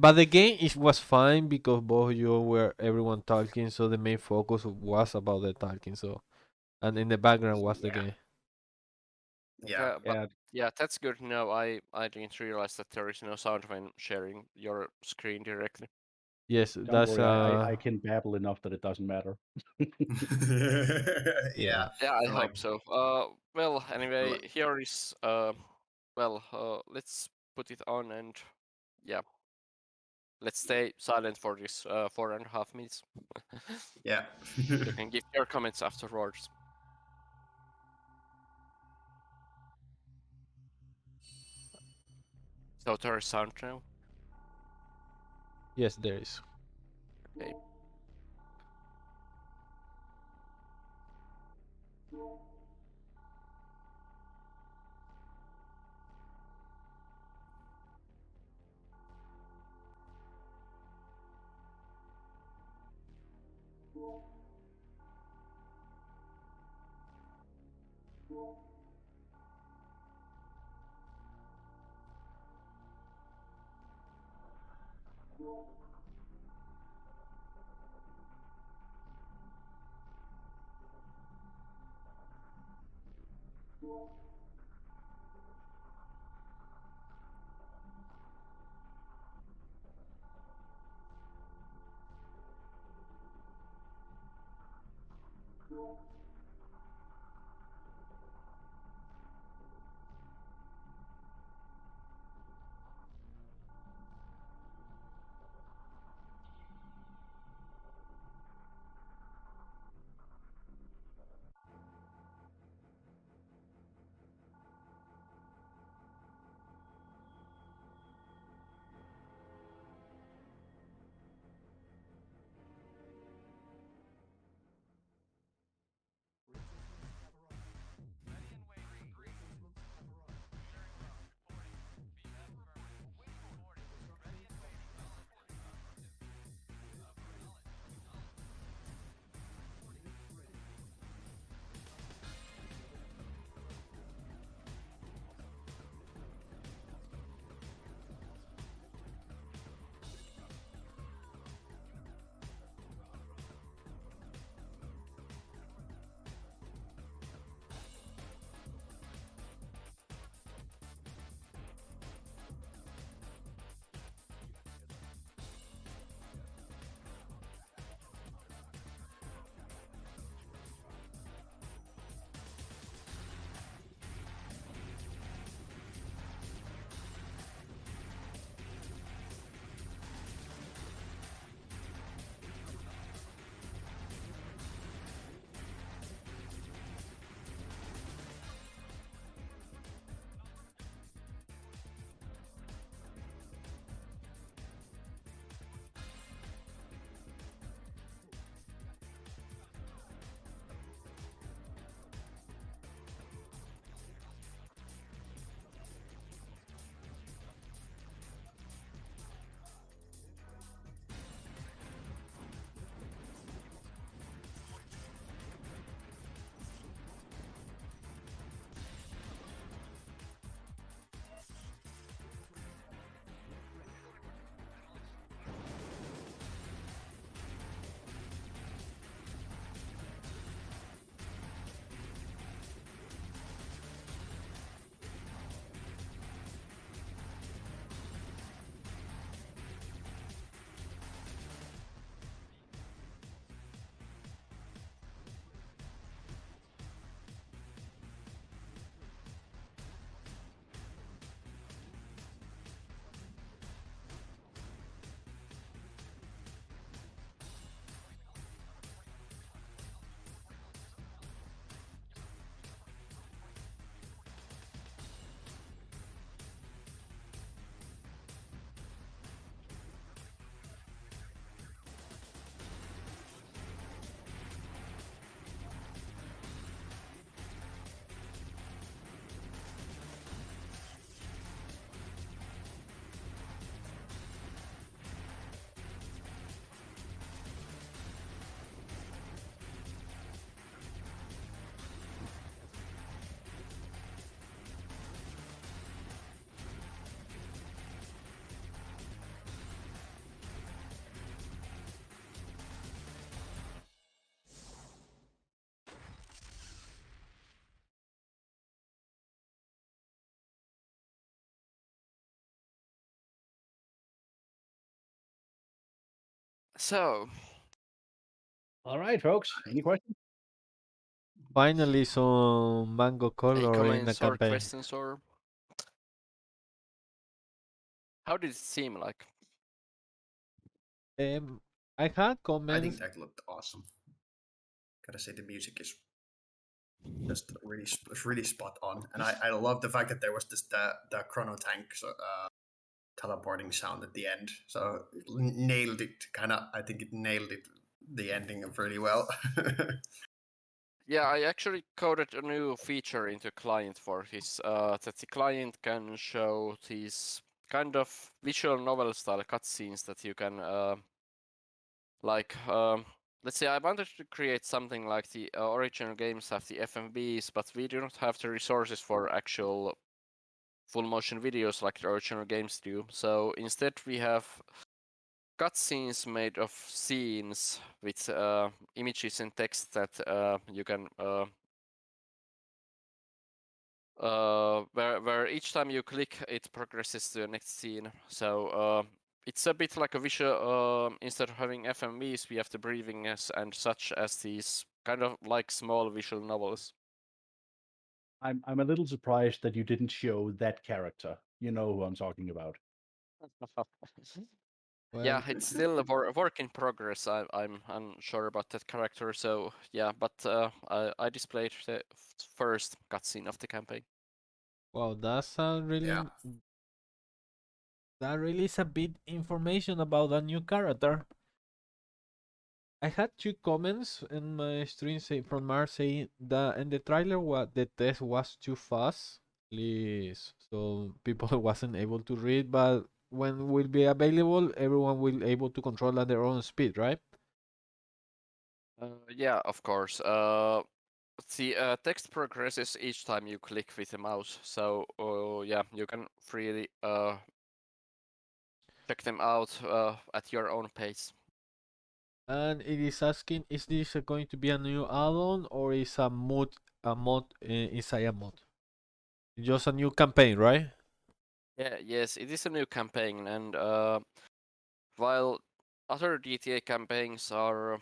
but the game was fine because both you were everyone talking, so the main focus was about the talking. So, and in the background was the Yeah. game. yeah. But yeah, that's good to know. I didn't realize that there is no sound when sharing your screen directly. Yes, Don't that's worry, I can babble enough that it doesn't matter. Yeah. Yeah, I like- hope so. Well, anyway, here is let's put it on and yeah, let's stay silent for this 4.5 minutes. Yeah. You can give your comments afterwards. So there is sound now. yes, there is. Okay. So, All right, folks. Any questions? Finally, some mango any color in a comments or campaign. questions, or how did it seem like? I had I think comments. that looked awesome. Gotta say the music is just really spot on, and I love the fact that there was this the chrono tank teleporting sound at the end. So it nailed it. I think it nailed it. The ending really well. Yeah, I actually coded a new feature into client for his that the client can show these kind of visual novel style cutscenes that you can like let's say I wanted to create something like the original games have the FMVs, but we do not have the resources for actual full motion videos like the original games do. So instead we have cutscenes made of scenes with images and text that you can where each time you click it progresses to the next scene. So it's a bit like a visual. Instead of having FMVs, we have the breathings and such as these kind of like small visual novels. I'm a little surprised that you didn't show that character. You know who I'm talking about. Yeah, Well, it's still a work in progress. I'm unsure about that character. So yeah, but I displayed the first cutscene of the campaign. well, that's a really Yeah. that really is a bit information about a new character. I had two comments in my stream from Mars saying that in the trailer the test was too fast, please, so people wasn't able to read. But when will be available, everyone will able to control at their own speed, right? Yeah, of course. The text progresses each time you click with the mouse, so yeah, you can freely check them out at your own pace. And it is asking, is this going to be a new add-on or is a mod inside a mod? Just a new campaign, right? Yeah, yes, it is a new campaign, and while other GTA campaigns are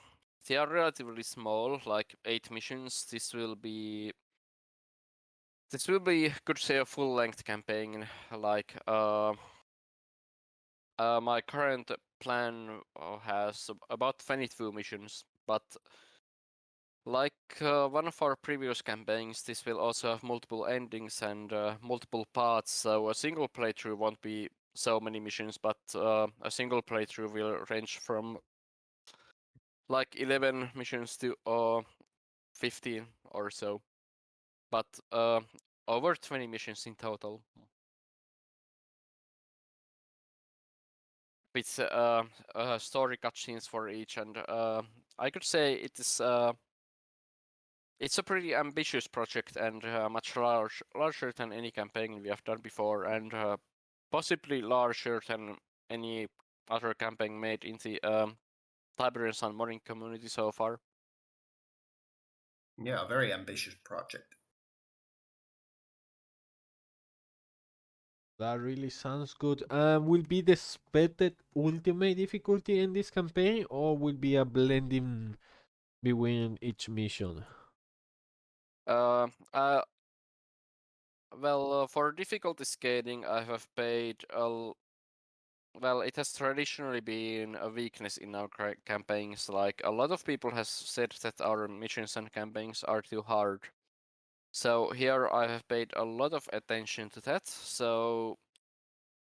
they are relatively small, like 8 missions, this will be could say a full-length campaign. Like my current plan has about 22 missions, but like one of our previous campaigns, this will also have multiple endings and multiple parts, so a single playthrough won't be so many missions, but a single playthrough will range from like 11 missions to 15 or so, but over 20 missions in total. With story cutscenes for each, and I could say it's a pretty ambitious project and much larger than any campaign we have done before, and possibly larger than any other campaign made in the Tiberian Sun modding community so far. Yeah, a very ambitious project. That really sounds good. Will be the expected ultimate difficulty in this campaign, or will be a blending between each mission? Uh, uh, well, for difficulty scaling, I have paid well, it has traditionally been a weakness in our campaigns. Like a lot of people has said that our missions and campaigns are too hard. So here I have paid a lot of attention to that. So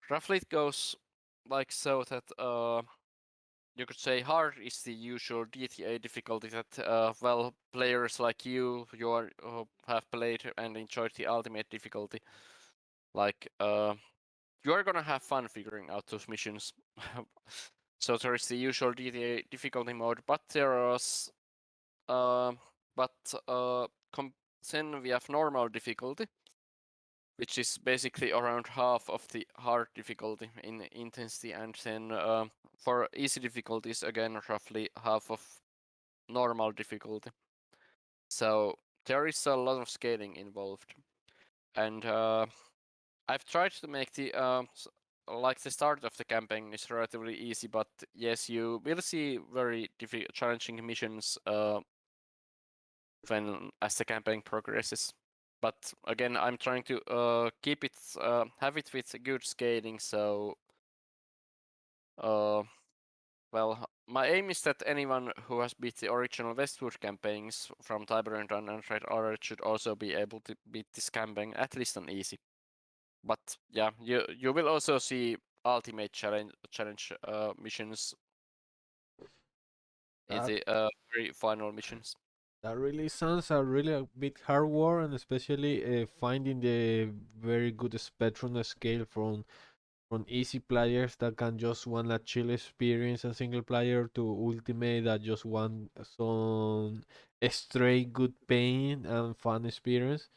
roughly it goes like so that you could say hard is the usual GTA difficulty that well, players like you have played and enjoyed the ultimate difficulty. Like you are gonna have fun figuring out those missions. So there is the usual GTA difficulty mode, but there is but then we have normal difficulty, which is basically around half of the hard difficulty in intensity, and then for easy difficulties again roughly half of normal difficulty. So there is a lot of scaling involved, and I've tried to make the like the start of the campaign is relatively easy, but yes, you will see very challenging missions when as the campaign progresses. But again, I'm trying to keep it, have it with good scaling. So, well, my aim is that anyone who has beat the original Westwood campaigns from Tiberian Sun and Red Alert should also be able to beat this campaign at least on easy. But yeah, you will also see ultimate challenge missions in the very final missions. That really sounds a bit hard work, and especially finding the very good spectrum scale from easy players that can just want a chill experience and single player to ultimate that just want some straight good pain and fun experience.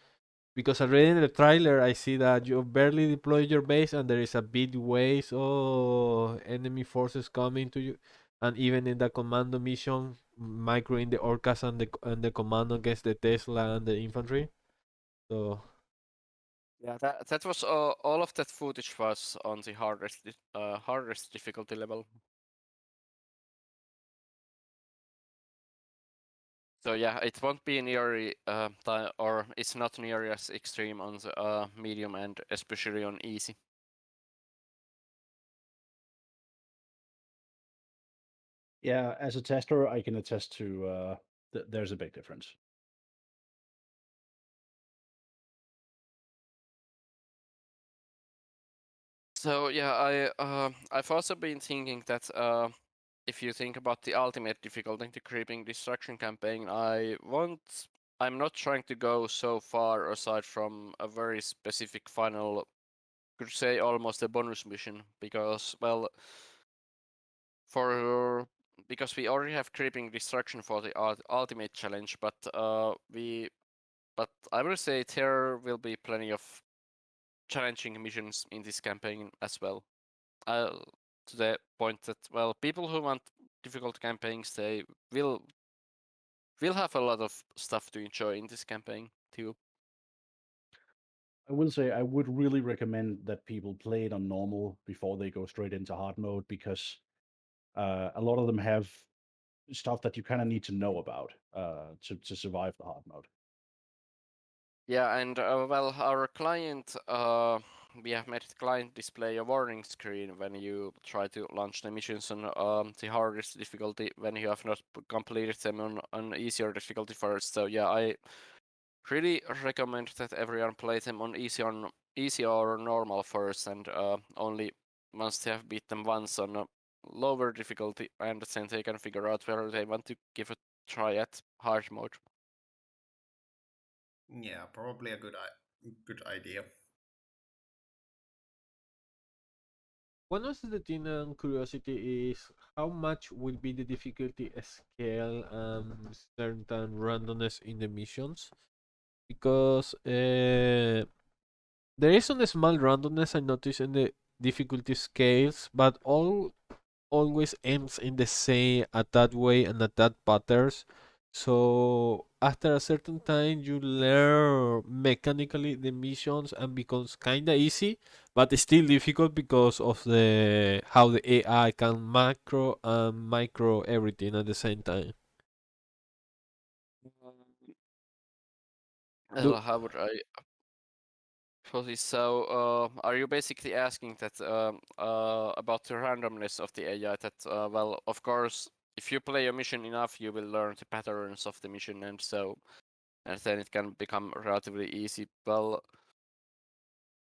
Because already in the trailer I see that you barely deploy your base and there is a big waves of enemy forces coming to you, and even in the commando mission, microing the orcas and the commando against the Tesla and the infantry. So Yeah, that was all of that footage was on the hardest difficulty level. So yeah, it won't be nearly or it's not nearly as extreme on the medium and especially on easy. Yeah, as a tester, I can attest to there's a big difference. So yeah, I've also been thinking that if you think about the ultimate difficulty, the creeping destruction campaign, I'm not trying to go so far aside from a very specific final, could say almost a bonus mission, because well, because we already have creeping destruction for the ultimate challenge, but I will say there will be plenty of challenging missions in this campaign as well. To the point that well, people who want difficult campaigns, they will have a lot of stuff to enjoy in this campaign too. I will say I would really recommend that people play it on normal before they go straight into hard mode, because a lot of them have stuff that you kind of need to know about to survive the hard mode. Yeah, and well, our client, we have made the client display a warning screen when you try to launch the missions on the hardest difficulty when you have not completed them on an easier difficulty first. So yeah, I really recommend that everyone play them on easy or normal first, and only once they have beat them once on a lower difficulty, and then they can figure out whether they want to give a try at hard mode. Yeah, probably a good idea. one of the thing and curiosity is how much will be the difficulty scale and certain randomness in the missions, because there is some small randomness I notice in the difficulty scales, but always ends in the same attack way and attack patterns. So after a certain time, you learn mechanically the missions and becomes kinda easy, but it's still difficult because of the how the AI can macro and micro everything at the same time. Well, how would I put it? So, are you basically asking that about the randomness of the AI? That well, of course, if you play a mission enough, you will learn the patterns of the mission, and then it can become relatively easy. Well,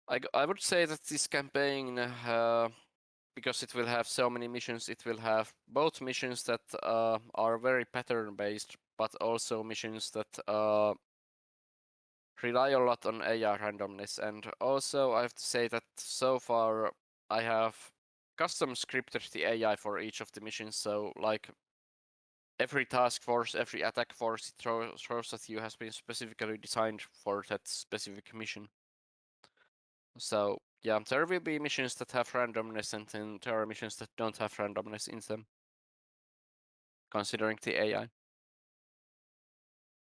I would say that this campaign, because it will have so many missions, it will have both missions that are very pattern based, but also missions that rely a lot on AI randomness. And also, I have to say that so far I have custom scripted the AI for each of the missions. So, like every task force, every attack force it throws at you has been specifically designed for that specific mission. So yeah, there will be missions that have randomness, and then there are missions that don't have randomness in them, considering the AI.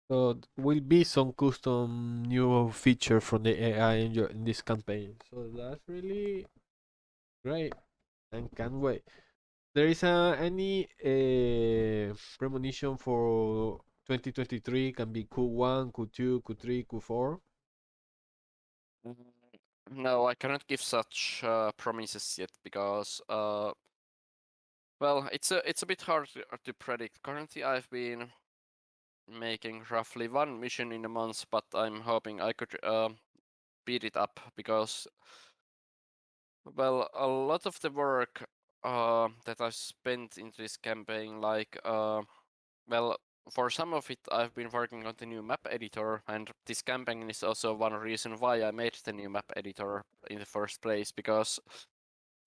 So will be some custom new feature from the AI in this campaign. So that's really Great, and can't wait. There is any premonition for 2023? Can be Q1, Q2, Q3, Q4. Mm, No, I cannot give such promises yet because well, it's a bit hard to predict. Currently, I've been making roughly one mission in a month, but I'm hoping I could speed it up because, well, a lot of the work that I've spent into this campaign, like, well, for some of it, I've been working on the new map editor, and this campaign is also one reason why I made the new map editor in the first place, because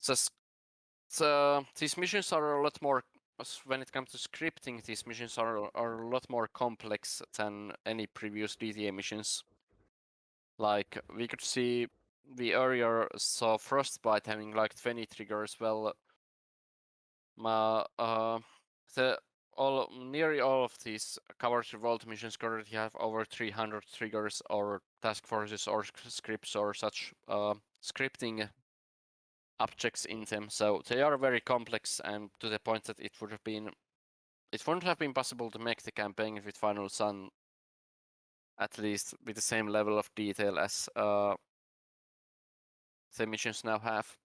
just these missions are a lot more, when it comes to scripting, these missions are a lot more complex than any previous DTA missions. Like, we could see, we earlier saw Frostbite having like 20 triggers. Well, nearly all of these Combat Revolt missions currently have over 300 triggers or task forces or scripts or such scripting objects in them. So they are very complex, and to the point that it wouldn't have been possible to make the campaign with Final Sun at least with the same level of detail as the missions now have.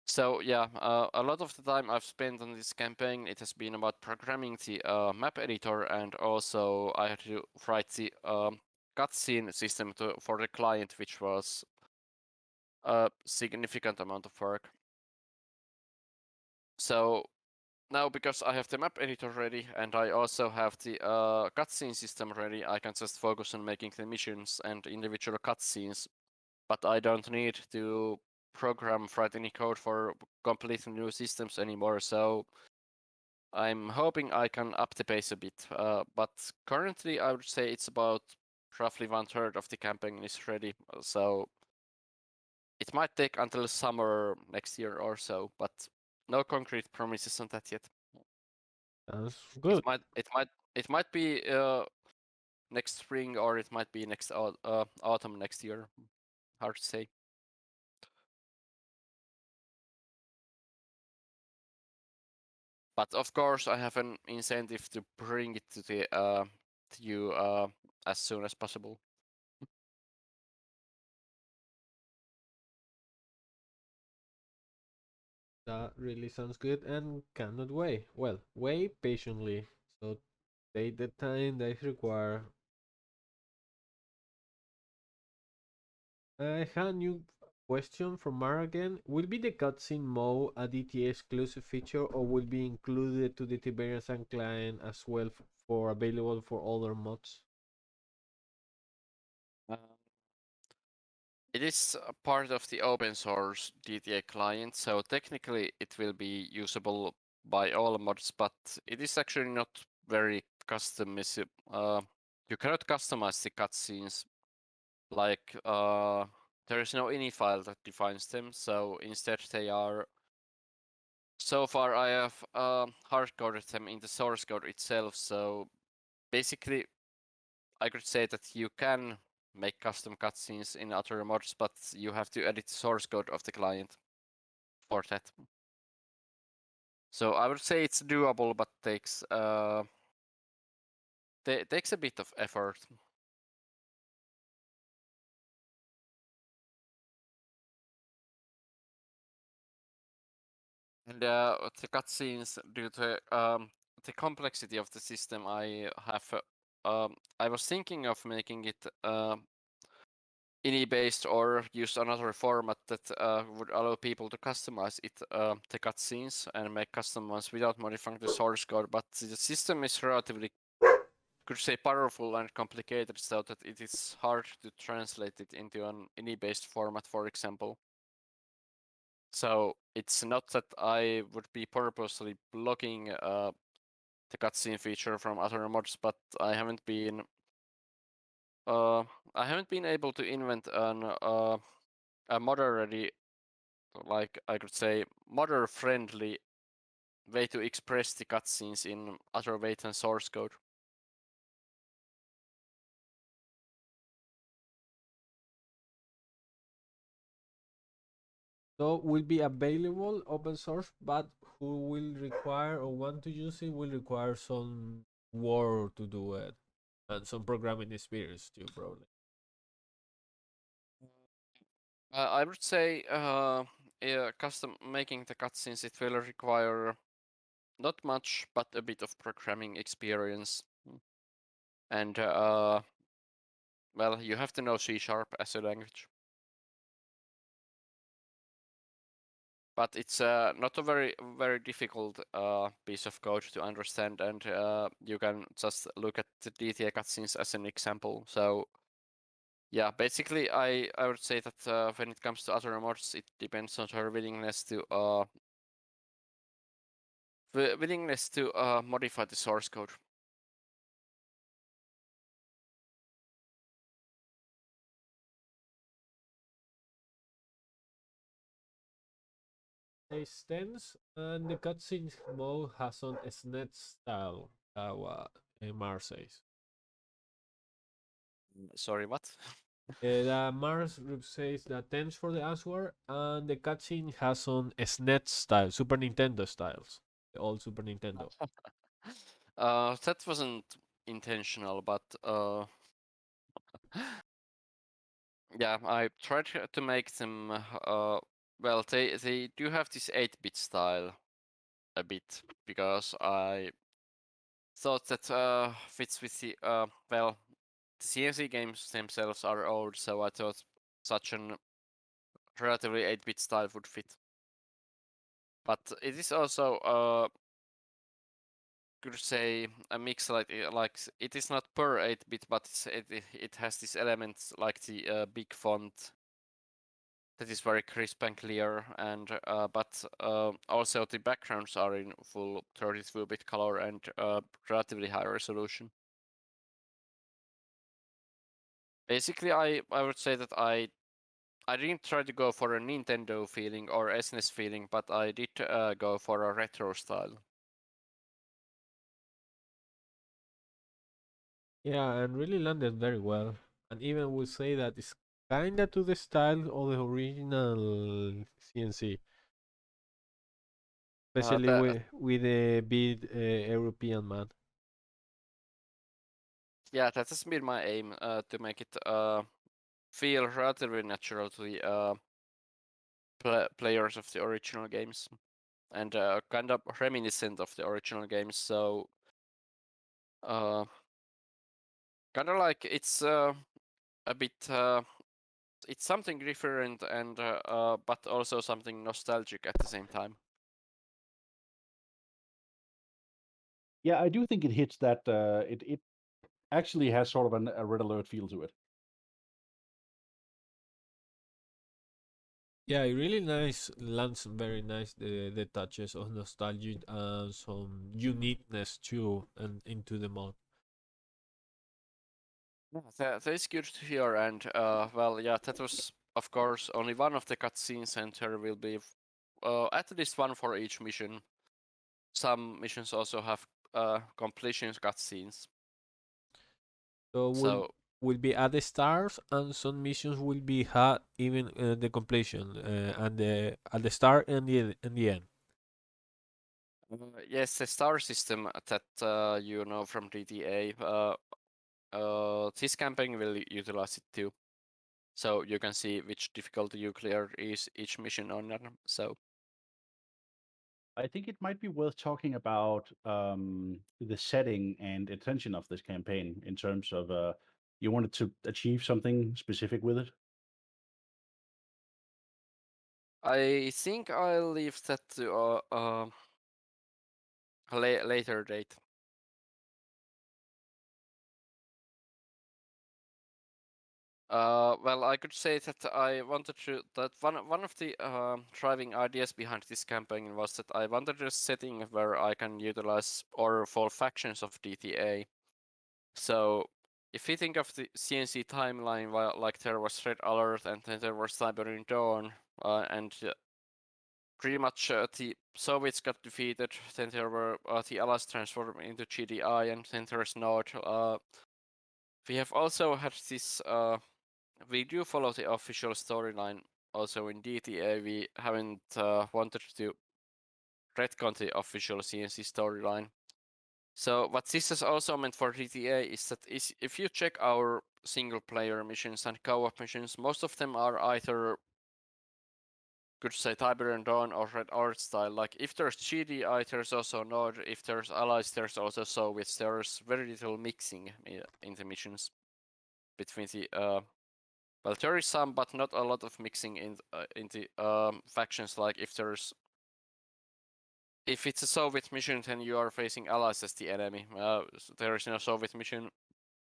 So yeah, a lot of the time I've spent on this campaign, it has been about programming the map editor, and also I had to write the cutscene system for the client, which was a significant amount of work. So now, because I have the map editor ready and I also have the cutscene system ready, I can just focus on making the missions and individual cutscenes. But I don't need to write any code for completely new systems anymore. So I'm hoping I can up the pace a bit. But currently, I would say it's about roughly 1/3 of the campaign is ready. So it might take until summer next year or so, but no concrete promises on that yet. That's good. It might be next spring, or it might be next autumn next year. Hard to say. But of course, I have an incentive to bring it to the to you as soon as possible. That really sounds good and cannot wait. Well, wait patiently. So take the time that is required. I have a new question from Mara again. Will be the cutscene mode a DTA exclusive feature or will be included to the Tiberian Sun client as well for available for other mods? It is a part of the open source DTA client, so technically it will be usable by all mods, but it is actually not very customizable. You cannot customize the cutscenes. Like, there is no ini file that defines them, so instead they are. So far, I have hard-coded them in the source code itself, so basically, I could say that you can make custom cutscenes in other mods, but you have to edit the source code of the client for that. So I would say it's doable, but takes a bit of effort. And the cutscenes, due to the complexity of the system, I was thinking of making it ini based or use another format that would allow people to customize it, the cutscenes, and make custom ones without modifying the source code. But the system is relatively, could say, powerful and complicated, so that it is hard to translate it into an ini based format, for example. So it's not that I would be purposely blocking the cutscene feature from other mods, but I haven't been able to invent a modder-ready, like I could say, modder-friendly way to express the cutscenes in other way than source code. So will be available open source, but who will require or want to use it will require some work to do it and some programming experience too, probably. I would say yeah, custom making the cutscenes it will require not much, but a bit of programming experience. And well, you have to know C# as a language. But it's not a very difficult piece of code to understand, and you can just look at the DTA cutscenes as an example. So yeah, basically, I would say that when it comes to other mods, it depends on her willingness to modify the source code. They stands and the cutscene mode has on SNET style. What Mars says. Sorry, what? The Mars says that thanks for the answer, and the cutscene has on SNES style, Super Nintendo styles, the old Super Nintendo. That wasn't intentional, but yeah, I tried to make them. Well, they do have this 8-bit style a bit because I thought that fits with the well, the CNC games themselves are old, so I thought such an relatively 8-bit style would fit. But it is also could say a mix like it is not per 8-bit, but it has these elements like the big font that is very crisp and clear, and but also the backgrounds are in full 32-bit color and relatively high resolution. Basically, I would say that I didn't try to go for a Nintendo feeling or SNES feeling, but I did go for a retro style. Yeah, and really landed very well. And even would say that it's kinda to the style of the original CNC, especially with a big European man. Yeah, that has been my aim to make it feel relatively natural to the players of the original games, and kind of reminiscent of the original games. So, kind of like it's a bit. It's something different, and but also something nostalgic at the same time. Yeah, I do think it hits that. It actually has sort of a red alert feel to it. Yeah, it really nice lands very nice the touches of nostalgia and some uniqueness too and into the mod. Yeah, that is good to hear, and well, yeah, that was of course only one of the cutscenes, and there will be at least one for each mission. Some missions also have completion cutscenes. So So will be at the stars, and some missions will be had even the completion and the at the start and the end. yes, the star system that you know from GTA, this campaign will utilize it too. So you can see which difficulty you clear is each mission on that. So I think it might be worth talking about the setting and intention of this campaign in terms of you wanted to achieve something specific with it. I think I'll leave that to a later date. Well, I could say that I wanted to that one of the driving ideas behind this campaign was that I wanted a setting where I can utilize or fall factions of DTA. So if you think of the CNC timeline, well, like there was Red Alert and then there was Tiberian Dawn, and pretty much the Soviets got defeated. Then there were the Allies transformed into GDI, and then there's Nord. We have also had this. We do follow the official storyline also in DTA we haven't wanted to retcon the official CNC storyline. So what this has also meant for DTA is that if you check our single player missions and co-op missions, most of them are either, could say, Tiberian Dawn or Red Art style. Like if there's GDI, there's also Nord. If there's allies, there's also Soviets. There's very little mixing in the missions between the well, there is some, but not a lot of mixing in the factions. Like if it's a Soviet mission, then you are facing allies as the enemy. There is no Soviet mission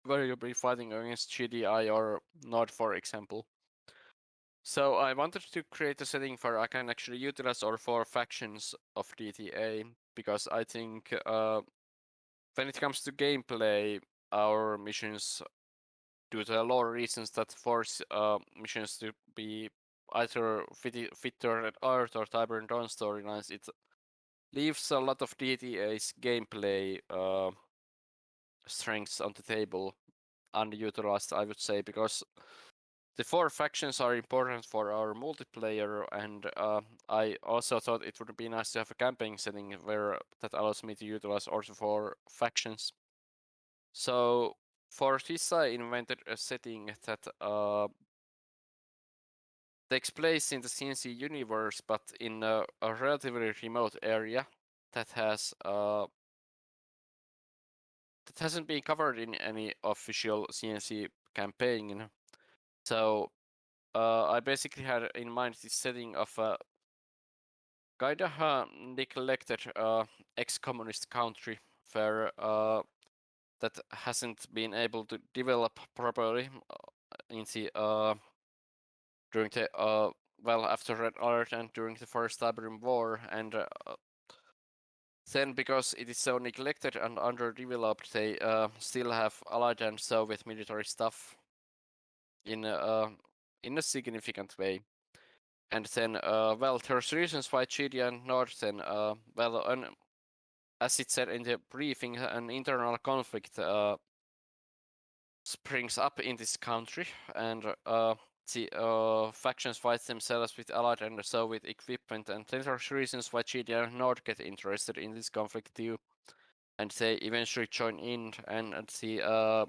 where you'll be fighting against GDI or Nord, for example. So I wanted to create a setting where I can actually utilize all 4 factions of DTA, because I think when it comes to gameplay, our missions, due to the lore reasons that force missions to be either fitter at Art or Tiberian Dawn storylines, it leaves a lot of DTA's gameplay strengths on the table underutilized, I would say, because the 4 factions are important for our multiplayer, and I also thought it would be nice to have a campaign setting where that allows me to utilize also 4 factions. So for this I invented a setting that takes place in the CNC universe, but in a relatively remote area that hasn't been covered in any official CNC campaign. So I basically had in mind this setting of a kind of neglected ex-communist country where that hasn't been able to develop properly in the during the well, after Red Alert and during the First Tiberium War, and then because it is so neglected and underdeveloped, they still have Allied and Soviet military stuff in a significant way. And then, well, there's reasons why GD and Nord then, well, as it said in the briefing, an internal conflict springs up in this country, and the factions fight themselves with Allied and Soviet equipment, and then there's reasons why GD and Nord get interested in this conflict too, and they eventually join in, and the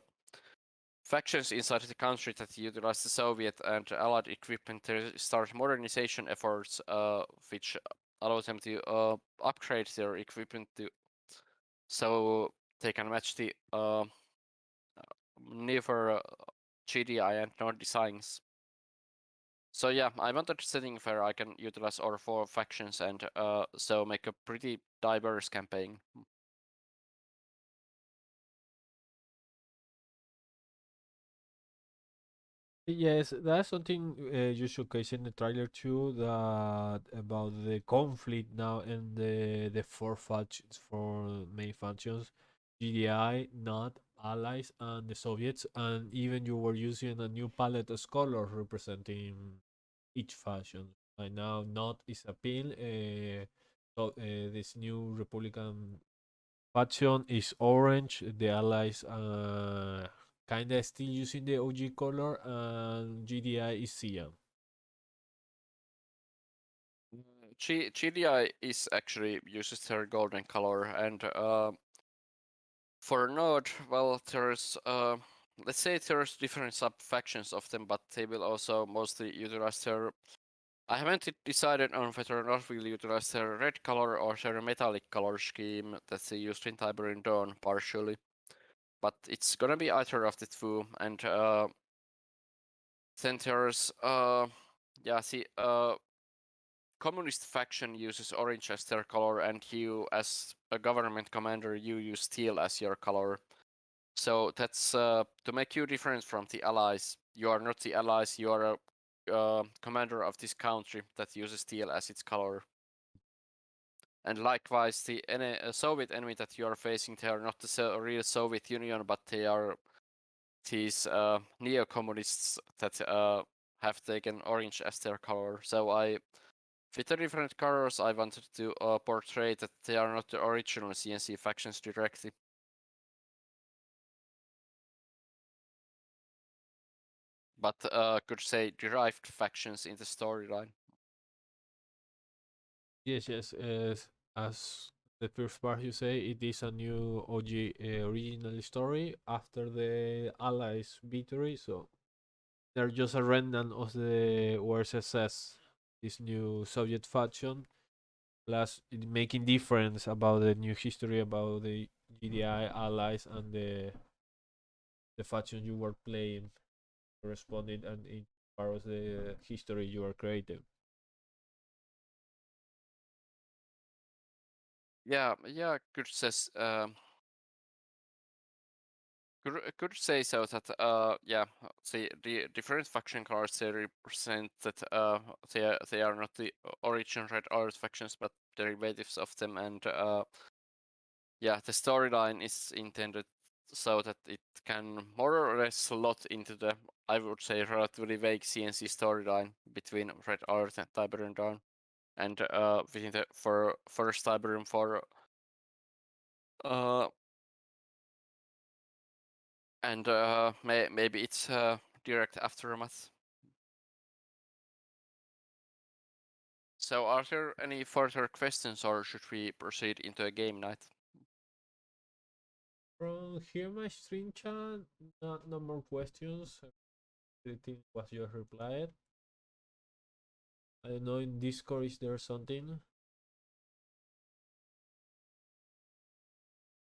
factions inside the country that utilize the Soviet and Allied equipment start modernization efforts, which allow them to upgrade their equipment so they can match the newer GDI and Nord designs. So yeah, I wanted a setting where I can utilize all 4 factions and so make a pretty diverse campaign. Yes, that's something you showcase in the trailer too. That about the conflict now and the 4 factions, 4 main factions, GDI, not allies, and the Soviets, and even you were using a new palette of colors representing each faction. Right now, not is a pin. So this new Republican faction is orange. The allies kinda still using the OG color, and GDI is cyan. GDI is actually uses their golden color, and for Node, well, there's let's say there's different sub factions of them, but they will also mostly utilize their. I haven't decided on whether or not we'll utilize their red color or their metallic color scheme that they used in Tiberian Dawn partially, but it's gonna be either of the 2, and then there's yeah, the communist faction uses orange as their color, and you, as a government commander, you use teal as your color. So that's to make you different from the allies. You are not the allies, you are a commander of this country that uses teal as its color. And likewise, the Soviet enemy that you are facing, they are not the real Soviet Union, but they are these neo-communists that have taken orange as their color. So with the different colors, I wanted to portray that they are not the original CNC factions directly. but could say derived factions in the storyline. Yes, as the first part you say, it is a new OG original story after the Allies' victory, so they're just a remnant of the URSS, this new Soviet faction, plus it making difference about the new history about the GDI allies and the faction you were playing corresponding and in part of the history you are creating. Yeah, could says could say so that yeah, the different faction cards they represent that they are not the original Red Alert factions but derivatives of them, and yeah, the storyline is intended so that it can more or less slot into the, I would say, relatively vague CNC storyline between Red Alert and Tiberium Dawn, and within the first Tiberium for and maybe it's direct aftermath. So are there any further questions, or should we proceed into a game night? From here, my stream chat, no more questions. Everything was just replied. I don't know, in Discord, is there something?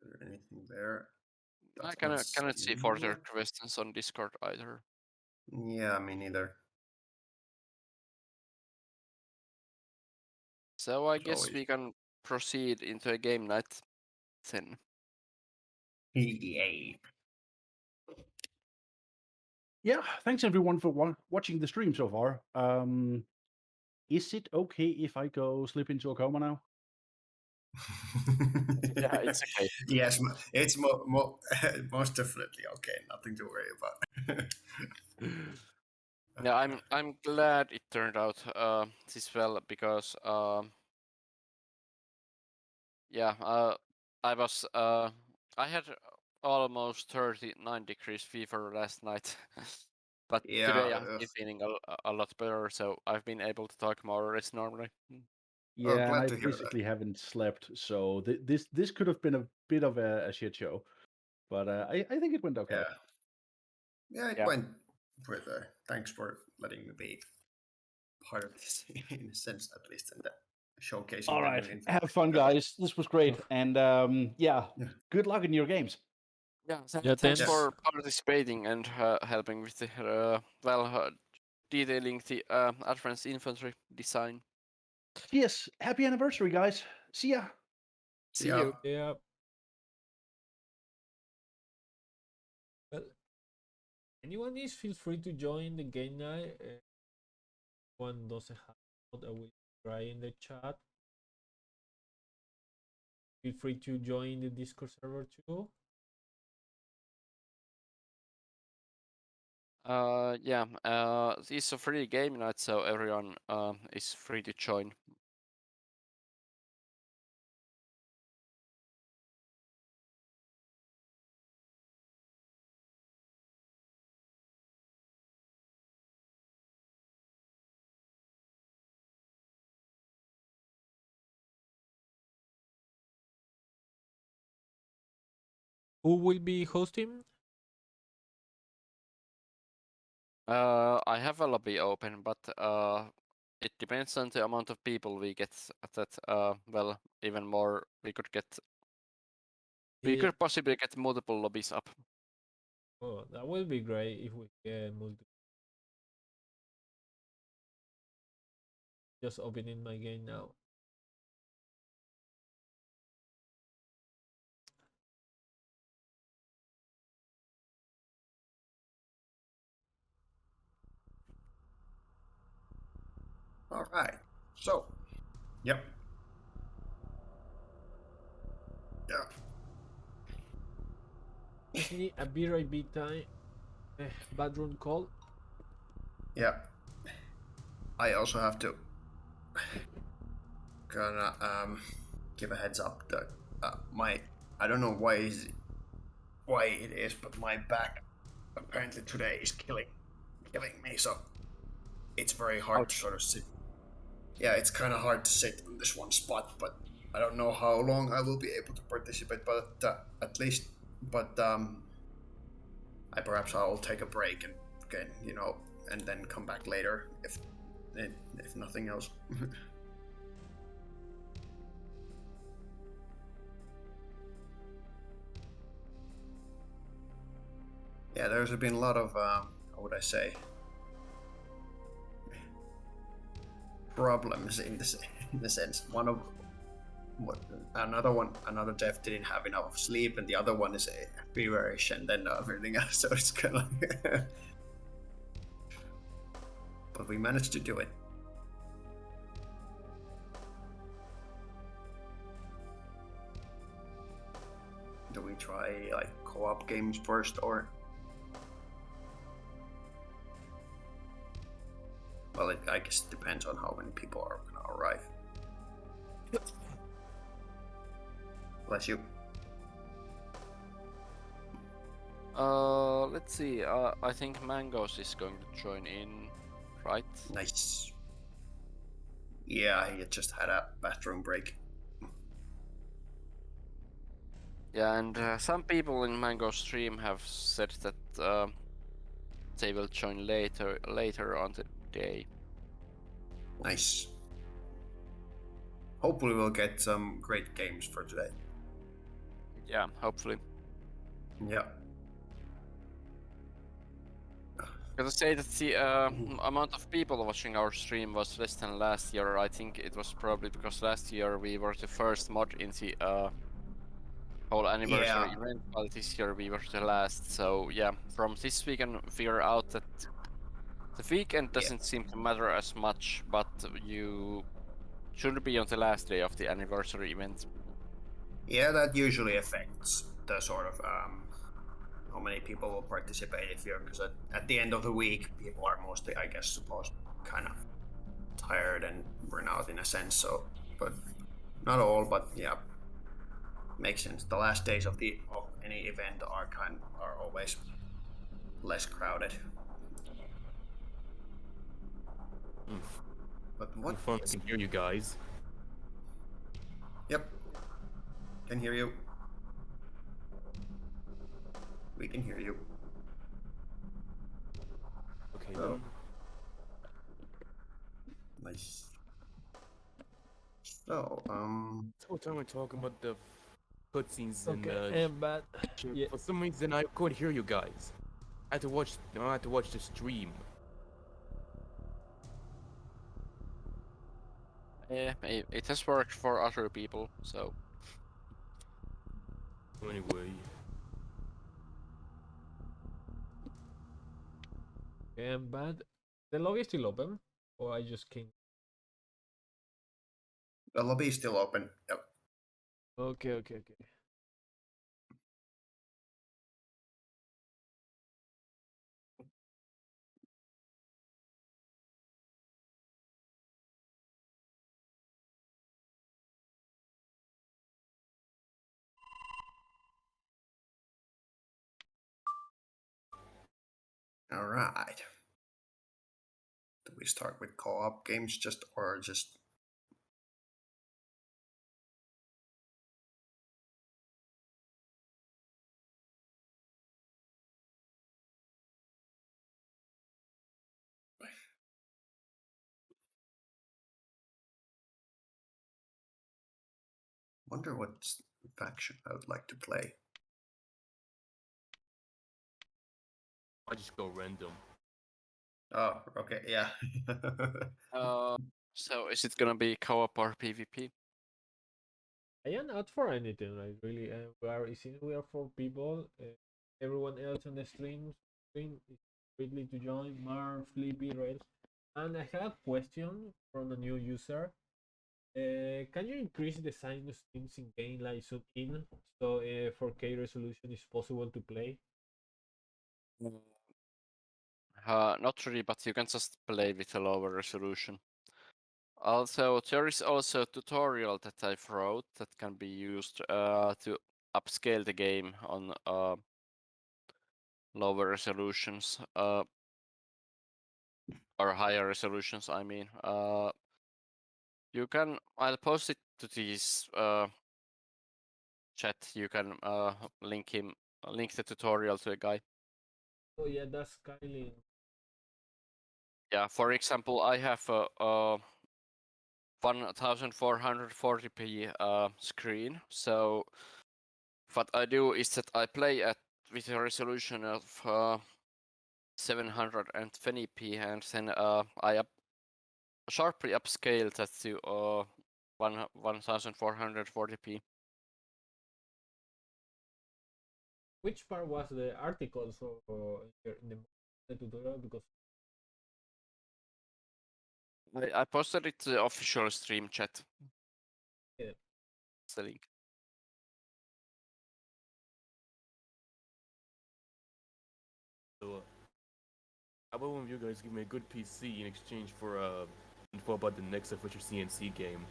Is there anything there? I That's not cannot see further yet. questions on Discord either. Yeah, me neither. So I So guess we can proceed into a game night then. Yay. Yeah, thanks everyone for watching the stream so far. Is it okay if I go slip into a coma now? Yeah, it's okay. Yes, it's most definitely okay. Nothing to worry about. Yeah, I'm glad it turned out this well, because yeah, I was I had almost 39 degrees fever last night. But Yeah, today I've been feeling a lot better, so I've been able to talk more or less normally. Yeah, and glad I to hear that. basically haven't slept, so this could have been a bit of a shit show, but I think it went okay. Yeah, it Yeah. went with. Thanks for letting me be part of this, in a sense, at least, in the showcasing All the right, new Infantry. have fun, guys. This was great, and yeah, good luck in your games. Yeah, Yeah, thanks thanks. for participating and helping with the detailing the advanced infantry design. Yes, happy anniversary, guys. See ya. See Yeah. you. Yeah. Well, anyone is feel free to join the game night. One doesn't have what I will try in the chat. Feel free to join the Discord server too. Yeah, it's a free game night, so everyone is free to join. Who will be hosting? I have a lobby open, but it depends on the amount of people we get at that. Well, even more, we could get. We Yeah. could possibly get multiple lobbies up. Oh, that will be great if we get multiple. Just opening my game now. All right. So, yep. Yeah. Just need a BRB time. Bathroom call. Yeah. I also have to gonna give a heads up that my I don't know why it is, but my back apparently today is killing killing me, so it's very hard to sort of sit. Yeah, it's kind of hard to sit in this one spot, but I don't know how long I will be able to participate. But at least, but I perhaps I'll take a break and again, and then come back later if nothing else. Yeah, there's been a lot of how would I say problems in the sense. Another dev didn't have enough sleep, and the other one is a feverish, and then everything else. So it's kind of like, but we managed to do it. Do we try like co-op games first, or? Well, I guess it depends on how many people are gonna arrive. Bless you. Let's see. I think Mangoes is going to join in, right? Nice. Yeah, he just had a bathroom break. Yeah, and some people in Mango's stream have said that they will join later on the day. Nice. Hopefully we'll get some great games for today. Yeah, hopefully. Yeah. Gotta say that the amount of people watching our stream was less than last year. I think it was probably because last year we were the first mod in the whole anniversary event, but this year we were the last. So yeah, from this we can figure out that the weekend doesn't seem to matter as much, but you shouldn't be on the last day of the anniversary event. Yeah, that usually affects the sort of how many people will participate if you're, because at the end of the week people are mostly, I guess, supposed kind of tired and burn out in a sense. So, but not all, but yeah, makes sense. The last days of any event are always less crowded. But what? Fun, I can hear you guys. Yep, can hear you. We can hear you. Okay, Oh. Nice. So, So what time we're talking about the cutscenes and but yeah. for some reason I couldn't hear you guys. I had to watch the stream. Yeah, it has worked for other people, so. Anyway. But the lobby is still open, or I just came. the lobby is still open. Yep. Okay. All right. Do we start with co-op games or just? Wonder what faction I would like to play. I just go random. Oh, okay, yeah. So is it gonna be co-op or PvP? I am not for anything, like really. Since we are 4 people, everyone else on the stream is free to join. Mar, Flippy, Rails, and I have a question from a new user. Can you increase the size of things in game like zoom in so 4K resolution is possible to play? Not really, but you can just play with a lower resolution. Also, there is also a tutorial that I wrote that can be used to upscale the game on lower resolutions. or higher resolutions. I mean, you can. I'll post it to this chat. You can link the tutorial to a guy. Oh yeah, that's Kylie. Yeah, for example, I have a 1440p screen. So what I do is that I play with a resolution of 720p, and then I sharply upscale that to 1440p. Which part was the article? So in the tutorial, because I posted it to the official stream chat. Yeah. It's the link. So, how about one of you guys give me a good PC in exchange for info about the next official CNC game?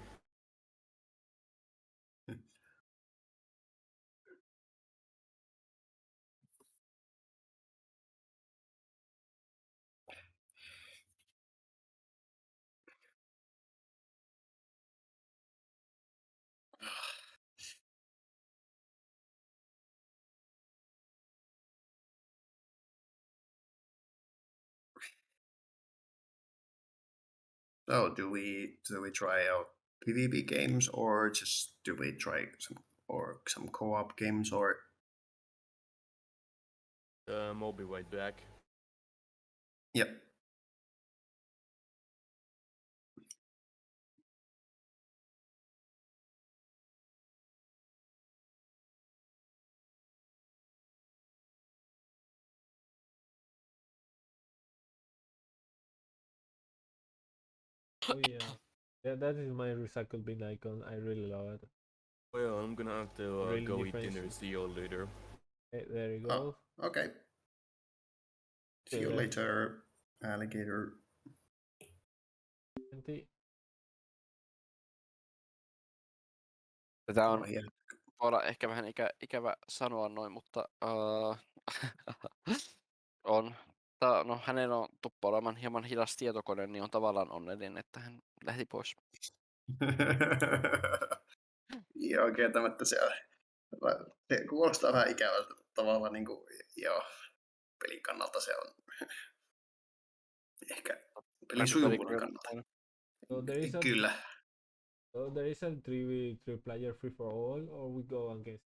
So do we try out PvP games, or just do we try some co-op games, or I'll be right back. yep. oh yeah, that is my recycle bin icon. I really love it. Well, I'm gonna have to Really go eat different. dinner. See you all later. Okay, there you Oh, go. okay. See you later, alligator. Tätä on Oh, yeah. olla ehkä vähän ikävä sanoa noin, mutta on. No, hänellä on tuppa olemaan hieman hidas tietokone, niin on tavallaan onnellinen, että hän lähti pois. Joo, kieltämättä se kuulostaa vähän ikävältä tavalla, niin kuin, joo, pelin kannalta se on ehkä pelin sujuvuuden kannalta. So there is Kyllä. So there is a three player free for all, or we go against.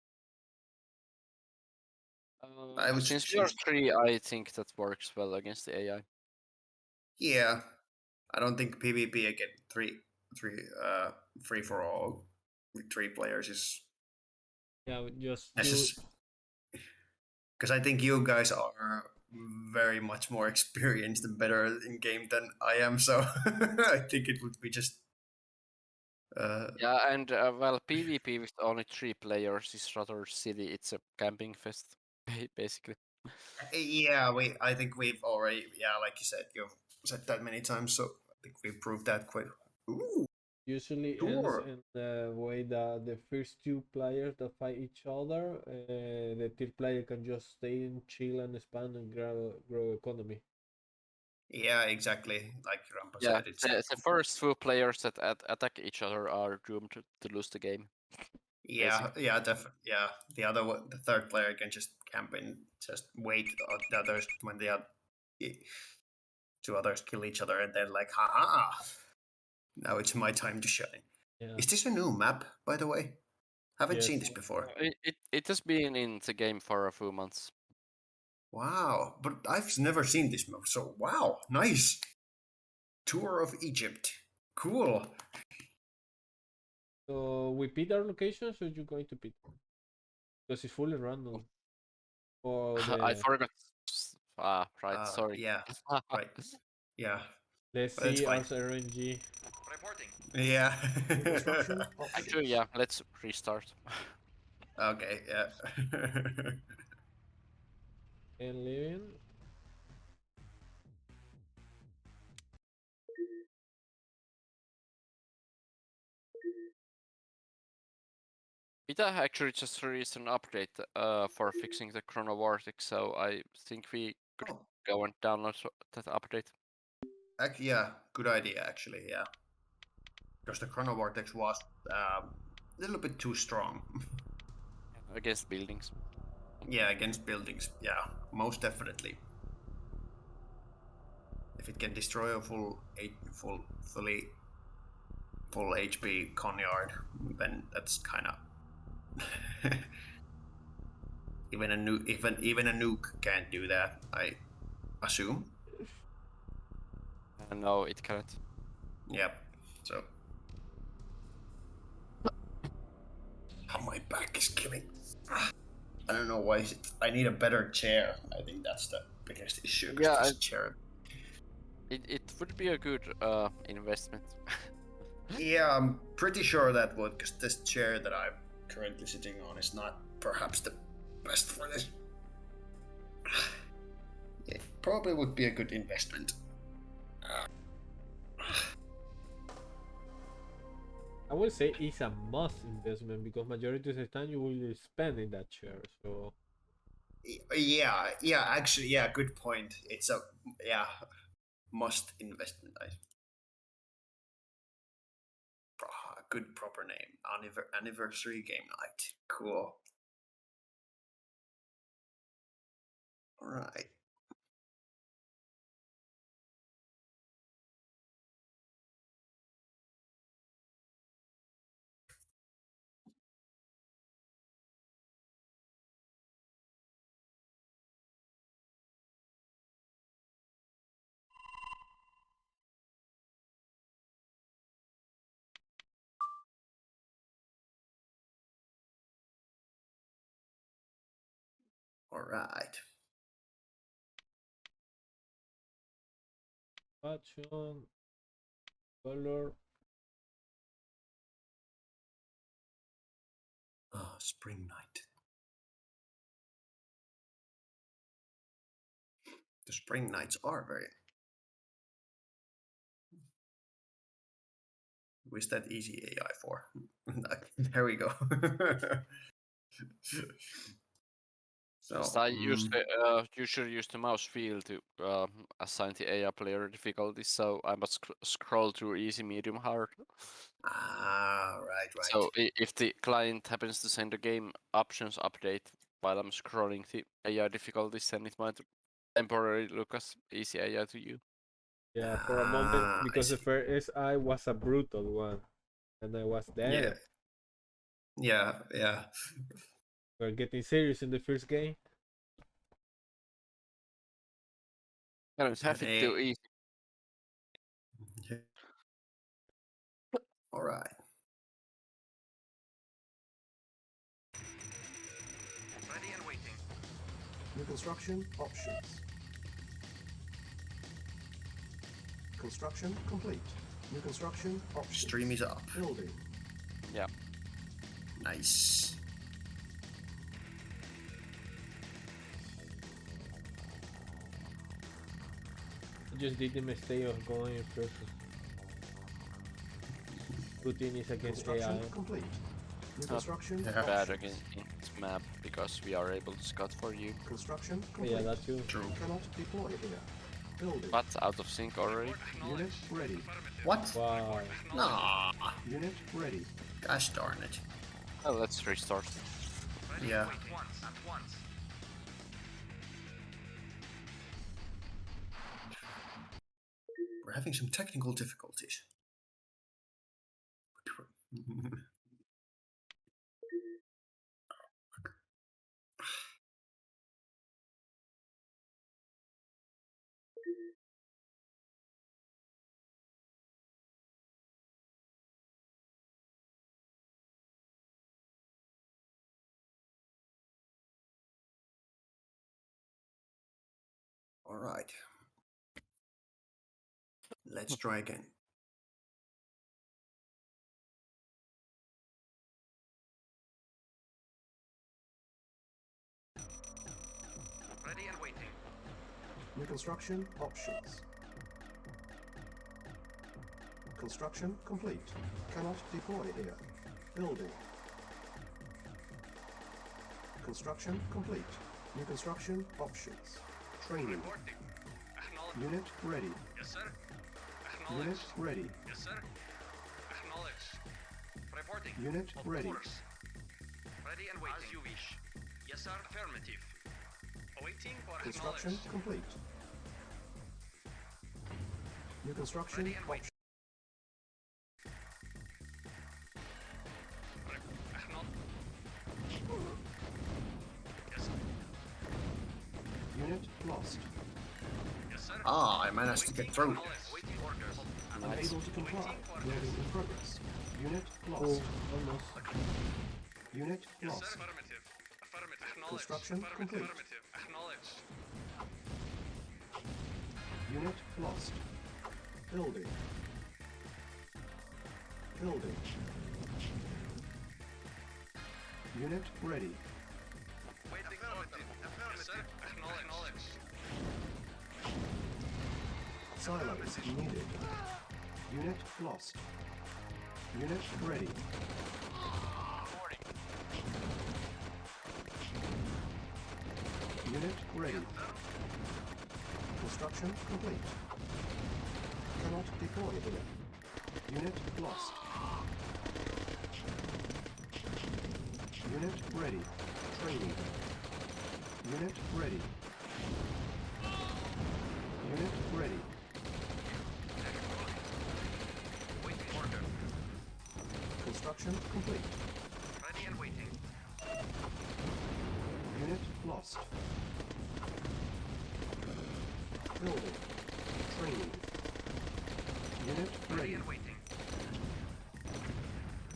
Since we are 3, I think that works well against the AI. Yeah, I don't think PvP again three free for all with 3 players is. Yeah, just because I think you guys are very much more experienced and better in game than I am, so I think it would be just. Yeah, and well, PvP with only 3 players is rather silly. It's a camping fest, basically. Yeah, I think we've already, like you said, you've said that many times, so I think we've proved that quite. Ooh. Usually Sure. ends in the way that the first 2 players that fight each other, the third player can just stay and chill and expand and grow economy. Yeah, exactly. Like Rampa Yeah, said, the first 2 players that attack each other are doomed to lose the game. Yeah, definitely. Yeah, the other one, the third player can just camp and just wait the others when the 2 others kill each other, and then like, haha, now it's my time to shine. Yeah. Is this a new map, by the way? Haven't seen this before. It has been in the game for a few months. Wow, but I've never seen this map, so wow, nice. Tour of Egypt, cool. So we pick our locations, or you going to pick? Because it's fully random. Or I forgot. Right. Sorry. Yeah, right. Yeah. Let's But it's see fine. as RNG. Reporting. Yeah. Actually, yeah. Let's restart. Okay. Yeah. And living. Vita actually just released an update for fixing the chrono vortex, so I think we could go and download that update. Yeah, good idea actually. Yeah, because the chronovortex was a little bit too strong. Against buildings. Yeah, against buildings. Yeah, most definitely. If it can destroy a full HP Conyard, then that's kind of even a nuke can't do that. I assume. No, it cannot. Yep. So. Oh, my back is killing. I don't know why. I need a better chair. I think that's the biggest issue. Yeah, this chair. It would be a good investment. Yeah, I'm pretty sure that would, because this chair that I'm currently sitting on is not perhaps the best for this. It probably would be a good investment. I would say it's a must investment because majority of the time you will spend in that chair. So Yeah, actually, yeah, good point. It's a must investment. Good proper name. Anniversary game night. Cool. All right. All right. faction, color. Spring night. The spring nights are very. Who's that easy AI for? There we go. So I usually use the mouse wheel to assign the AI player difficulty, so I must scroll through easy, medium, hard. right. So if the client happens to send a game options update while I'm scrolling the AI difficulties, then it might temporarily look as easy AI to you. Yeah, for a moment because the first I was a brutal one, and I was there. Yeah. We're getting serious in the first game. I don't have it too easy. All right. Ready and waiting. New construction options. Construction complete. New construction options. Stream is up. Building. Yeah. Nice. I just did the mistake of going first. Routine is against Construction AI. complete. New Not construction bad options. against this map because we are able to scout for you. Construction Oh, complete. yeah, that's you. True. Cannot deploy here. Building. But out of sync already. Unit ready. What? Wow. Nah. Unit ready. Gosh darn it. Well, let's restart. Yeah. We're having some technical difficulties. All right. Let's try again. Ready and waiting. New construction options. Construction complete. Cannot deploy here. Building. Construction complete. New construction options. Training. Unit ready. Yes, sir. Unit ready. Yes, sir. Acknowledged. Reporting. Unit Of ready. course. Ready and waiting. As you wish. Yes, sir. Affirmative. Awaiting for Construction acknowledged. complete. New construction Ready and waiting. Yes, sir. Unit lost. Yes, sir. Ah, I managed to get through. Acknowledged. Waiting orders. Unable to comply. Building in progress. Unit Oh, lost. almost. Unit Yes, lost. sir. Affirmative. Affirmative. Acknowledged. Construction Affirmative. complete. Affirmative. Acknowledged. Unit lost. Building. Building. Unit ready. Waiting order. Yes, sir. Acknowledged. Silos needed. Unit lost. Unit ready. Unit ready. Construction complete. Cannot deploy here. Unit lost. Unit ready. Training. Unit ready. Unit ready. Waiting order. Construction complete. Ready and waiting. Unit lost. Building. Training. Unit Ready ready. and waiting.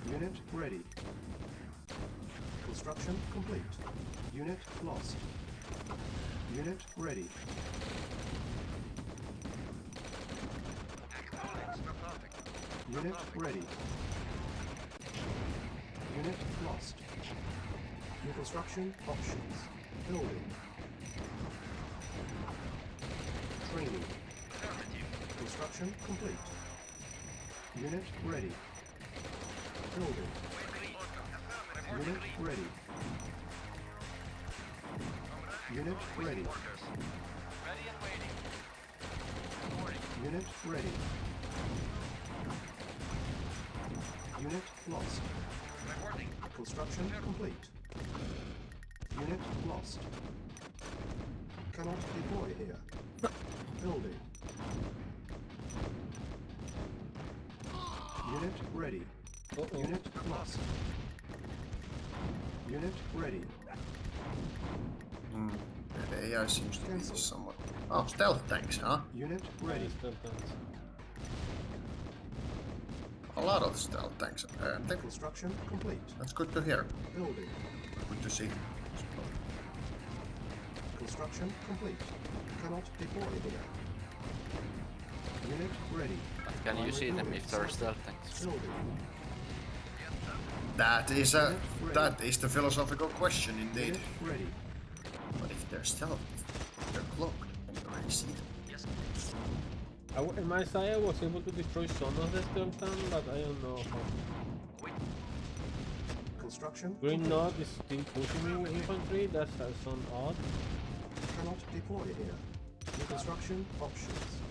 Unit ready. Construction complete. Unit lost. Unit ready. Acknowledged. Reporting. Unit ready. Unit lost. New construction options. Building. Training. Affirmative. Construction complete. Unit ready. Building. Waiting order. Affirmative. Unit ready. Unit ready. Orders. Ready and waiting. Reporting. Unit ready. Unit lost. Reporting. Construction complete. Unit lost. Cannot deploy here. Building. Unit ready. Uh-oh. Unit lost. Unit ready. The AI seems to be somewhat... Oh, stealth tanks, huh? Unit ready. Still can't. A lot of stealth tanks apparently. Construction complete. That's good to hear. Building. Good to see. Construction complete. Cannot deploy here. Unit ready. Can you see them if they're stealth tanks? Building. That is the philosophical question indeed. Unit ready. But if they're stealth, they're cloaked, and you already see them. Yes. In my side, I was able to destroy some of the stealth tank, but I don't know how. Construction Green complete. Knot is still pushing me with infantry, that's some odd. Cannot deploy here. New construction options.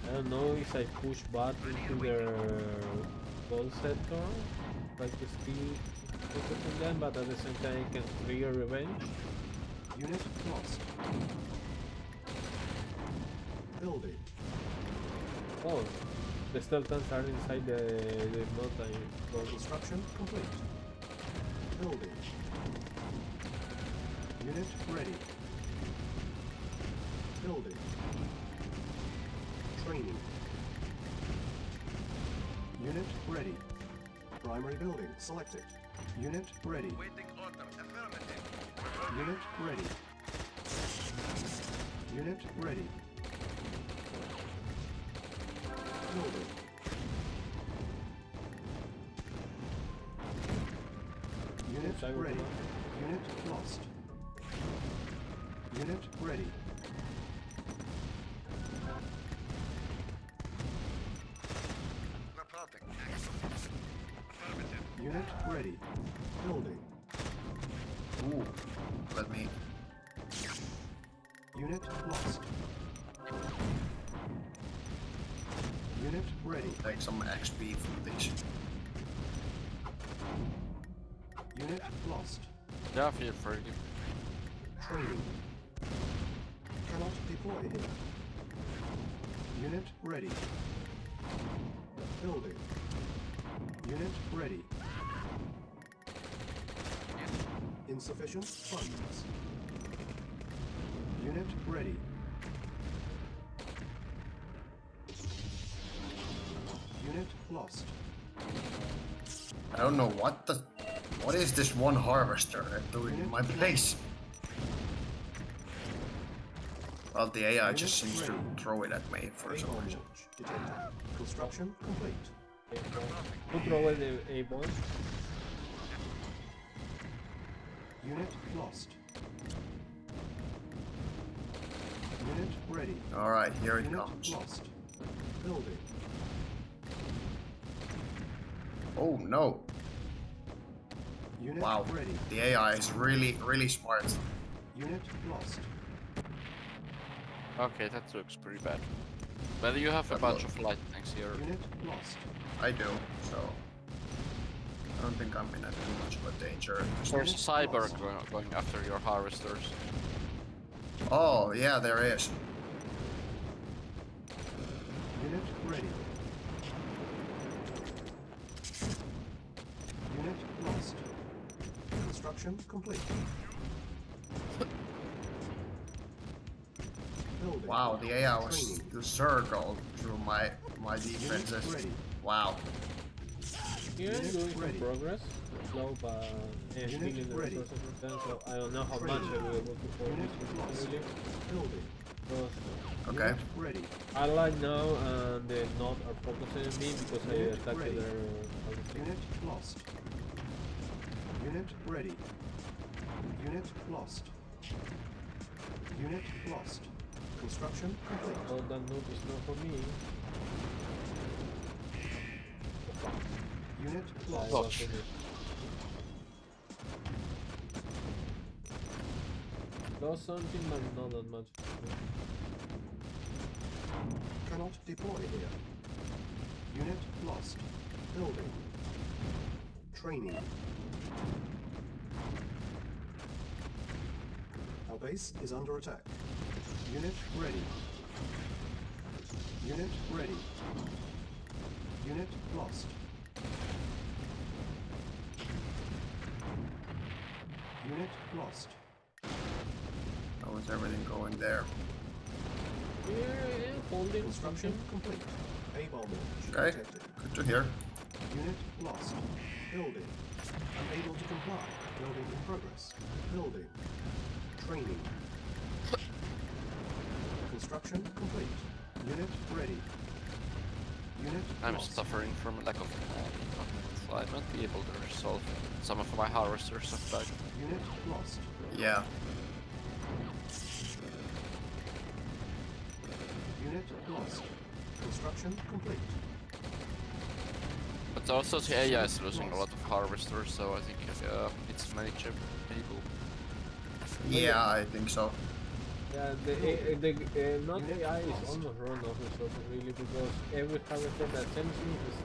I don't know if I push back into their gold sector, like to steal focusing them, but at the same time I can trigger revenge. Unit lost. Building. Oh, the stealth tanks are inside the knot I closed. Construction complete. Building. Unit ready. Building. Training. Unit ready. Primary building selected. Unit ready. Waiting order. Affirmative. Unit ready. Unit ready. Building. Unit Cyber ready. command. Unit lost. Unit ready. Reporting. Affirmative. Unit ready. Building. Ooh, let me... Unit lost. take some XP from these. Unit lost. Yeah, feel free. Training. Cannot deploy here. Unit ready. Building. Unit ready. Insufficient funds. Unit ready. Unit lost. I don't know what is this one harvester doing in my place? Well, the AI just seems to throw it at me for some reason. Detected. Construction complete. Who throw the a bomb? Unit lost. Unit ready. Alright, here it Unit comes. lost. Building. Oh no. Unit Wow. ready. The AI is really smart. Unit lost. Okay, that looks pretty bad. But you have a But bunch look. of light things here. Unit lost. I do, so I don't think I'm in too much of a danger. There's a cyber going after your harvesters. Oh yeah, there is. Unit ready. Unit lost. Construction complete. Building. Wow, the AI was Training. to circle through my Unit defenses. ready. Wow. Here Unit doing some ready. progress. Slow, but Unit stealing the ready. resources from them, so I don't know how much I will be able to hold Unit this lost. really. Building. Because Okay. Unit ready. I like now and the not are focusing on me because I Unit attacked ready. their Unit lost. Unit ready. Unit lost. Unit lost. Construction complete. all that note is not for me. Unit I lost. was Lost. for me. Lost something, but not that much. Cannot deploy here. Unit lost. Building. Training. Our base is under attack. Unit ready. Unit ready. Unit lost. Unit lost. How is everything going there? Yeah, holding Construction something. complete. A-bomb launch Okay. detected. Good to hear. Unit lost. Building. Unable to comply. Building in progress. Building. Training. Construction complete. Unit ready. Unit I'm lost. suffering from a lack of so I might be able to resolve some of my harvesters have died. Unit lost. Yeah. Unit lost. Construction complete. But also the AI is losing a lot of harvesters, so I think it's manageable. Yeah, I think so. Yeah, not Unit AI is lost. almost run off resources really because every harvester that sends me is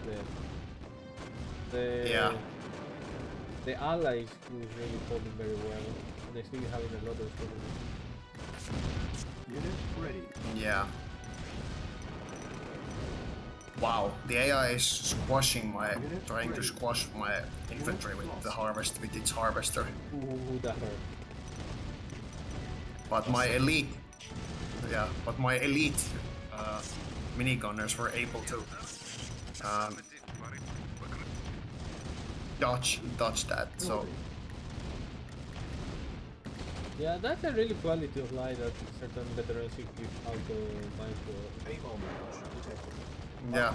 dead. Yeah. The allies who is really holding very well and they still having a lot of resources. Unit ready. Yeah. Wow, the AI is squashing trying to squash my infantry with its harvester. Who that hurt? But my elite minigunners were able to dodge that. So Yeah, that's a really quality of life that certain veterans give out to mine for. A-bomb launch detected. yeah,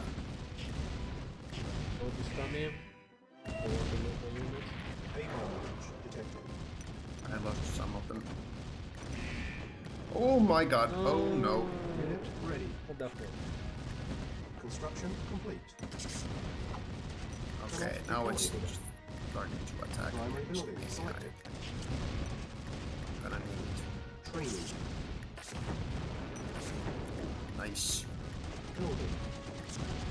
Notice coming. I want to look for units. A-bomb launch detected. I lost some of them. Oh my god! Oh no! Unit ready. What the fuck? Construction complete. Okay, now it's starting to attack. Primary which building means selected. I'm gonna need Training. nice. Building.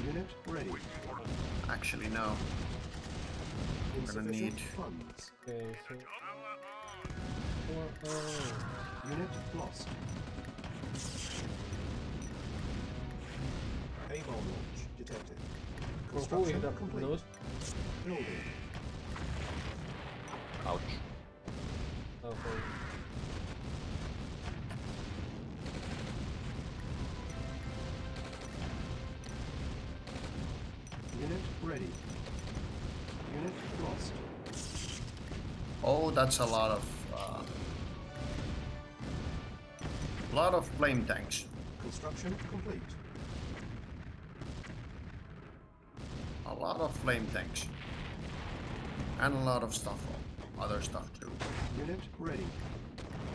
Unit ready. Actually, no. I'm gonna Insufficient need. funds. Okay, so... Unit lost. A-bomb launch detected. For who is Construction that? complete. Those? Building. Ouch. Oh, for... Unit ready. Unit lost. Oh, that's a lot of flame tanks. Construction complete. A lot of flame tanks. And a lot of stuff. Other stuff too. Unit ready.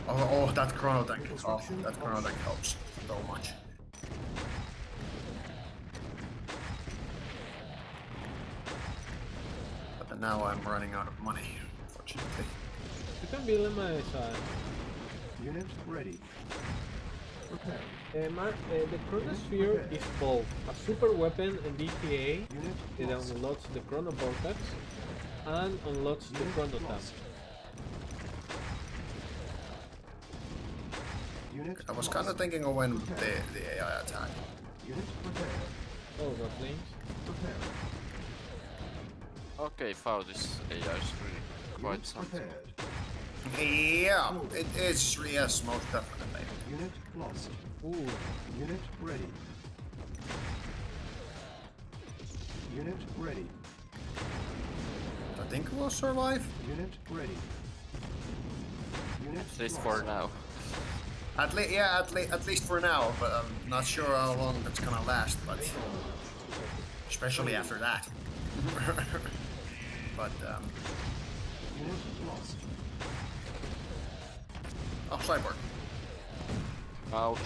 Oh, that chrono tank. Oh, Construction that chrono tank helps so much. But then now I'm running out of money, unfortunately. You can build them as Unit ready. Prepare. the Chronosphere is both a super weapon and DPA. Unit It lost. unlocks the Chrono Vortex and unlocks the Unit Chrono Tap. lost. Unit I was lost. kind of thinking of when the AI attack. Unit prepared. Oh, the flames. Prepare. Okay, wow, this AI is really quite Unit something. prepared. Yeah, it is. Yes, most definitely. Unit lost. Ooh, Unit ready. Unit ready. I think it will survive. Unit ready. Unit At least lost. for now. At least for now. But I'm not sure how long that's gonna last. But especially after that. But Unit lost. oh, cyborg. Ouch.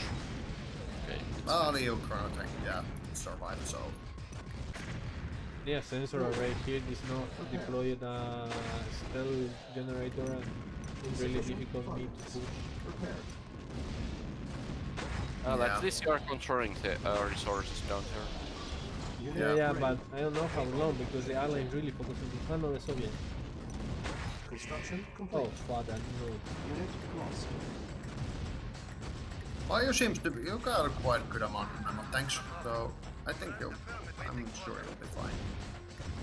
Okay. Oh, the chrono tank. Yeah, survived. So yeah, sensor array here is not deployed stealth generator and it's really difficult for me to push. Prepare. Well, Yeah. at least you are controlling the resources down here. Unit Yeah, ready. but I don't know how long because the allies really focus on the hand of the Soviet. Construction complete. Oh, father, no. Unit lost. well, you seems to be. You got a quite good amount of tanks. So I think I'm sure you'll be fine.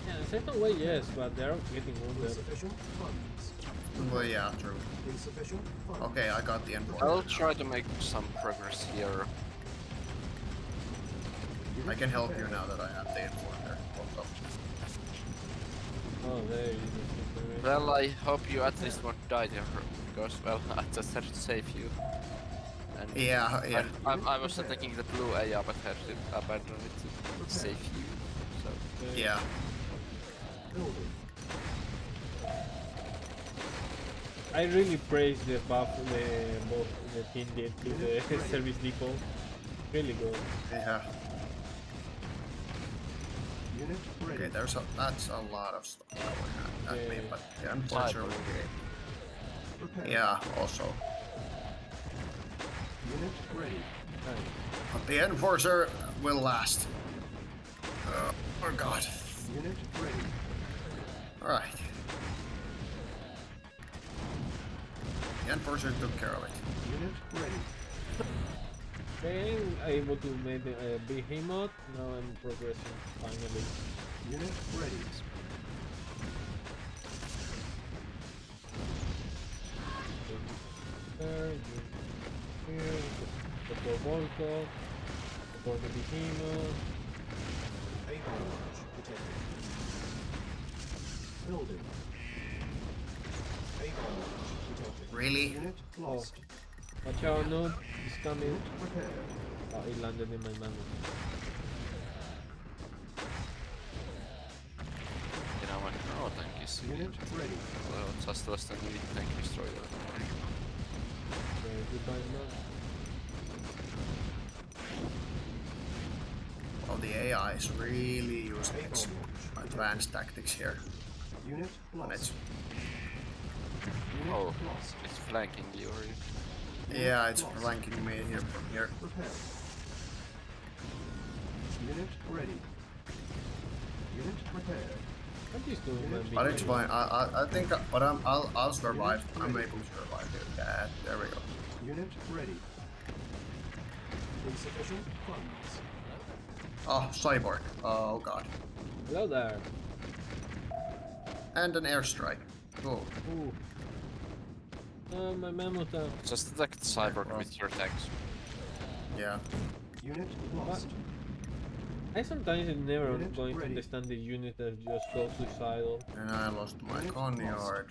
Yeah, in a certain way, yes, but they're getting older. Insufficient funds. Well, yeah, true. Insufficient funds. Okay, I got the endpoint. I'll try to make some progress here. I can help you now that I have the endpoint there. Also. Oh, there you go. Well, I hope you at least won't die there, because, well, I just had to save you. And Yeah. I was taking the blue AI, but had to abandon it to save you. So, Yeah. Building. I really praise the buff both the team did to the service depot. Really good. Yeah. Unit ready. Okay, that's a lot of stuff going at me, Okay. but the unfortunate will be. Prepare. Yeah, also. Unit ready. Nice. But the enforcer will last. Oh god. Unit ready. Alright. The enforcer took care of it. Unit ready. Okay, I'm able to make a behemoth. Now I'm progressing finally. Unit ready. There, here, the Volko, for the behemoth. A-bomb launch detected. Building. A-bomb launch detected. Really? Unit lost. Watch out, noob, he's coming. Unit prepared. Oh, he landed in my mano. you know, my chrono tank is Unit ready. just less than elite tank destroyer. Okay, goodbye, man. Well, the AI is really using its A-bomb launch advanced tactics here. Unit And lost. it's, Unit Oh. lost. It's flanking you, or yeah, it's flanking me here from here. Prepare. Unit ready. Unit prepared. What is doing man But it's behind? fine. I think, but I'll survive. I'm able to survive here. Yeah, there we go. Unit ready. Insufficient funds. Oh, cyborg. Oh god. Hello there. And an airstrike. Cool. Ooh. Oh, my mammoth. Just attack the cyborg with your tanks. Yeah. Unit lost. I sometimes never Unit going to ready. understand the unit that just go suicidal. And I lost my Unit conyard.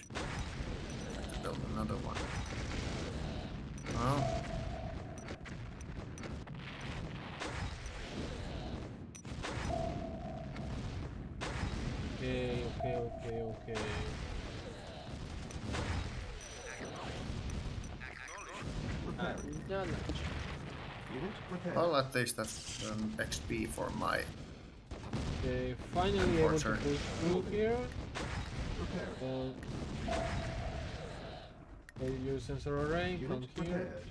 Let's build another one. Oh. Okay. Preparing. Done. Unit prepared. Well, at least that's XP for my. Okay, finally able to Torture. push through here. Prepared. Your sensor array, come Unit here. prepared.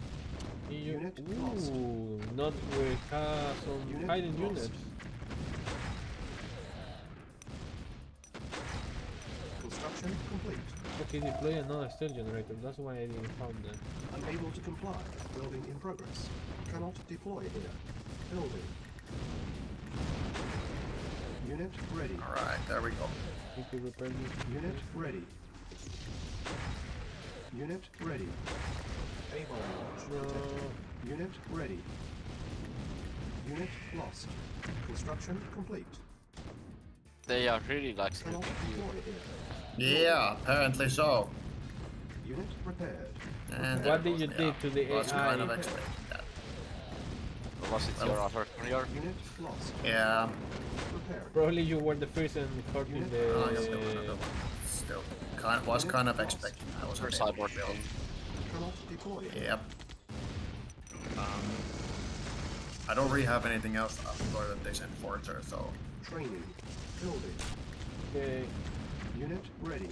Unit lost. Ooh, not we have some Unit hidden lost. units. Construction complete. Okay, deploy another steel generator. That's why I didn't found them. Unable to comply. Building in progress. Cannot deploy here. Building. Unit ready. Alright, there we go. Need to repair this. Unit ready. Unit ready. Able launch. No. Unit ready. Unit lost. Construction complete. They are really like Cannot snooping you. deploy here. Yeah, apparently so. Unit prepared. And What there did you goes- do yeah, to the was kind of AI? expecting that. Was it your other conyard? Unit lost. Yeah. Prepared. Probably you were the first and caught in Unit the. I got another one. Still, was kind of expecting. I was Your able to cyborg build. thing. Cannot deploy here. Yep. I don't really have anything else other than this enforcer, so Training. Building. Okay. Unit ready.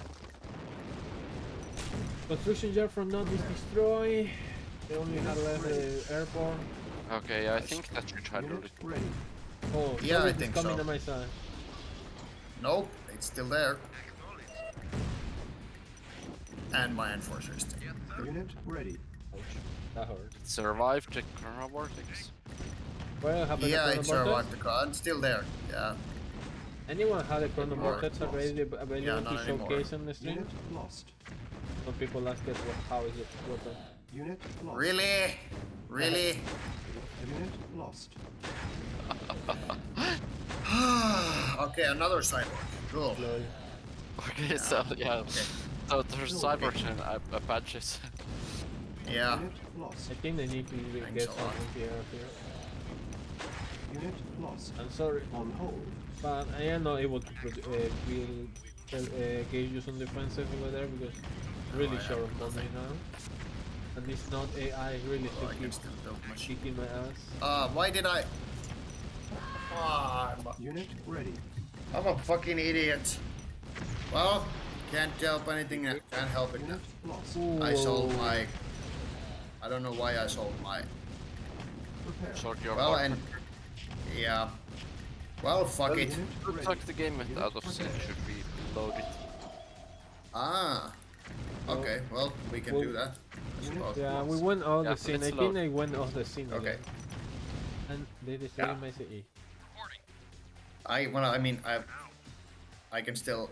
Construction yard from North is destroyed. They only had left the airport. Okay, I think that should handle Unit it. ready. Oh, Yeah, I Soviet is think coming so. on my side. nope, it's still there. And my enforcer is still. Unit ready. Ouch, that hurt. It survived the Corona Vortex. Well, happened Yeah, to it Chrono survived the car. It's still there. Yeah. Anyone had a Chrono Or- Vortex already available Yeah, to not anymore. showcase on the stream? Unit lost. Some people asked us how is it weapon. Unit lost. Really? Really? Unit lost. Okay, another cyborg. Cool. Lol. Okay, so yeah. Okay. So there's cyborgs and Apaches. Yeah. Unit lost. I think they need to Thanks get a some lot. anti-air here. Unit lost. I'm sorry, On hold. but I am not able to gauge you some defensive over there because really I short have of money nothing. now. And it's not AI really Oh, I to can keep still build machine. kicking my ass. Why did I? Unit ready. I'm a fucking idiot. Well, can't help anything. Can't help it. Unit lost. I sold Ooh. my. I don't know why I sold my. Prepare. Sort your Well, part. and yeah. Well, fuck it. Unit Looks ready. like the game went out of sync. Should we load it? Ah. Okay. Well, we can do that. I suppose. Yeah, we went off Yeah, the scene. I let's think load. they went off the scene Okay. again. And they destroyed Yeah. my city. I mean I can still.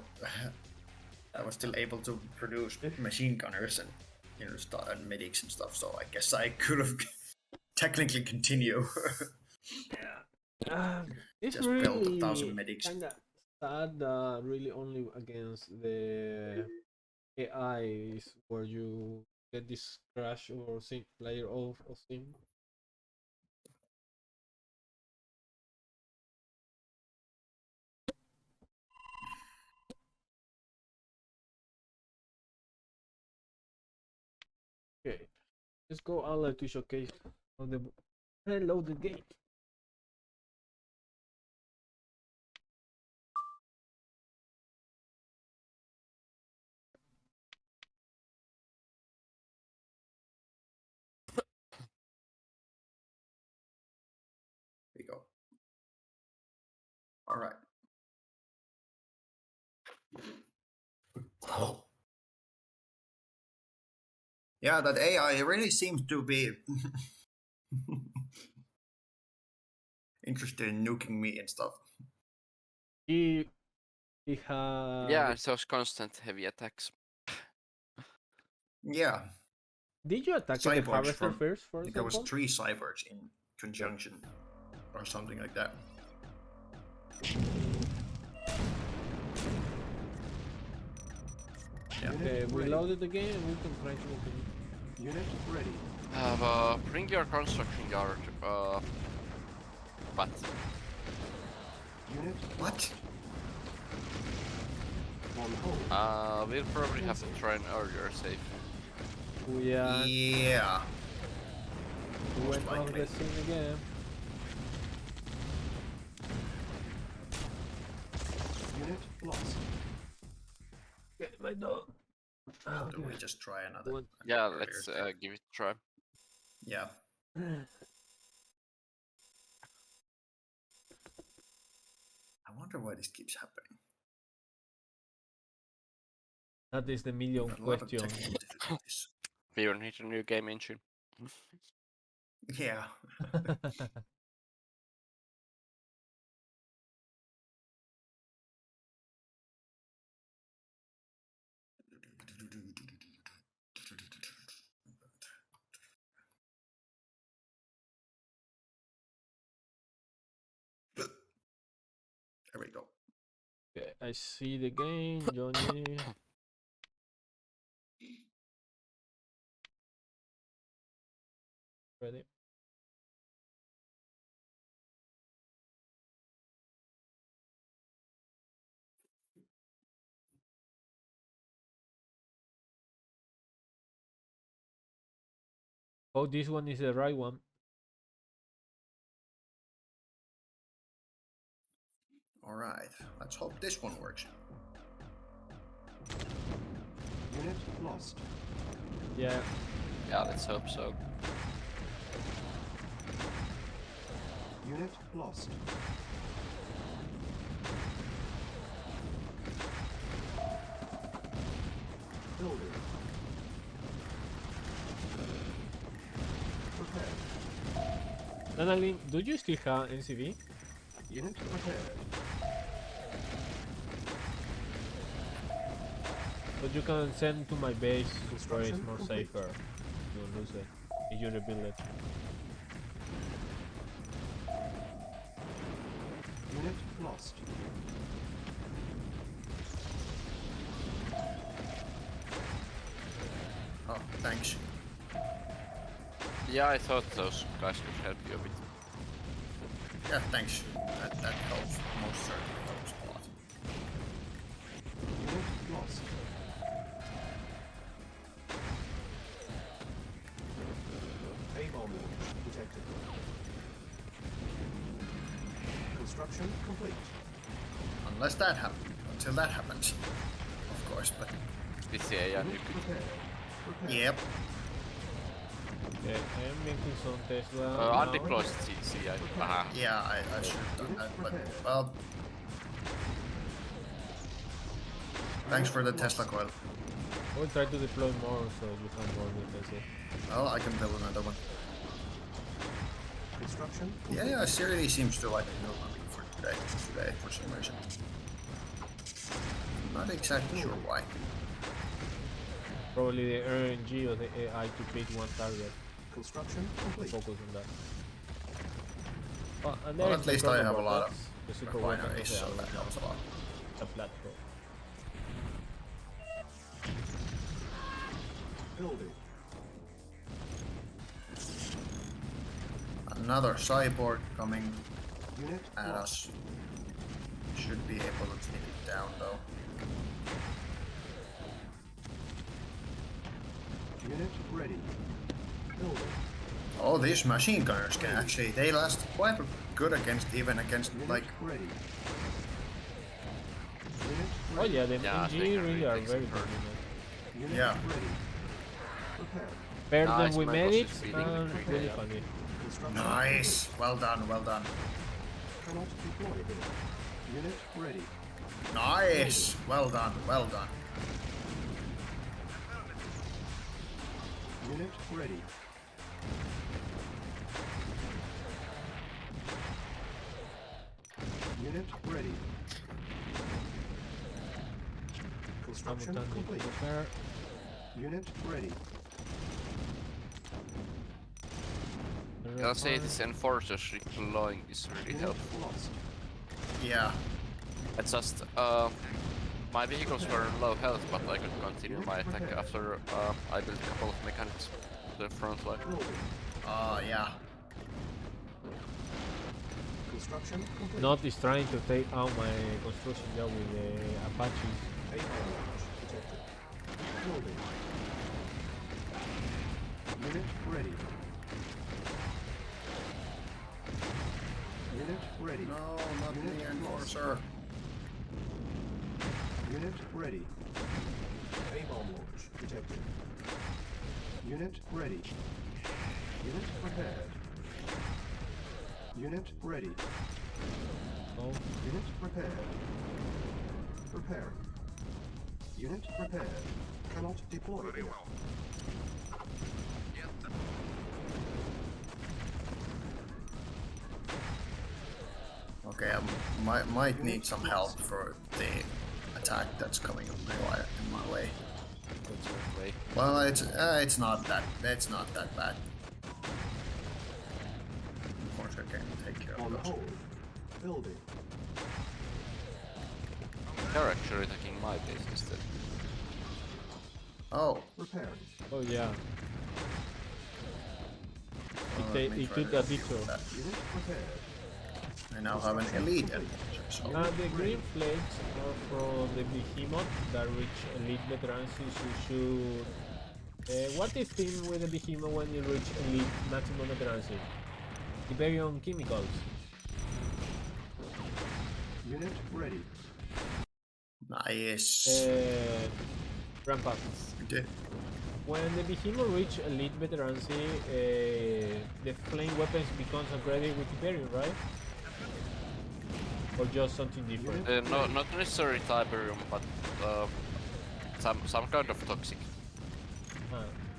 I was still able to produce machine gunners and and medics and stuff. So I guess I could have technically continue. It's Just build really 1,000 medics. kinda sad. Really, only against the AI is where you get this crash or sync player off of sim. Okay, let's go outlet to showcase how the hello the gate. we go. All right. Yeah, that AI really seems to be interested in nuking me and stuff. He had. Yeah, it's those constant heavy attacks. Yeah, Did you attack the Cyborgs harvester from- first, for I think there was example? 3 cyborgs in conjunction, or something like that. Yeah. Okay, we ready. loaded the game and we can try to open Unit ready. Bring your construction yard. What? Unit What? on hold. We'll probably have to try an earlier save. We Yeah. went off likely. the scene again. Unit lost. Get my dog. Do we just try another? One. Yeah, earlier let's save? give it a try. Yeah. I wonder why this keeps happening. That is the million A lot of question. technical difficulties. We don't need a new game engine. Yeah. There we go. Okay, I see the game, Johnny. Ready? Oh, this one is the right one. All right. Let's hope this one works. Unit lost. Yeah. Yeah, let's hope so. Unit lost. Building. Prepared. Natalie, do you still have NCV? Unit prepared. But you can send to my base where it's Construction more complete. safer. You don't lose it. If you rebuild it. Unit lost. Oh, thanks. Yeah, I thought those guys could help you a bit. Yeah, thanks. That helps. Most certainly helps a lot. Unit lost. A-bomb detected. Construction complete. Unless that happens. Until that happens. Of course, but This AI Unit nuke. prepared. Prepared. yep. Okay, I am making some Tesla. now. Undeployed CI. Aha. Yeah, I should have done that, but well. Thanks for the Tesla coil. I will try to deploy more so you can work with this. Well, I can build another one. Construction Yeah, complete. yeah, Siri seems to like build one for today for some reason. Not exactly sure why. Probably the RNG or the AI to pick one target. Construction complete. Focus on that. Oh, and Well, there's at the least I have a prototype, lot of that's the super weapon refineries, of so the that helps a lot. the platform. Building. Another cyborg coming Unit at lost. us. Should be able to take it down though. Unit ready. Building. Oh, these machine gunners can actually, they last quite good against, even against Unit like, ready. Unit Oh ready. yeah, the Yeah, they MG can really really are take very some good. turns. Unit Yeah. ready. Prepared. Better Nice, than with my boss is medics feeding the and tree. really Yeah. funny. Construction nice. Well done, well done. complete. Cannot deploy here. Unit ready. Nice! Well done, well done. Unit ready. Unit ready. Construction complete. Repair. Unit ready. I'll say this enforcer deploying is really Unit helpful. lost. Yeah. It's just my vehicles were low health, but I could continue my attack after I built a couple of mechanics to the front line. Building. Yeah. Construction complete. Not is trying to take out my construction job with the Apaches. A launch detected. Building. Unit ready. Unit ready. No, not Unit the lost. enforcer. Unit ready. A-bomb launch detected. Unit ready. Unit prepared. Unit ready. Oh, Unit prepared. Prepare. Unit prepared. Cannot deploy. Very well. Okay, I might need some help for the attack that's coming in my way. That's your way. Well, it's not that bad. Of course, I can take care of On those. hold. Building. They're actually attacking my base instead. Oh, Repairing. oh yeah. well, let me It try took to a deal detour. with that. Unit prepared. I now have an elite enforcer, so The green flags are from the behemoth that reach elite veterancy. You should. What is thing with the behemoth when you reach elite maximum veterancy? Tiberium chemicals. Unit ready. nice. Rampastring. Okay. When the behemoth reach elite veterancy, the flame weapons becomes upgraded with Tiberium, right? Or just something different? No, not necessarily Tiberium, but some kind of toxic.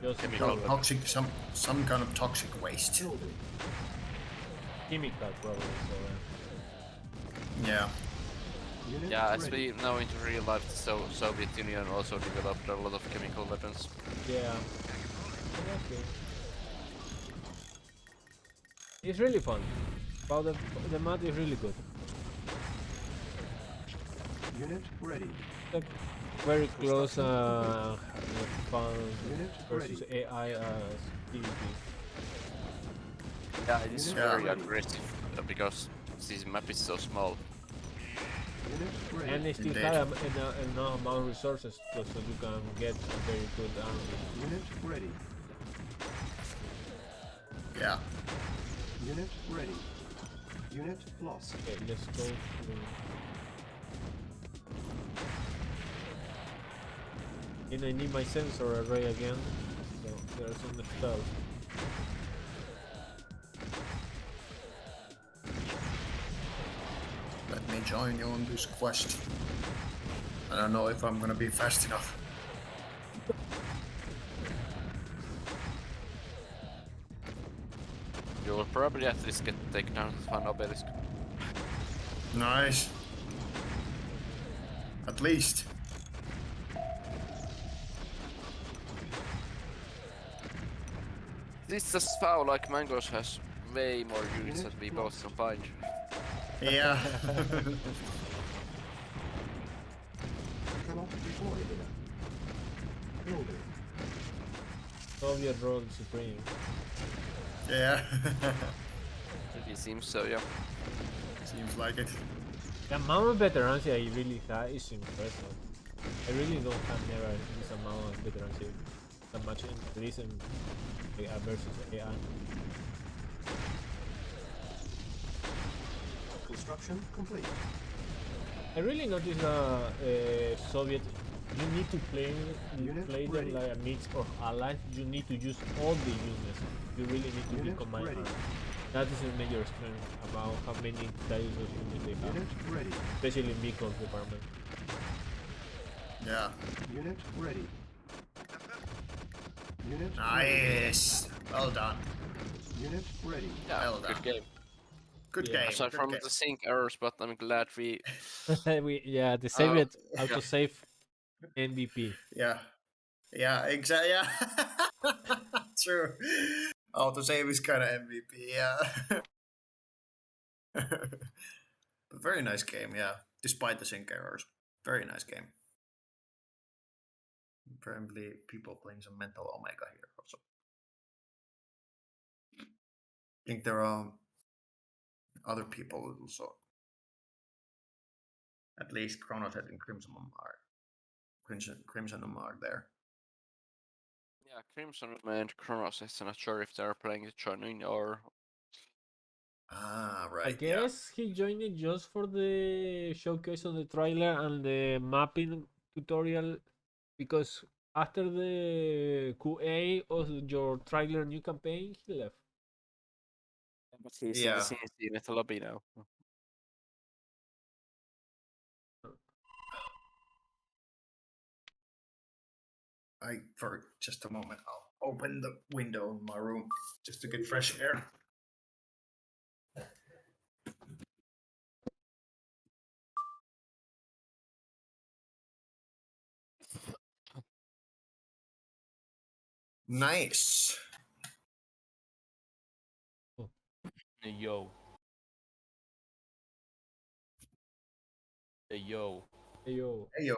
Just Chemical chemical, Toxic, some kind of toxic waste. Building. chemical probably. So, Yeah. Unit Yeah, as ready. we know into real life, the Soviet Union also developed a lot of chemical weapons. yeah. Okay. It's really fun. Well, the mod is really good. Unit ready. Like, very close fun Unit versus ready. AI PvP. Yeah, it is Unit very ready. aggressive because this map is so small. Unit ready. And they still Indeed. have enough amount of resources so you can get a very good army. Unit ready. Yeah. Unit ready. Unit lost. Okay, let's go to... And I need my sensor array again. So there's some stuff. Let me join you on this quest. I don't know if I'm gonna be fast enough. You will probably at least get taken down with one obelisk. Nice. At least. This just foul like Mangoes has way more units than we both combined. Yeah. Cannot deploy here. Building. Soviet role supreme. Yeah. It seems so, yeah. Seems like it. The amount of veterans I really have is impressive. I really don't have never this amount of veterans that much increase in AI versus AI. Construction complete. I really noticed Soviet. You need to play Unit them ready. like a mix of allies. You need to use all the units. You really need to be Unit combined. ready. That is a major strength about how many dinosaurs units they have, Unit ready. especially in beacons department. Yeah. Unit ready. Unit ready. Nice. Well done. Unit ready. Yeah, Well good done. game. Good Yeah. game. Aside Good from game. the sync errors, but I'm glad we. The save it yeah. autosave MVP. Yeah. Yeah, exactly. Yeah. True. Autosave is kind of MVP, yeah. But very nice game, yeah. Despite the sync errors. Very nice game. Apparently people playing some mental Omega here also. I think there are other people also. At least Chronoset and Crimson are there. Yeah, Crimson and Kronos. I'm not sure if they're playing the joining or. Ah, right. I guess he joined it just for the showcase on the trailer and the mapping tutorial, because after the QA of your trailer new campaign, he left. But he's in Yeah. the CNC Metal lobby now. For just a moment, I'll open the window in my room just to get fresh air. Nice. Hey yo. Hey yo. Hey, yo. Hey yo.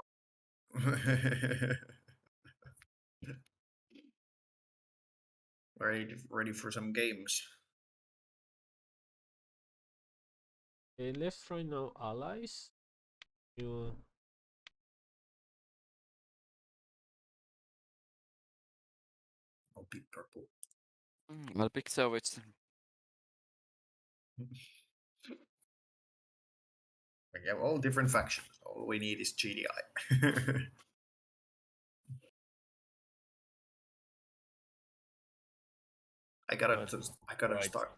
ready for some games. Let's try now allies. You I'll be purple. I'll pick Savage. We have all different factions. All we need is GDI. I gotta right. start.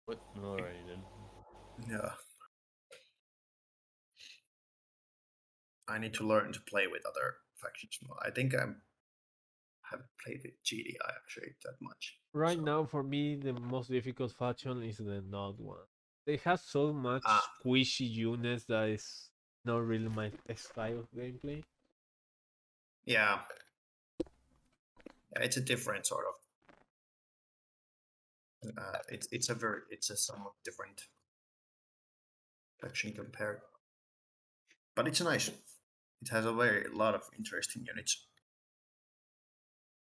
What? Alright then. Yeah. I need to learn to play with other factions more. I think I haven't played with GDI actually that much. right so. now for me the most difficult faction is the Node one. They have so much squishy units that is not really my style of gameplay. Yeah. It's a different sort of. It's a somewhat different faction compared, but it's nice. It has a lot of interesting units.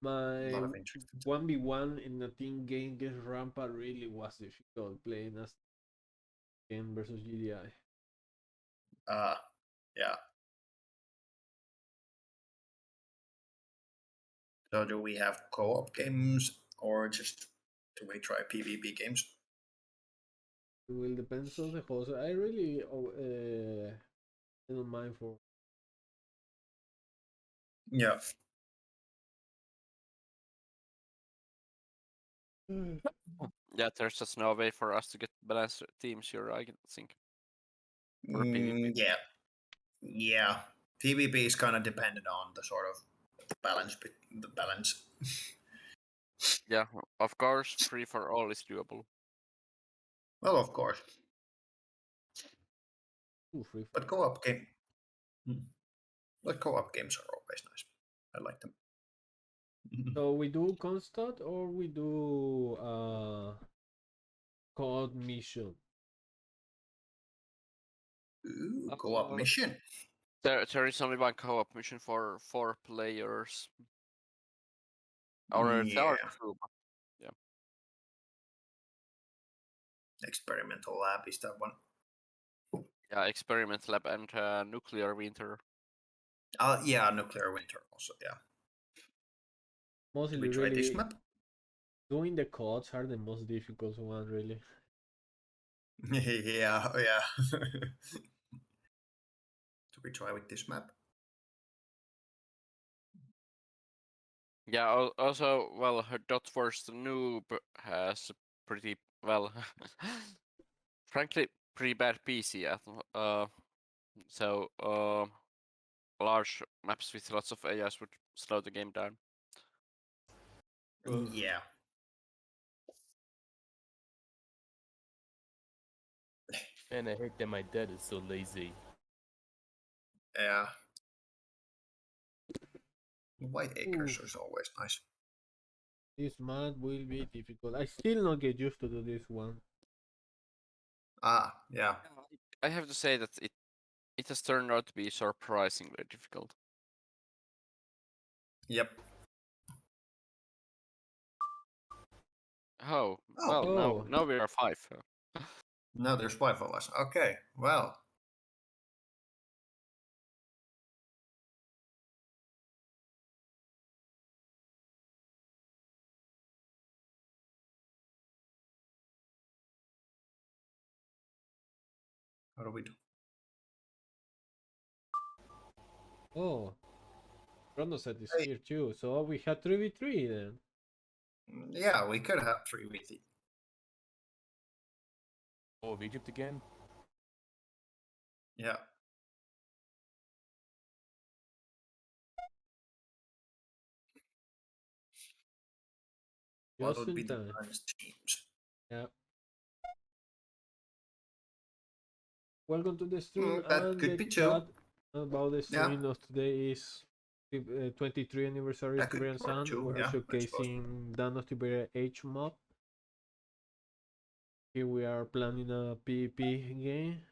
My lot of interesting. 1v1 in the team game against Rampa really was difficult playing as game versus GDI. Yeah. So do we have co-op games or just do we try PvP games? It will depend on the host. I really don't mind for. Yeah. Yeah, there's just no way for us to get balanced teams here, I think. For PvP. Yeah. PvP is kind of dependent on the sort of balance. Yeah, of course, free for all is doable. Well, of course. Ooh, free. But co-op games are always nice. I like them. So we do constant or we do co-op mission? Ooh, co-op mission. There is only one co-op mission for 4 players. Or there are 2. Yeah. Experimental lab is that one. Yeah, Experiment Lab and Nuclear Winter. Yeah, Nuclear Winter also. Yeah. Mostly Do we try really this map? doing the codes are the most difficult one really. Yeah. Do we try with this map? Yeah. Also, well, her Dot Force the Noob has a pretty well, frankly, pretty bad PC. So large maps with lots of AIs would slow the game down. Yeah. And I hate that my dad is so lazy. Yeah. White Acres is always nice. This map will be difficult. I still not get used to do this one. Ah, yeah. I have to say that it has turned out to be surprisingly difficult. Yep. Oh, Oh. well, Oh. now we are 5. Now there's 5 of us. Okay, well. How do we do? Oh. Chronoset is Hey. here too. So we had 3v3 then. Yeah, we could have 3v3. Oh, of Egypt again? Yeah. What Just would be in the time. nice teams? Yeah. Welcome to the stream, That and could the be two. chat about the Yeah. stream of today is 23 anniversary That of could Tiberian work Sun. too, We're yeah, I suppose. showcasing Dan of Tiberia H mob. Here we are planning a PvP game.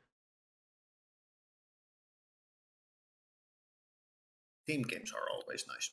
Team games are always nice.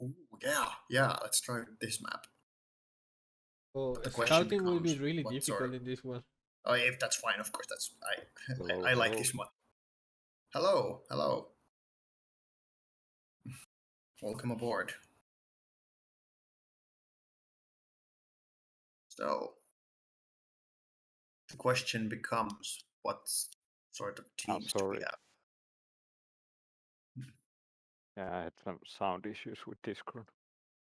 Ooh, yeah, let's try this map. Oh, The question scouting will be becomes, really what difficult sort of- in this one. Oh, if that's fine, of course. That's Hello, I like hello. this one. Hello. Welcome aboard. So the question becomes, what sort of I'm teams do we sorry. have? Yeah, I had some sound issues with Discord.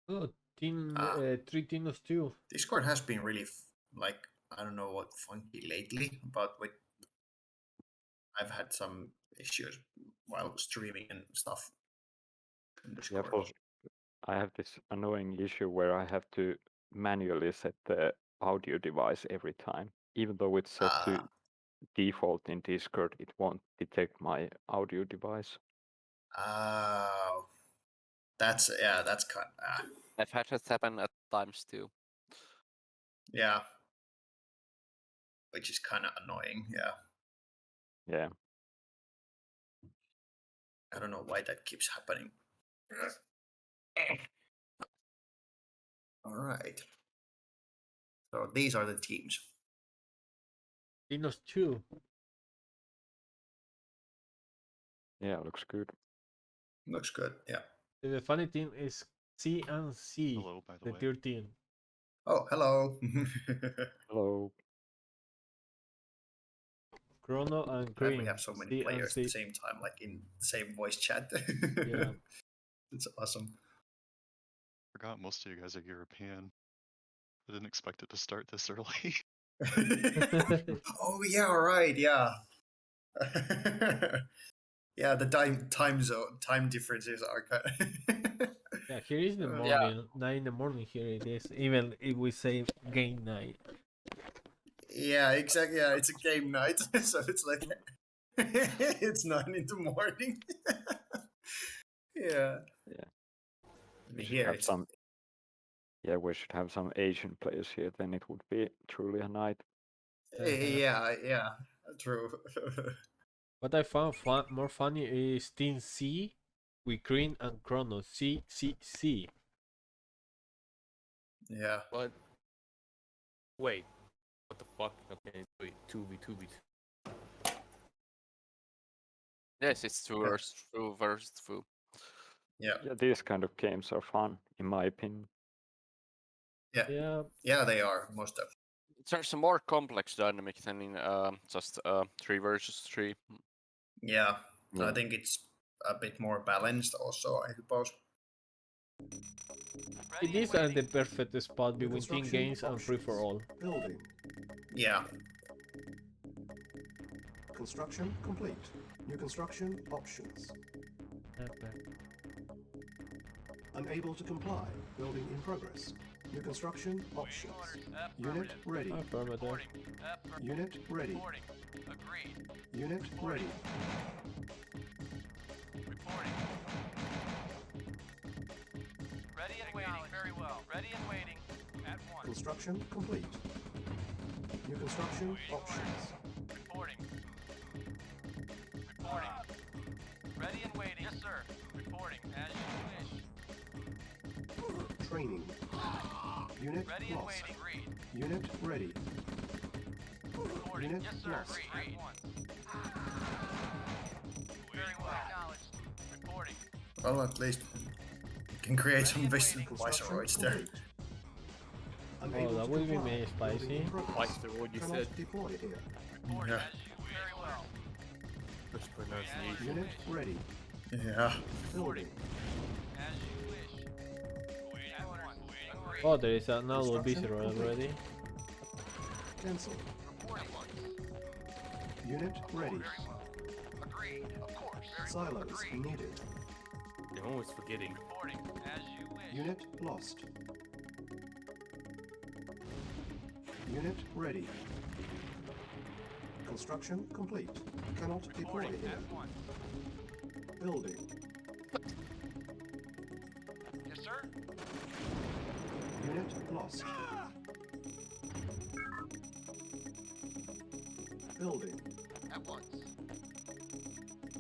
Oh, team Ah. 3 teams 2. Discord has been really like, I don't know what, funky lately, but I've had some issues while streaming and stuff in Yeah, Discord. I have this annoying issue where I have to manually set the audio device every time. Even though it's set to default in Discord, it won't detect my audio device. Oh, that's kind of, I've had that happen at times too. yeah, which is kind of annoying. Yeah, Yeah. I don't know why that keeps happening. All right. So these are the teams. Teams 2. Yeah, looks good. Looks good. Yeah. The funny team is C and C. Hello, by the way. 13. Oh, hello. Hello. Chrono and Glad Cream. we have so many C and players C. at the same time, like in the same voice chat. Yeah. It's awesome. Forgot most of you guys are European. I didn't expect it to start this early. Oh yeah, right, yeah. Yeah, the time differences are kind of Yeah, here is the morning. 9 in the morning here it is. Even if we say game night. Yeah, exactly. Yeah, it's a game night, so it's like It's 9 in the morning. Yeah. Yeah. And We should here have it's some. Yeah, we should have some Asian players here. Then it would be truly a night. yeah, true. What I found more funny is Team C with Green and Chrono. C. Yeah. What? Wait. What the fuck? Okay, wait. 2v2v2. Yes, it's 2 versus 2 versus 2. Yeah. Yeah, these kind of games are fun, in my opinion. Yeah. Yeah, they are most definitely. There's a more complex dynamic than in just 3 versus 3. Yeah. Yeah. I think it's a bit more balanced also, I suppose. It is the perfect spot New between team construction games and free for all. Building. Yeah. Construction complete. New construction options. Unable to comply. Building in progress. New construction options. Unit ready. Affirmative. Unit ready. Agreed. Unit ready. Reporting. Ready and waiting. Very well. Ready and waiting. At once. Construction complete. New construction options. Reporting. Reporting. Ready and waiting. Yes, sir. Reporting. As you wish. Training. Unit Ready and lost. waiting. Agreed. Unit ready. Reporting. Unit Yes, sir. lost. Agreed. At once. Very well. Acknowledged. Reporting. Well, at least you can create some viceroys there. complete. Oh, Unable that to will be comply. made spicy. Building in progress. Twice what you Cannot said. deploy here. Reporting. Yeah. As you wish. Very well. Which pronunciation? Unit ready. Yeah. Building. As you wish. At once. Agreed. Oh, there is another Construction visitor complete. already. Cancel. Reporting. Unit ready. Agreed. Of course. Silos needed. I'm always forgetting. Reporting. As you wish. Unit lost. Unit ready. Construction complete. Cannot deploy Reporting. here. At once. Building. Yes, sir. Unit lost. Building. At once.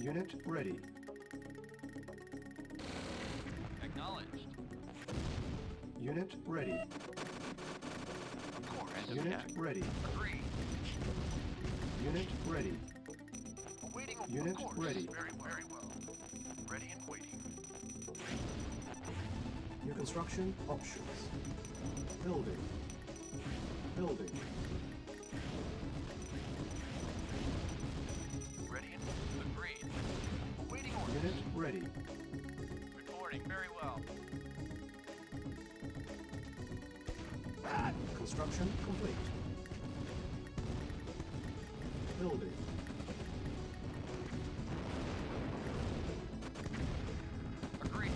Unit ready. Acknowledged. Unit ready. Of course. Unit ready. Agreed. Unit ready. Awaiting. Unit Of course. ready. Very well. Very well. Ready and waiting. New construction options. Building. Building. Ready and agreed. Awaiting orders. Unit ready. Reporting. Very well. Construction complete. Building. Agreed.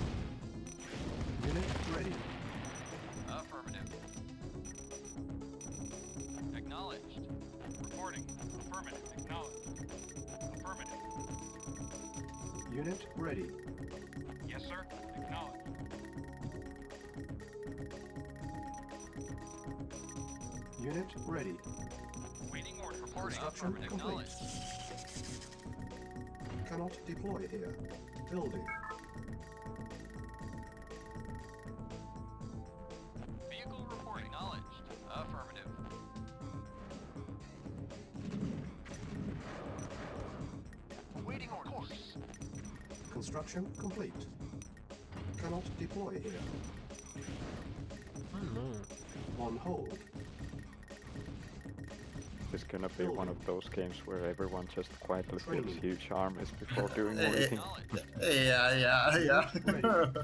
Unit ready. Affirmative. Acknowledged. Reporting. Affirmative. Acknowledged. Affirmative. Unit ready. Yes, sir. Acknowledged. Unit ready. Waiting order. Reporting. Construction Affirmative. complete. Acknowledged. Cannot deploy here. Building. Vehicle reporting. Acknowledged. Affirmative. Waiting order. Course. Construction complete. Cannot deploy here. Oh no. On hold. It's gonna be one of those games where everyone just quietly builds Training. huge armies before doing anything. Acknowledged. Yeah. Ready.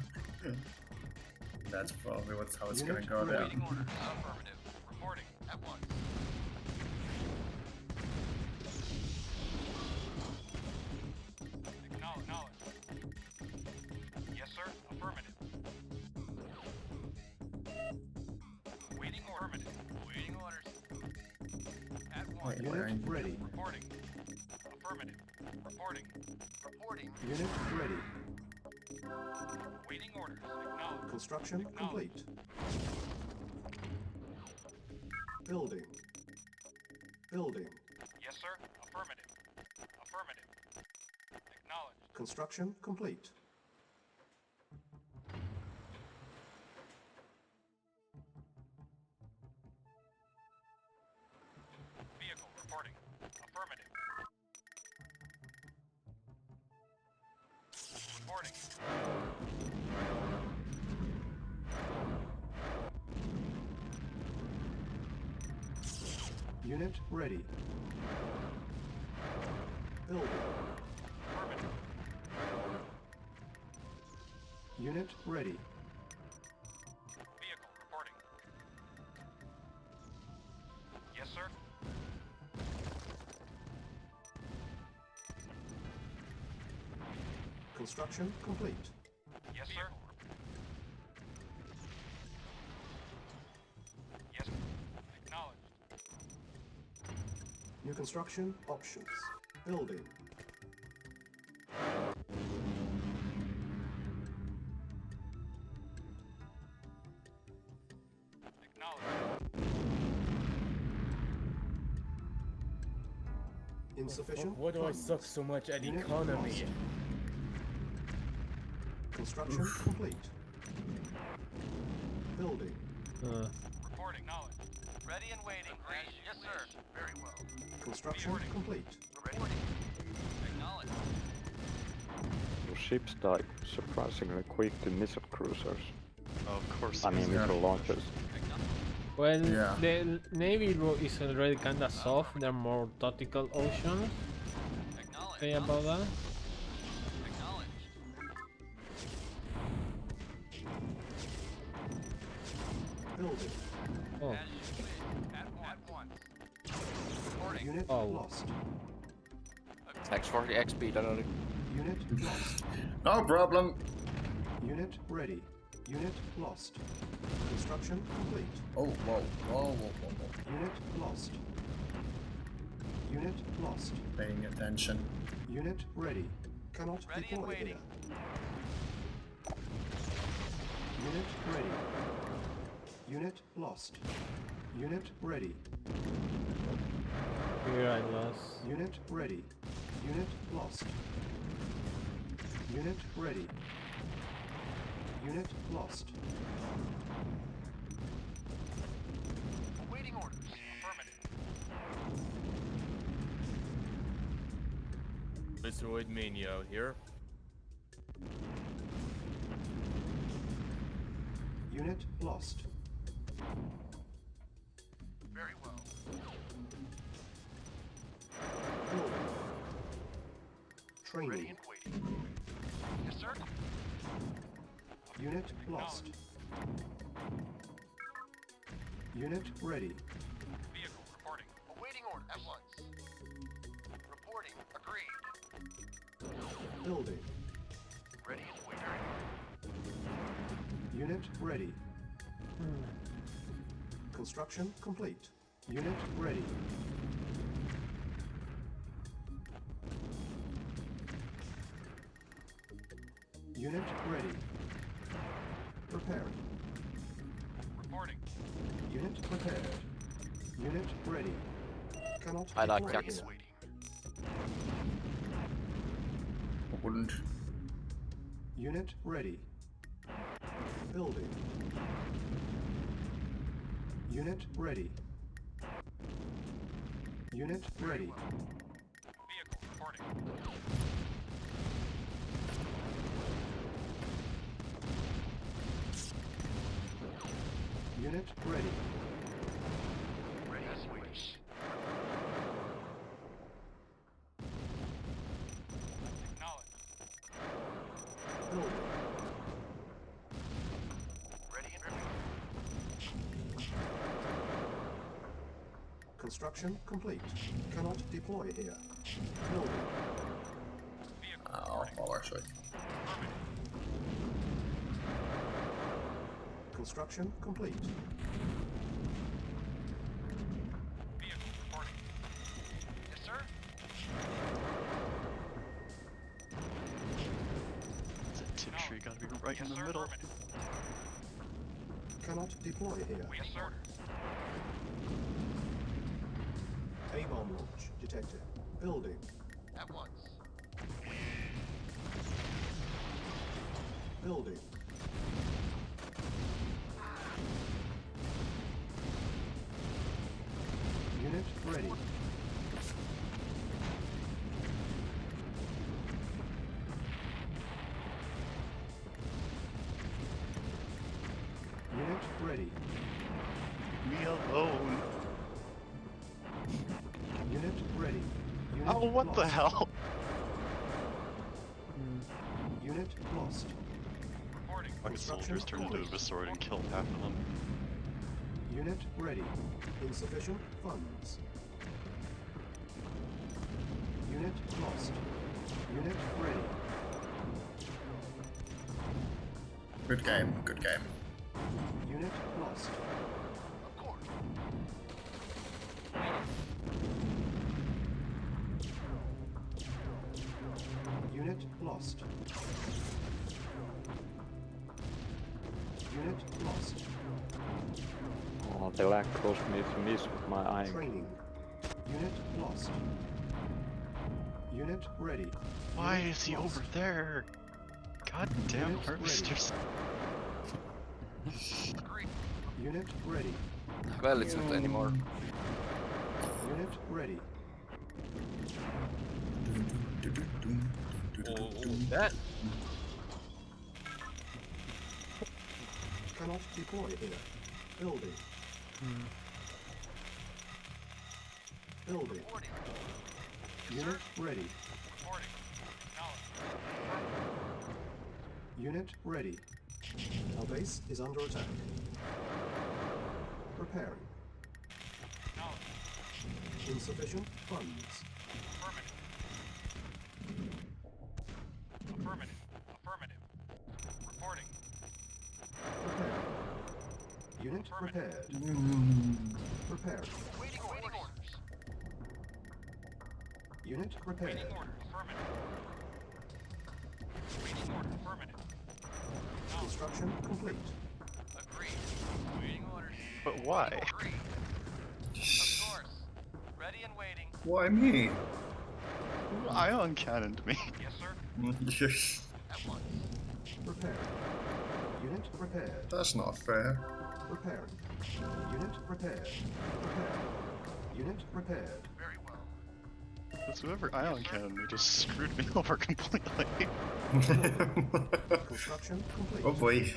That's probably how it's Unit gonna go there. Waiting order. Affirmative. Reporting. At once. Acknowledged. Yes, sir. Affirmative. Waiting order. Affirmative. Waiting orders. At once. Wait, where Unit ready. Reporting. Affirmative. Reporting. Reporting. Unit ready. Waiting orders. Acknowledged. Construction complete. Building. Building. Yes, sir. Affirmative. Affirmative. Acknowledged. Construction complete. Vehicle reporting. Affirmative. Reporting. Unit ready. Building. Affirmative. Unit ready. Vehicle reporting. Yes, sir. Construction complete. Yes, sir. Yes. Acknowledged. New construction options. Building. Acknowledged. Insufficient Why do I funds. suck so much at Unit economy? lost. Construction complete. Building. Reporting. Acknowledged. Ready and waiting. Agreed. Yes, sir. Very well. Construction Reporting. complete. Reporting. Acknowledged. Your ships die surprisingly quick to missile cruisers. Oh, of course. I mean, yes. missile launchers. Well, Yeah. the Navy is already kinda soft. They're more tactical oceans. Acknowledged. Say about that. Acknowledged. Building. Oh, As you wish. At once. Reporting. Unit Oh. lost. Thanks for the XP, Danari. Unit lost. No problem. Unit ready. Unit lost. Construction complete. Oh, whoa, whoa, whoa, whoa, whoa. Unit lost. Unit lost. Paying attention. Unit ready. Cannot Ready and deploy waiting. here. Unit ready. Unit lost. Unit ready. here I lost. Unit ready. Unit lost. Unit ready. Unit lost. Awaiting orders. Affirmative. Asteroid Mania out here. Unit lost. Very well. Building. Ready Training. and waiting. Yes, sir. Unit lost. Unit ready. Vehicle reporting. Awaiting order. At once. Reporting. Agreed. Building. Ready and waiting. Unit ready. Construction complete. Unit ready. Unit ready. Preparing. Reporting. Unit prepared. Unit ready. Cannot I like deploy jacks. here. Waiting. Wouldn't. Unit ready. Building. Unit ready. Unit ready. Vehicle reporting. Unit ready. Ready as we wish. Acknowledged. Building. Ready and ready. Construction complete. Cannot deploy here. Building. Vehicle Oh, reporting. power switch. Affirmative. Construction complete. Vehicle reporting. Yes, sir. right in the middle. Cannot deploy here. Waiting orders. A-bomb launch detected. Building. At once. Building. Unit ready. Unit ready. Me alone. Unit ready. Unit Oh, what the lost. hell? Unit lost. Reporting. My soldiers turned into a Visoid and killed half of them. Unit ready. Insufficient funds. Unit lost. Unit ready. Good game, good game. Unit lost. Of course. Unit lost. Unit lost. Oh, the lag caused me to miss with my eye. Training. Unit lost. Unit ready. Why Unit is he lost. over there? Goddamn Unit harvesters. Agreed. Unit ready. Well, it's not anymore. Unit ready. Oh, that. Cannot deploy here. Building. Building. Reporting. Unit ready. Reporting. Acknowledged. Unit ready. Our base is under attack. Preparing. Acknowledged. Insufficient funds. Affirmative. Affirmative. Affirmative. Reporting. Preparing. Unit prepared. Preparing. Waiting orders. Unit prepared. Waiting orders. Affirmative. Waiting order. Affirmative. Acknowledged. Construction complete. Agreed. Waiting orders. But why? Agreed. Of course. Ready and waiting. Why me? Who ion cannoned me? Yes, sir. Yes. At once. Prepared. Unit prepared. That's not fair. Preparing. Unit prepared. Preparing. Unit prepared. Very well. Because whoever ion cannoned me just screwed me over completely. Construction complete. Oh boy.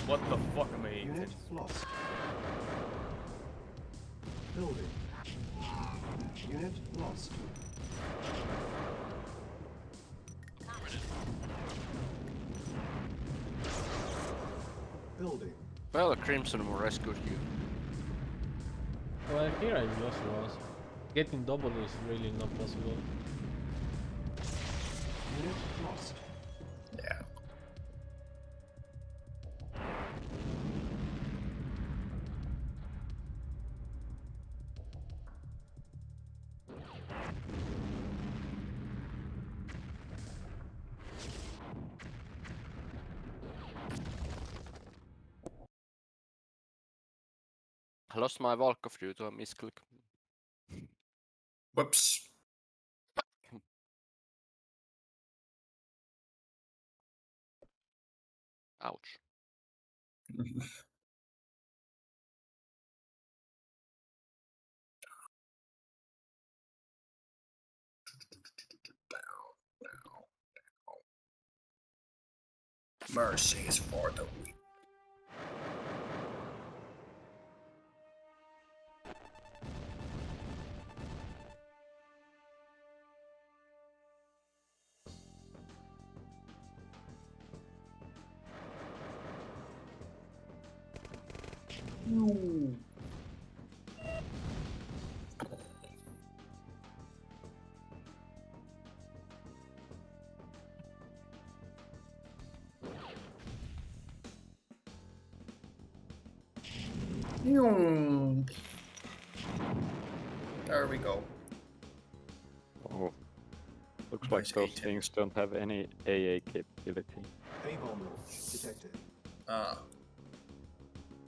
What the fuck am I Unit eating? lost. Building. Unit lost. Affirmative. Building. Well, Crimson rescued you. Well, here I just lost. Getting double is really not possible. Unit lost. Yeah. I lost my Volkov due to a misclick. Whoops. Ouch. Mercy is for the weak. There we go. Oh, looks like Nice those A10s. things don't have any AA capability. A-bomb launch detected.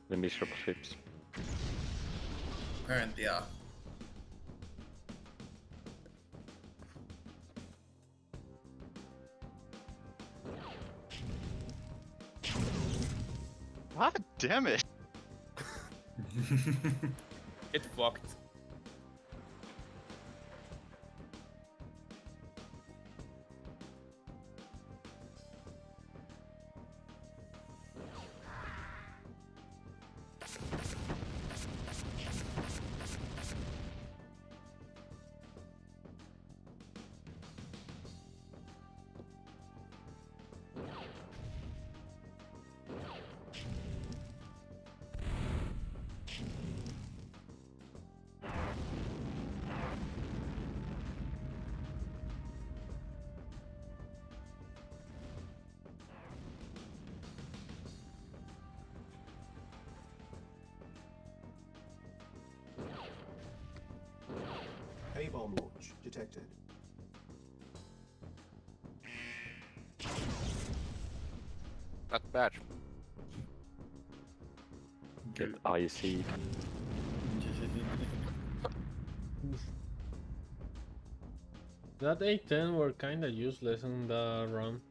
The miserable ships. Apparently, yeah. God damn it! It fucked. A-bomb launch detected. Not bad. Get icy. That A10 were kinda useless in the run.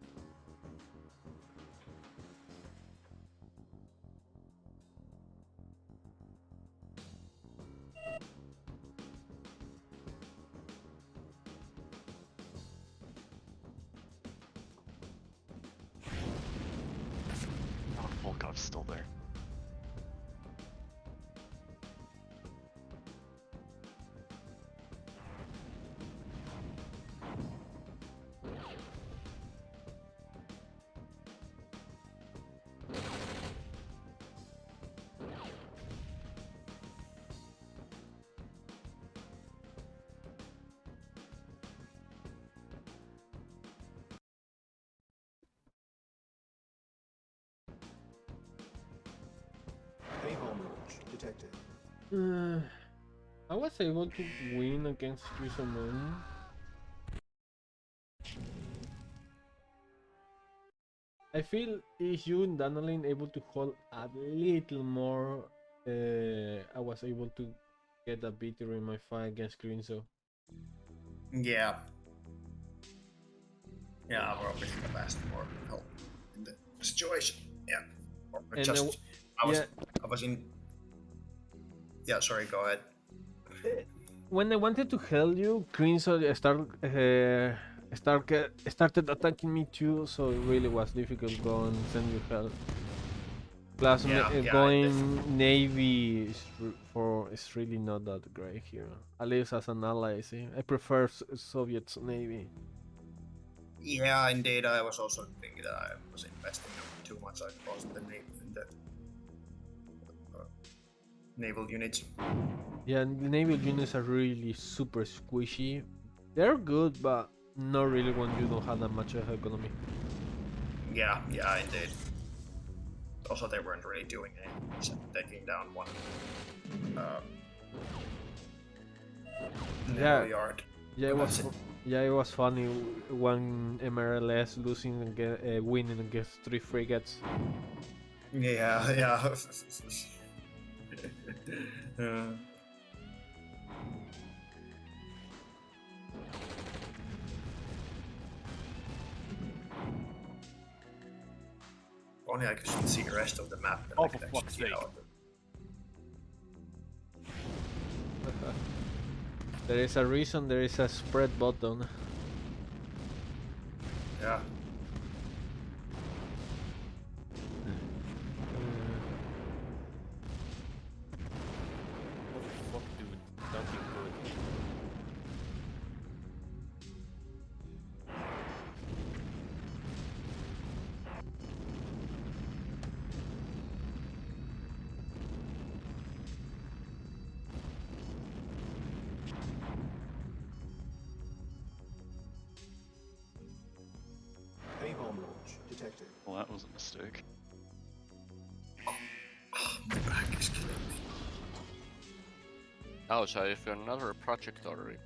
Oh, Volkov's still there. A-bomb launch detected. I was able to win against Fisherman. I feel if you and Danalin able to hold a little more, I was able to get a beater in my fight against Grinzo. Yeah. Yeah, we're obviously the best for help in the situation. Yeah. Or And just, I was in. Yeah, sorry, go ahead. When I wanted to help you, Grinzo started attacking me too, so it really was difficult going and send you help. Plus, going Navy is really not that great here. At least as an ally, see, I prefer Soviet Navy. Yeah, indeed. I was also thinking that I was investing too much. I lost the naval units. Yeah, the naval units are really super squishy. They're good, but not really when you don't have that much of economy. Yeah, indeed. Also, they weren't really doing anything except taking down one naval yard. Yeah, it was funny when MRLS winning against 3 frigates. Yeah. Only I could see the rest of the map. Oh, for fuck's sake. There is a reason there is a spread button. Yeah. Holy fuck, dude. Nothing good. A-bomb launch detected. Well, that was a mistake. My back is killing me. Oh, so if you're another project already.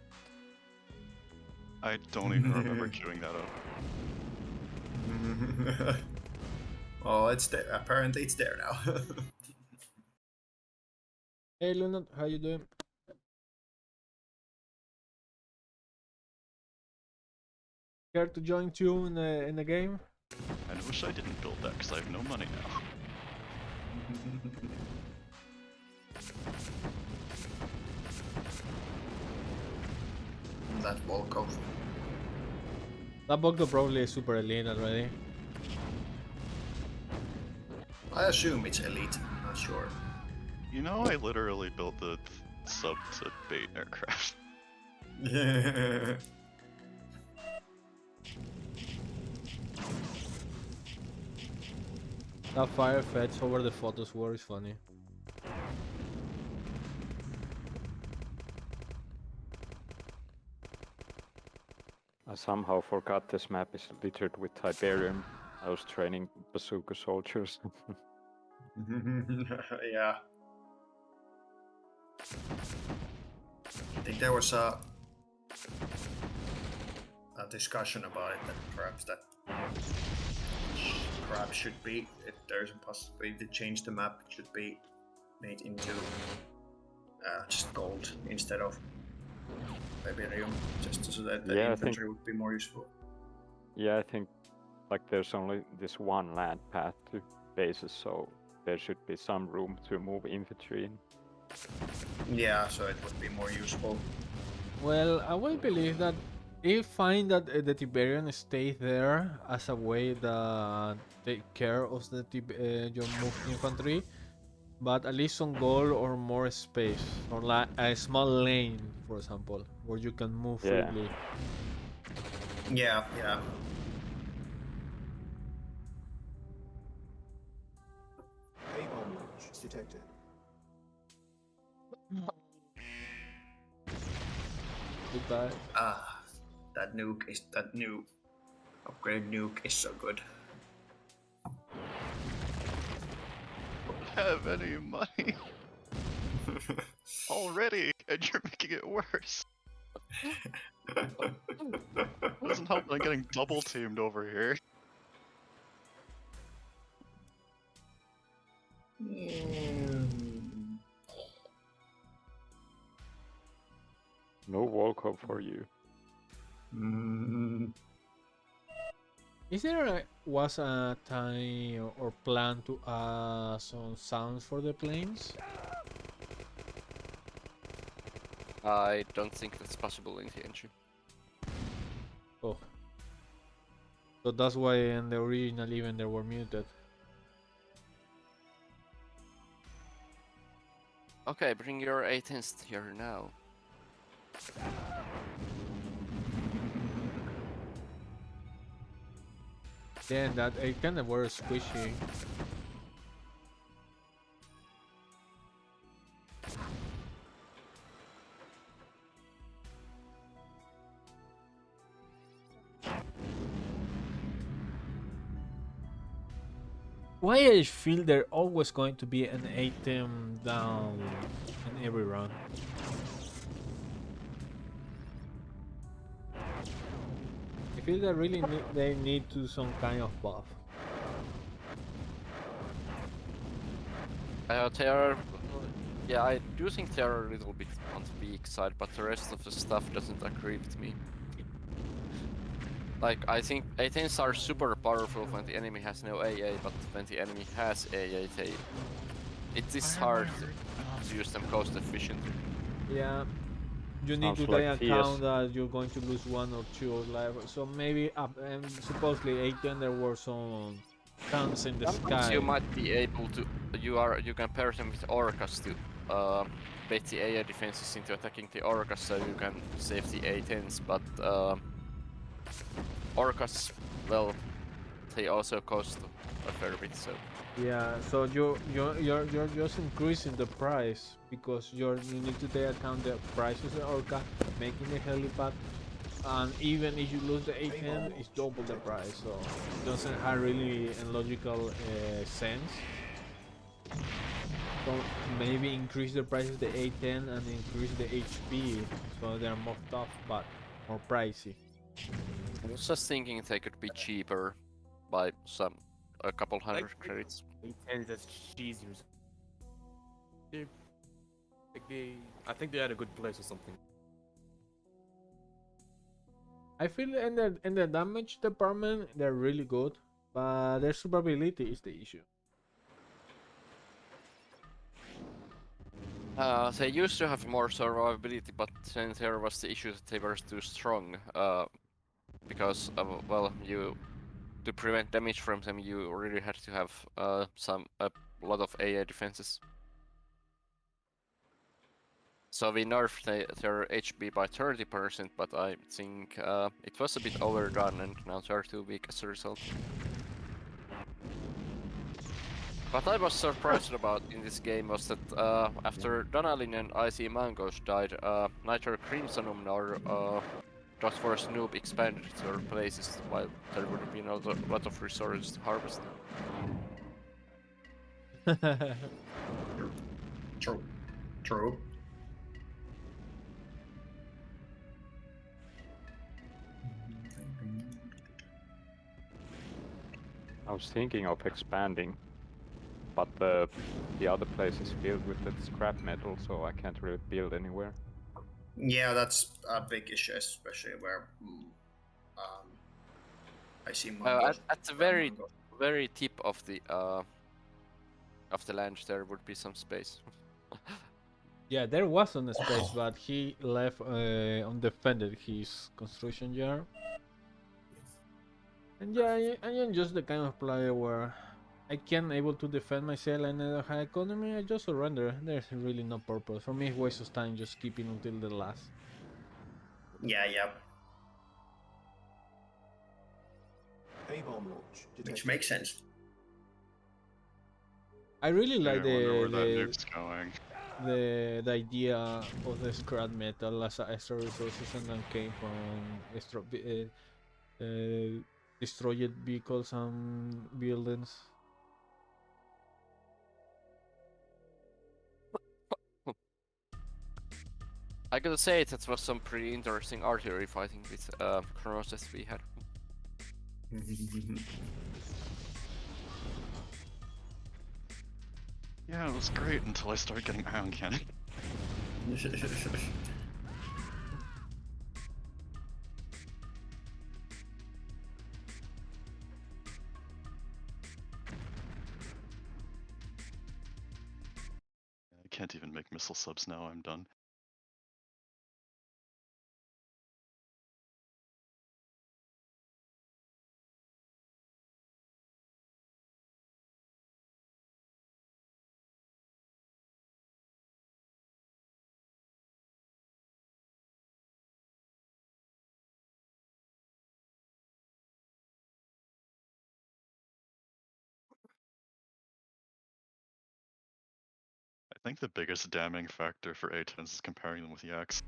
I don't even remember queuing that up. Oh, it's there. Apparently, it's there now. Hey Luna, how you doing? Care to join too in the game? I wish I didn't build that because I have no money now. That Volkov. That Bogdo probably is super elite already. I assume it's elite. I'm not sure. You know, I literally built the sub to bait aircraft. That fire fetch over the photos war is funny. I somehow forgot this map is littered with Tiberium. I was training bazooka soldiers. Yeah. I think there was a discussion about it that perhaps should be, if there's a possibility to change the map, it should be made into just gold instead of Tiberium, just so that the infantry would be more useful. Yeah, I think like there's only this one land path to bases, so there should be some room to move infantry in. Yeah, so it would be more useful. Well, I will believe that if find that the Tiberian stay there as a way that take care of the your moved infantry, but at least some goal or more space, or like a small lane, for example, where you can move freely. Yeah, yeah. A-bomb launch detected. Goodbye. That new upgrade nuke is so good. Don't have any money already, and you're making it worse. Doesn't help that I'm getting double teamed over here. No Volkov for you. Is there was a time or plan to add some sounds for the planes? I don't think that's possible in the engine. Oh. So that's why in the original even they were muted. Okay, bring your A10s here now. Then that it kind of were squishy. Why I feel there always going to be an item down in every run. I feel that really they need to some kind of buff. They are, yeah, I do think they are a little bit on the weak side, but the rest of the stuff doesn't agree with me. Like, I think A10s are super powerful when the enemy has no AA, but when the enemy has AA, it is hard to use them cost efficiently. Yeah, you need to take account that you're going to lose 1 or 2 life. So maybe supposedly A10 there were some guns in the sky. You might be able to. You can pair them with Orcas to bait the AA defenses into attacking the Orcas, so you can save the A10s. But Orcas, well, they also cost a fair bit. So yeah, so you're just increasing the price because you need to take account the prices of Orca making the helipad, and even if you lose the A10, it's double the price. So it doesn't have really a logical sense. So maybe increase the price of the A10 and increase the HP, so they're more tough but more pricey. I was just thinking they could be cheaper by a couple hundred Like- credits. And that's cheesy. I think they're at a good place or something. I feel in the damage department they're really good, but their survivability is the issue. They used to have more survivability, but then there was the issue that they were too strong. Because well, to prevent damage from them, you really had to have a lot of AA defenses. So we nerfed their HP by 30%, but I think it was a bit overdone, and now they're too weak as a result. What I was surprised about in this game was that after Donalin and IC Mangoes died, neither Crimsonum nor Dot Force Noob expanded their places, while there would have been a lot of resources to harvest. True. True. I was thinking of expanding, but the other place is filled with the scrap metal, so I can't really build anywhere. Yeah, that's a big issue, especially where I see Mongols. At the very tip of the land, there would be some space. Yeah, there was some space, but he left undefended his construction yard. And yeah, I am just the kind of player where I can able to defend myself and a high economy. I just surrender. There's really no purpose for me. It's waste of time just keeping until the last. Yeah, yeah. A-bomb launch detected. Which makes sense. I really I like wonder where that nuke's going. the idea of the scrap metal as extra resources, and then came from destroyed vehicles and buildings. I gotta say that was some pretty interesting artillery fighting with Chronos that we had. Yeah, it was great until I started getting ion cannon. I can't even make missile subs now, I'm done. I think the biggest damning factor for A10s is comparing them with Yaks.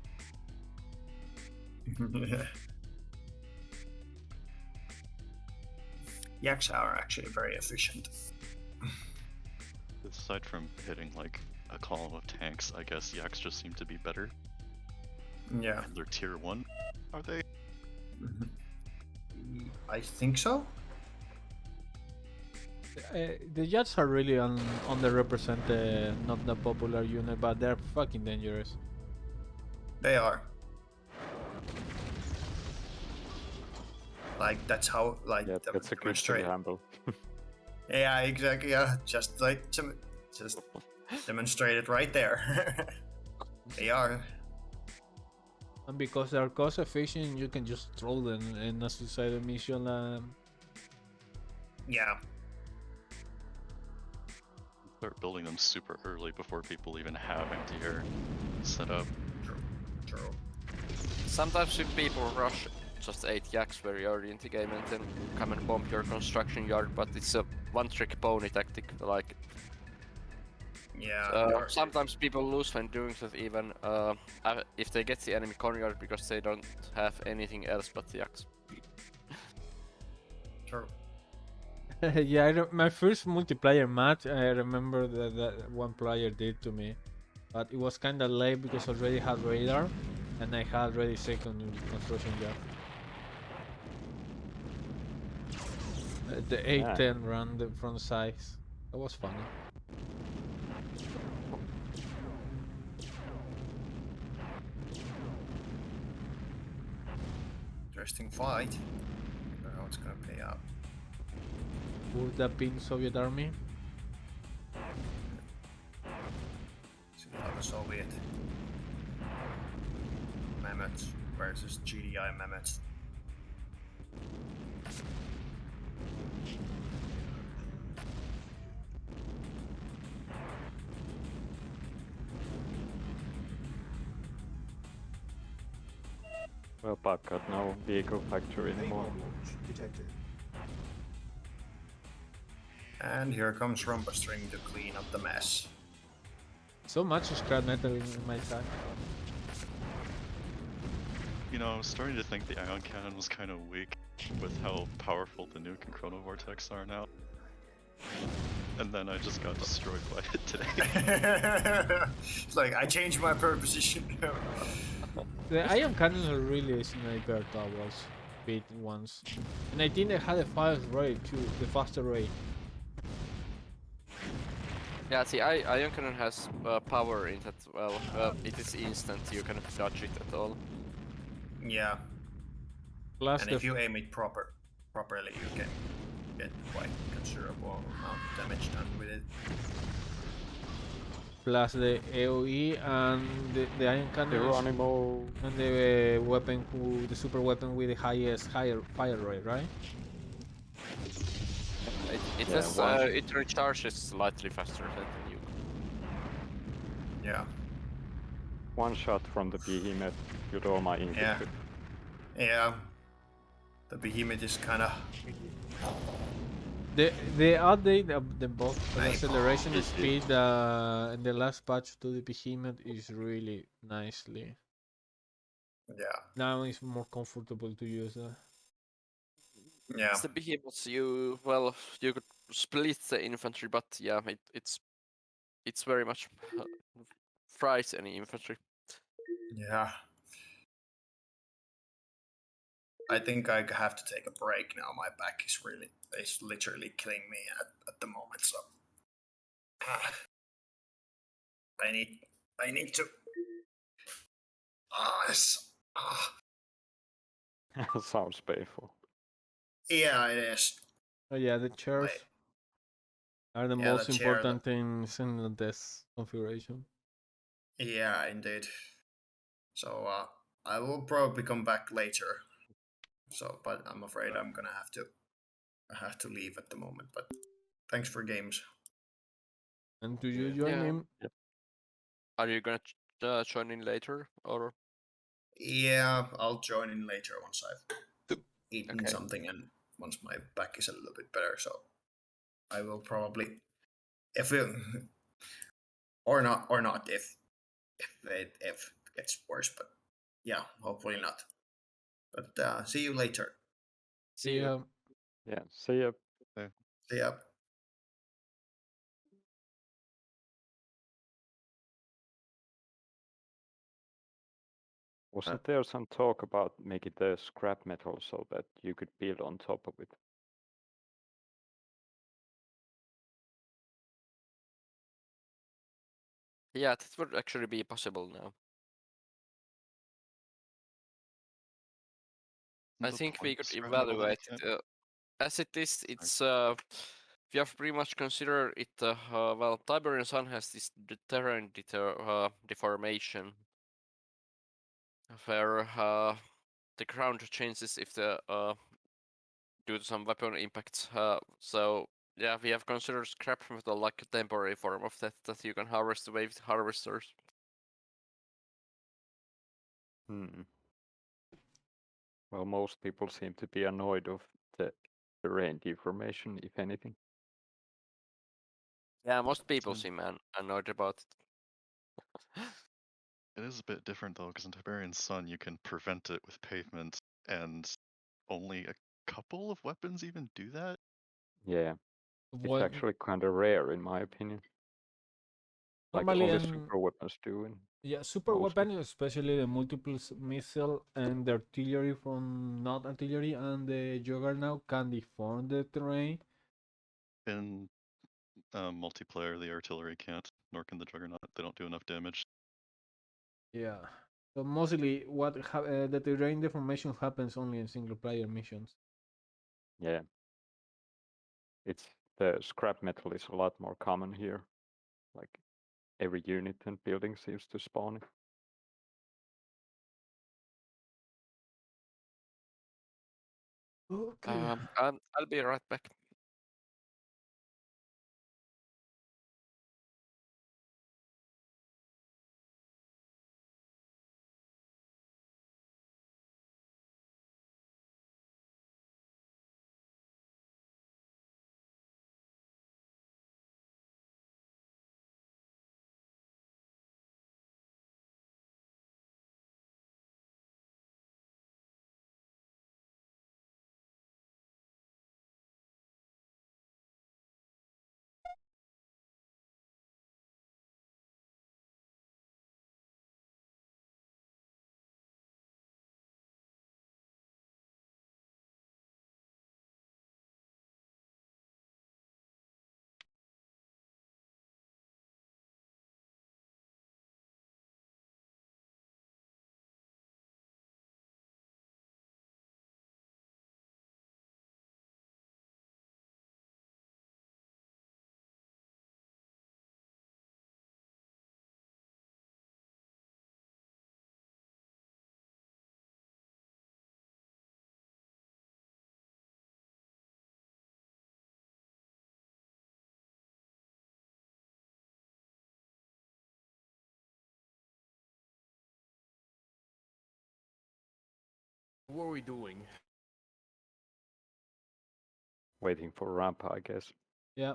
Yaks are actually very efficient. Aside from hitting like a column of tanks, I guess Yaks just seem to be better. Yeah. And they're tier 1, are they? I think so. The Jets are really underrepresented, not the popular unit, but they're fucking dangerous. They are. Like that's how Yeah, that's a good demonstrate. example. Yeah, exactly. Yeah, just demonstrate it right there. They are. And because they're cost efficient, you can just throw them in a suicide mission. Yeah. Start building them super early before people even have anti-air set up. True. Sometimes if people rush just 8 Yaks very early in the game and then come and bomb your construction yard, but it's a one-trick pony tactic, like Yeah. sometimes people lose when doing that even if they get the enemy corner because they don't have anything else but the Yaks. True. Yeah, my first multiplayer match, I remember that one player did to me, but it was kind of late because I already had radar, and I had already second in the construction job. The Yeah. 810 run the front sides. That was funny. Interesting fight. I don't know how it's gonna play out. Would that be Soviet army? See how the Soviet mammoths versus GDI mammoths. Well, I've got no vehicle factory A anymore. bomb launch detected. And here comes Rampastring to clean up the mess. So much scrap metal in my side. You know, I was starting to think the ion cannon was kind of weak with how powerful the nuke and chrono vortex are now. And then I just got destroyed by it today. It's like I changed my position. The ion cannons are really sniper towers, big ones, and I think they had a fast rate too, the faster rate. Yeah, see, Ion Cannon has power in that, well, it is instant, you cannot dodge it at all. Yeah, Plus and the if you aim it properly, you can get quite considerable amount of damage done with it. plus the AOE and the ion cannon Geronimo. and the weapon the super weapon with the highest higher fire rate, right? It Yeah, has, one- it recharges slightly faster than the nuke. Yeah, One shot from the behemoth killed all my infantry. yeah. The behemoth is kind of The update of the both the acceleration It- speed in the last patch to the behemoth is really nicely. yeah, Now it's more comfortable to use. yeah. It's the behemoths, you could split the infantry, but yeah, it's very much fries any infantry. Yeah. I think I have to take a break now. My back is literally killing me at the moment. So I need to. Yes. Sounds painful. Yeah, it is. Oh yeah, the chairs Wait. are the Yeah, most the chair, important things in this configuration. Yeah, indeed. So I will probably come back later. So, but I'm afraid I have to leave at the moment. But thanks for games. And do you Yeah. join Yeah. him? Are you gonna join in later, or? Yeah, I'll join in later once I've eaten Okay. something and once my back is a little bit better. So I will probably, if it, or not if it gets worse. But yeah, hopefully not. But see you later. See you. Yeah. Yeah, see ya. See ya. Wasn't there some talk about making the scrap metal so that you could build on top of it? Yeah, that would actually be possible now. I The think point we of could scrap metal that you evaluate can't- it. As it is, it's we have pretty much considered it. Well, Tiberian Sun has this terrain deformation, where the ground changes if the due to some weapon impacts. So yeah, we have considered scrap metal like a temporary form of that you can harvest away with harvesters. Hmm. Well, most people seem to be annoyed of the terrain deformation, if anything. Yeah, most people Then- seem annoyed about it. It is a bit different though, because in Tiberian Sun you can prevent it with pavement, and only a couple of weapons even do that. Yeah, it's What actually kind of rare in my opinion. Like normally only and super weapons do. yeah, super mostly. weapon, especially the multiple missile and the artillery from not artillery and the juggernaut can deform the terrain. In multiplayer, the artillery can't, nor can the Juggernaut. They don't do enough damage. Yeah. So mostly the terrain deformation happens only in single player missions. Yeah. It's the scrap metal is a lot more common here. Like every unit and building seems to spawn it. Okay. I'll be right back. What are we doing? Waiting for Rampa, I guess. Yeah.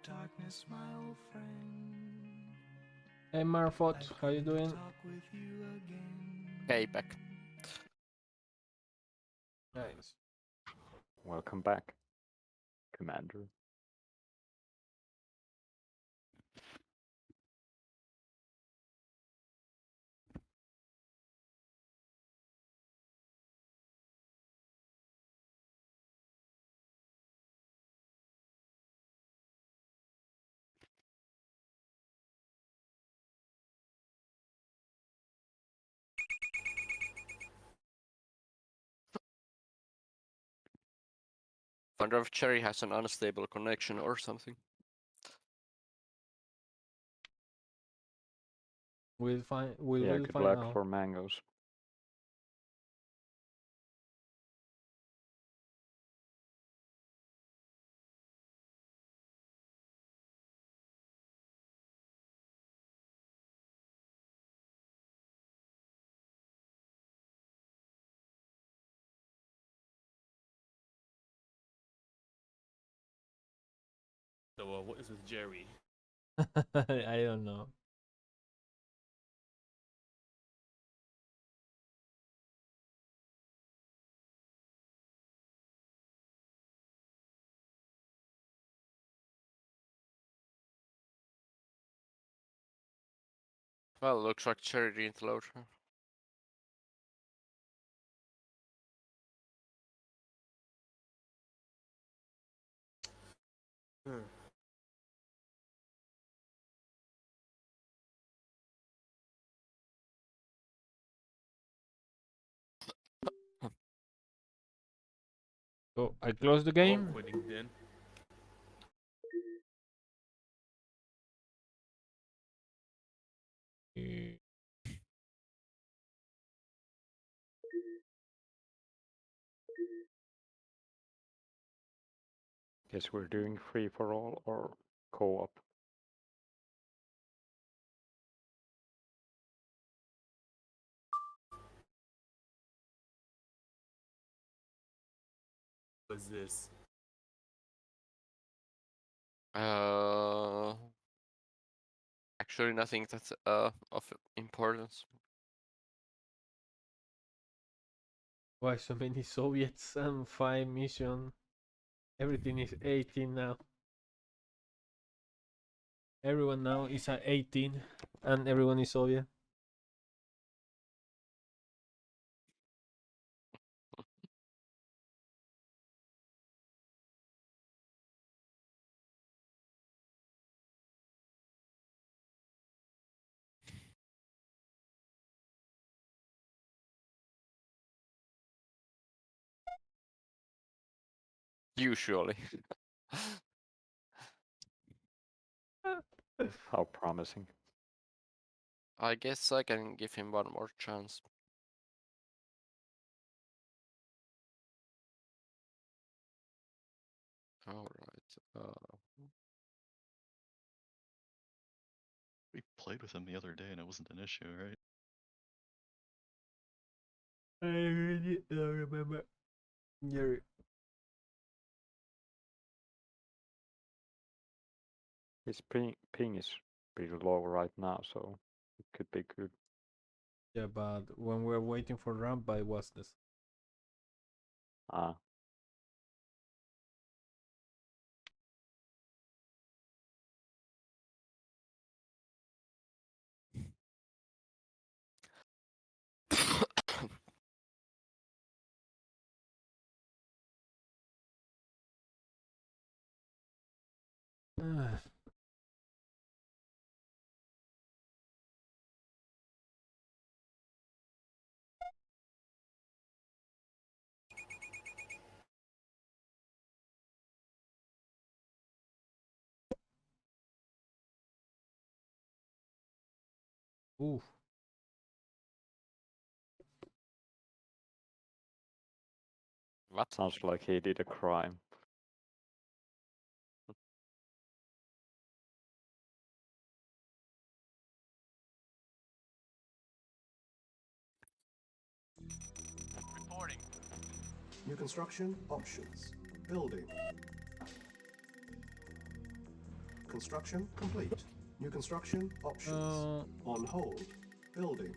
darkness, my old friend. Hey Marfot, how you doing? Talk with you again. Hey, back. Nice. Welcome back, Commander. Wonder if Cherry has an unstable connection or something. We Yeah, will good find luck out. for mangoes. So, what is with Jerry? I don't know. Well, looks like Cherry didn't load. So I close the Well, I'm game. quitting then. Guess we're doing free for all or co-op. What's this? Actually, nothing that's of importance. Why so many Soviets and 5 mission? Everything is 18 now. Everyone now is at 18 and everyone is Soviet. Usually. How promising. I guess I can give him one more chance. Alright. We played with him the other day and it wasn't an issue, right? I really don't remember. Jerry. His ping is pretty low right now, so it could be good. Yeah, but when we're waiting for ramp, I was this. Ah, Oof. What? sounds like he did a crime. Reporting. New construction options. Building. Construction complete. New construction options. On hold. Building.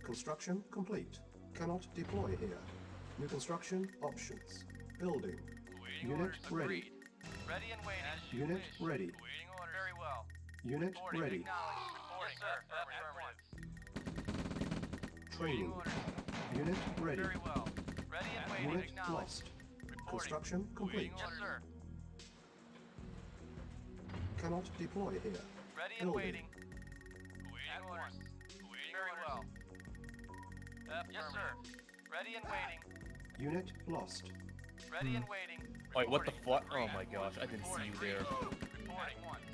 Construction complete. Cannot deploy here. New construction options. Building. Awaiting Unit orders. ready. Agreed. Ready and waiting. As you Unit wish. ready. Awaiting orders. Very well. Unit Reporting. ready. Acknowledged. Reporting. Yes, sir. Affirmative. Training. Awaiting orders. Unit ready. Very well. Ready and waiting. Unit Acknowledged. lost. Reporting. Construction complete. Yes, sir. Cannot deploy here. Ready and Building. waiting. Awaiting orders. Awaiting very well. Yes, sir. Ready and waiting. Unit lost. Ready and waiting. Wait, what the Reporting. fuck? Oh my gosh, I didn't see you there. Reporting once.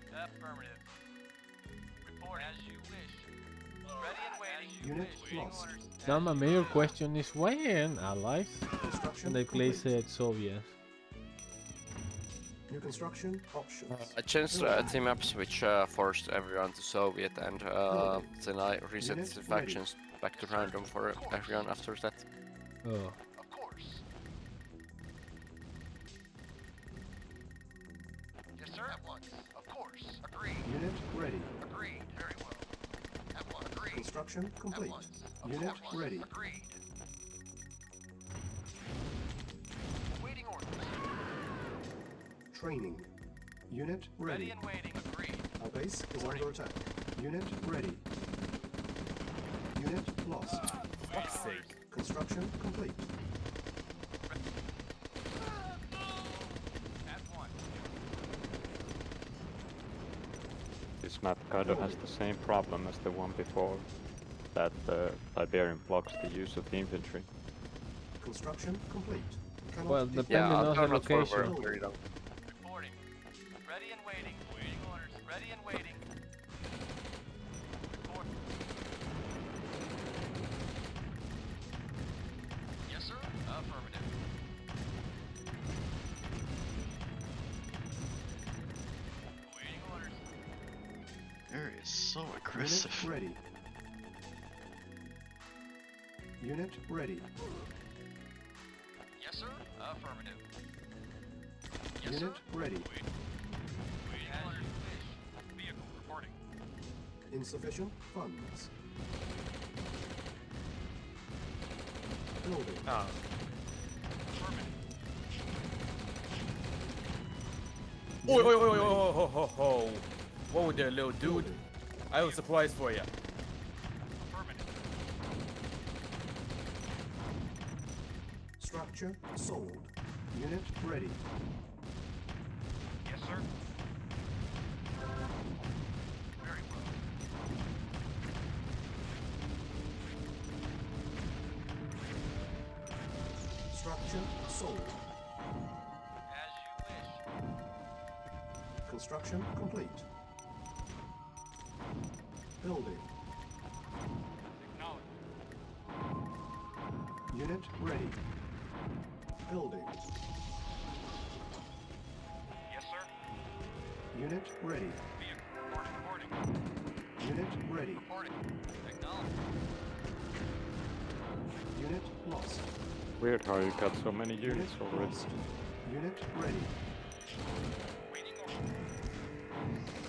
Affirmative. Reporting. As you wish. Ready and waiting. Unit Awaiting lost. orders. Now my major question is why aren't allies Construction when they place complete. Soviets? New construction options. I changed team maps which forced everyone to Soviet, and then I reset Unit the ready. factions back to random for everyone after that. Oh. Of course. Yes, sir. At once. Of course. Agreed. Unit ready. Agreed. Very well. At once. Agreed. Construction complete. At once. Of Unit course. ready. Agreed. Waiting orders. Training. Unit Ready ready. and waiting. Agreed. Our base is under attack. Unit ready. Unit lost. Fuck's sake. Construction complete. At once. This map kind of has the same problem as the one before, that the Tiberium blocks the use of the infantry. Construction complete. Cannot Well, deploy. depending Yeah, on the alternate forward, location. very long. Reporting. Ready and waiting. Waiting orders. Ready and waiting. Report. Yes, sir. Affirmative. Waiting orders. Area is so Unit aggressive. ready. Unit ready. Yes, sir. Affirmative. Yes, Unit sir. ready. Waiting orders. Vehicle reporting. Insufficient funds. Building. Ah, Affirmative. oi, oi, oi, oi, oi, ho, ho, ho. Whoa there, little dude. Building. I have a surprise for you. Affirmative. Structure sold. Unit ready. Yes, sir. Very well. Structure sold. As you wish. Construction complete. Building. Acknowledged. Unit ready. Building. Yes, sir. Unit ready. Vehicle reporting. Unit ready. Reporting. Acknowledged. Unit lost. Weird how you got so many Unit units already. lost. Unit ready. Waiting orders.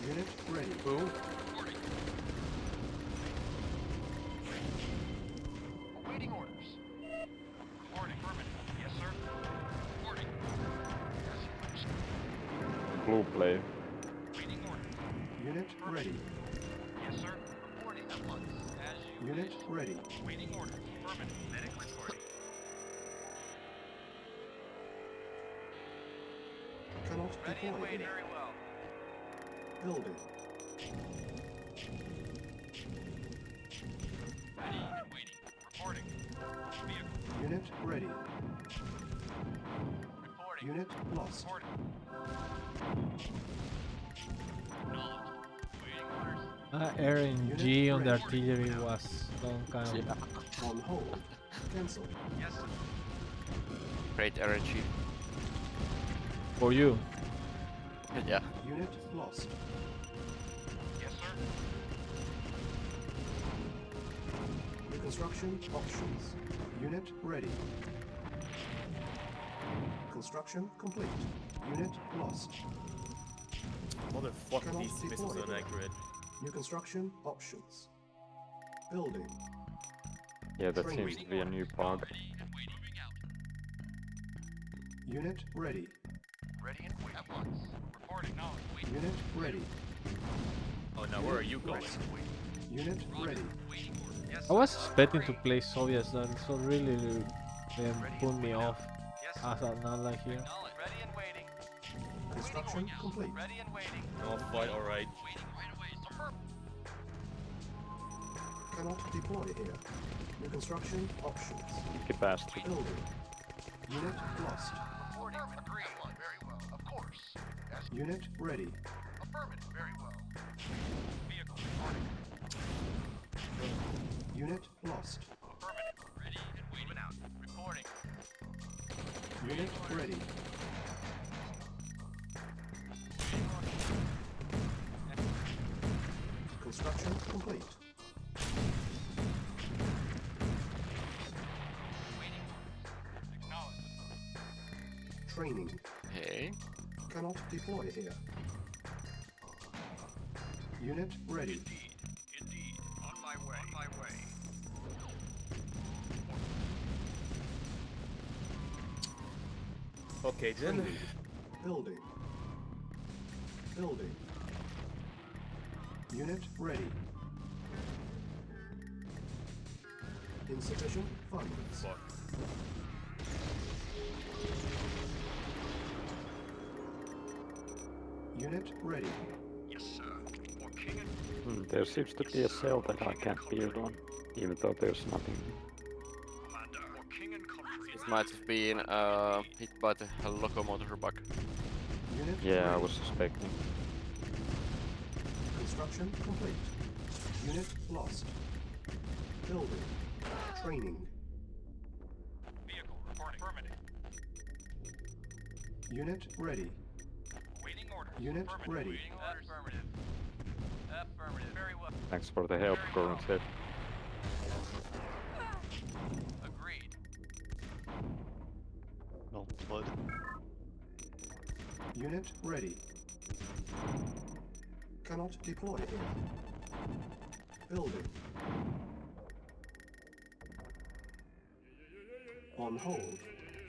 Unit ready. Who? Reporting. Awaiting orders. Reporting. Affirmative. Yes, sir. Reporting. As you wish. Blue player. Waiting orders. Unit ready. Yes, sir. Reporting at once. As you Unit wish. ready. Waiting orders. Affirmative. Medic reporting. Cannot Ready and deploy waiting. here. Very well. Building. Ready and waiting. Reporting. Vehicle. Unit ready. Reporting. Unit lost. Reporting. Acknowledged. Waiting orders. RNG on the artillery was some kind of Yeah, On hold. Cancel. Yes, sir. great RNG. for you. Yeah. Unit lost. Yes, sir. New construction options. Unit ready. Construction complete. Unit lost. Motherfucker, Cannot these missiles deploy are here. inaccurate. New construction options. Building. Yeah, that Training. seems to be a new bug. Unit ready. Ready and waiting. At once. Reporting knowledge. Unit ready. Oh, now where are you going? Unit ready. Yes, I was expecting to play Soviets then, so really put me off as an ally here. knowledge. Ready and waiting. Construction complete. Ready and waiting. Oh, fight, alright. Waiting right away. Affirm. Cannot deploy here. New construction options. Capacity. Building. Unit lost. Reporting. Agreed. Very well. Of course. Yes. Unit ready. Affirmative. Very well. Vehicle reporting. Unit lost. Affirmative. Ready and waiting. Out. Reporting. Unit ready. Construction complete. Training. Hey. Cannot deploy here. Unit ready. Indeed. On my way. On my way. Okay, then. Training. Building. Building. Unit ready. Insufficient funds. Fuck. Unit ready. Yes, sir. For King and There seems to be a cell that I can't build on, even though there's nothing. Commander. For King and country. It might have been hit by the locomotor bug. Unit Yeah, I ready. was suspecting. Construction complete. Unit lost. Building. Training. Vehicle reporting. Affirmative. Unit ready. Waiting orders. Unit Affirmative. ready. Waiting orders. Affirmative. Affirmative. Very well. Thanks for the help, Current Head. Agreed. No blood. Unit ready. Cannot deploy here. Building. On hold.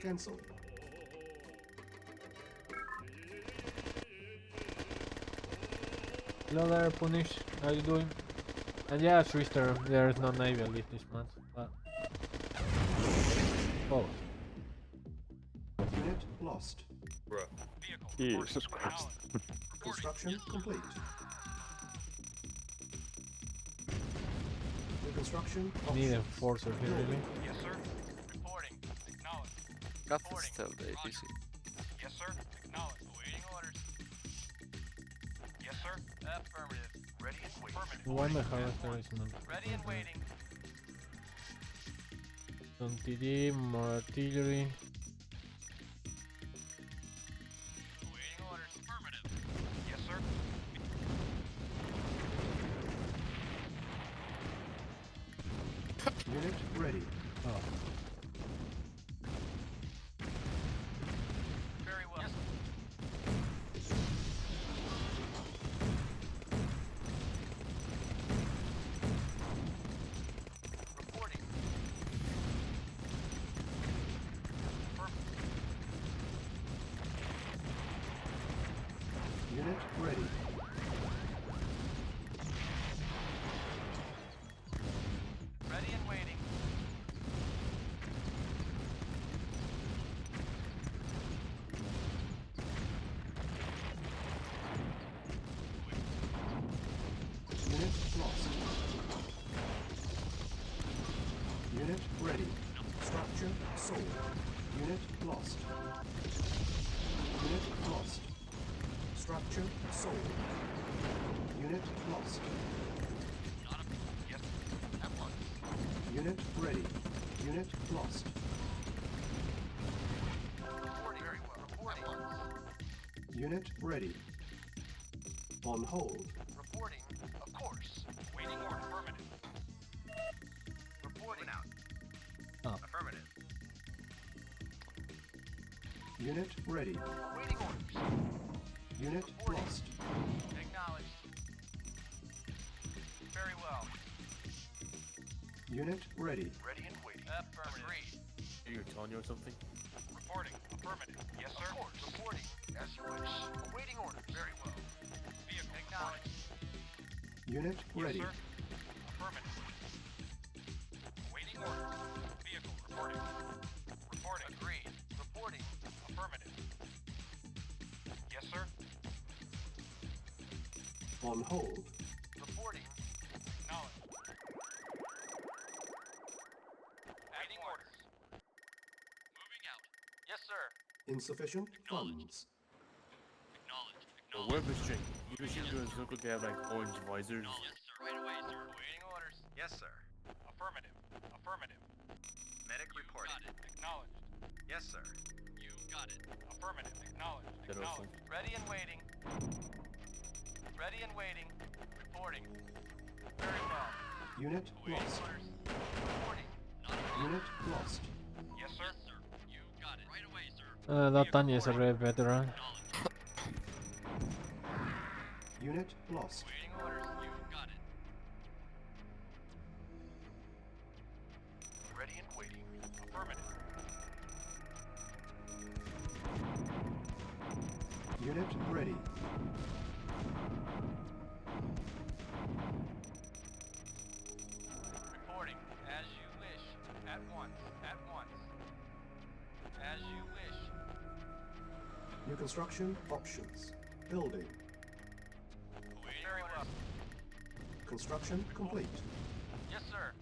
Cancel. Hello there, Punish. How you doing? And yeah, Twister, there is no Navy at least this month. But... Oh, Unit lost. Bruh. Vehicle Jesus Christ. Construction complete. New construction need options. enforcer here, really. Yes, sir. Reporting. Acknowledge. Got to Reporting. tell the APC. Yes, sir. Acknowledge. Awaiting orders. Yes, sir. Affirmative. Ready and waiting. Affirmative. Why my harvester is not? Ready and waiting. Some TD, more artillery. Awaiting orders. Affirmative. Yes, sir. Unit ready. Oh, Very well. Yes. Reporting. Unit ready. Ready and waiting. Unit lost. Unit ready. Structure sold. Unit lost. Unit lost. Structure sold. Unit lost. Yes. At once. Unit ready. Unit lost. Reporting. Very well. Reporting. At once. Unit ready. On hold. Reporting. Of course. Waiting order. Affirmative. Reporting out. Oh. Affirmative. Unit ready. Waiting orders. Unit lost. Acknowledged. Very well. Unit ready. Ready and waiting. Affirmative. Agreed. You're Tanya or something? Reporting. Affirmative. Yes, sir. Of course. Reporting. As you wish. Awaiting orders. Very well. Vehicle. Acknowledged. Unit ready. Yes, sir. Affirmative. Awaiting orders. Vehicle reporting. Reporting. Agreed. Reporting. Affirmative. Yes, sir. On hold. Reporting. Acknowledged. Awaiting orders. Moving out. Yes, sir. Insufficient funds. Acknowledged. Rampastring. You machine guns look like they have like orange visors. Yes, sir. Right away, sir. Awaiting orders. Yes, sir. Affirmative. Affirmative. Medic reporting. Got it. Acknowledged. Yes, sir. You got it. Affirmative. Acknowledged. That also. Acknowledged. Ready and waiting. Ready and waiting. Reporting. Very well. Unit Awaiting lost. orders. Reporting. Not a Unit lost. Yes, sir. Yes, sir. You got it. Right away, sir. Tanya is a rare veteran. Unit lost. Waiting orders. You got it. Ready and waiting. Affirmative. Unit ready. Reporting. As you wish. At once. At once. As you wish. New construction options. Building. Very well. Construction complete. Yes, sir.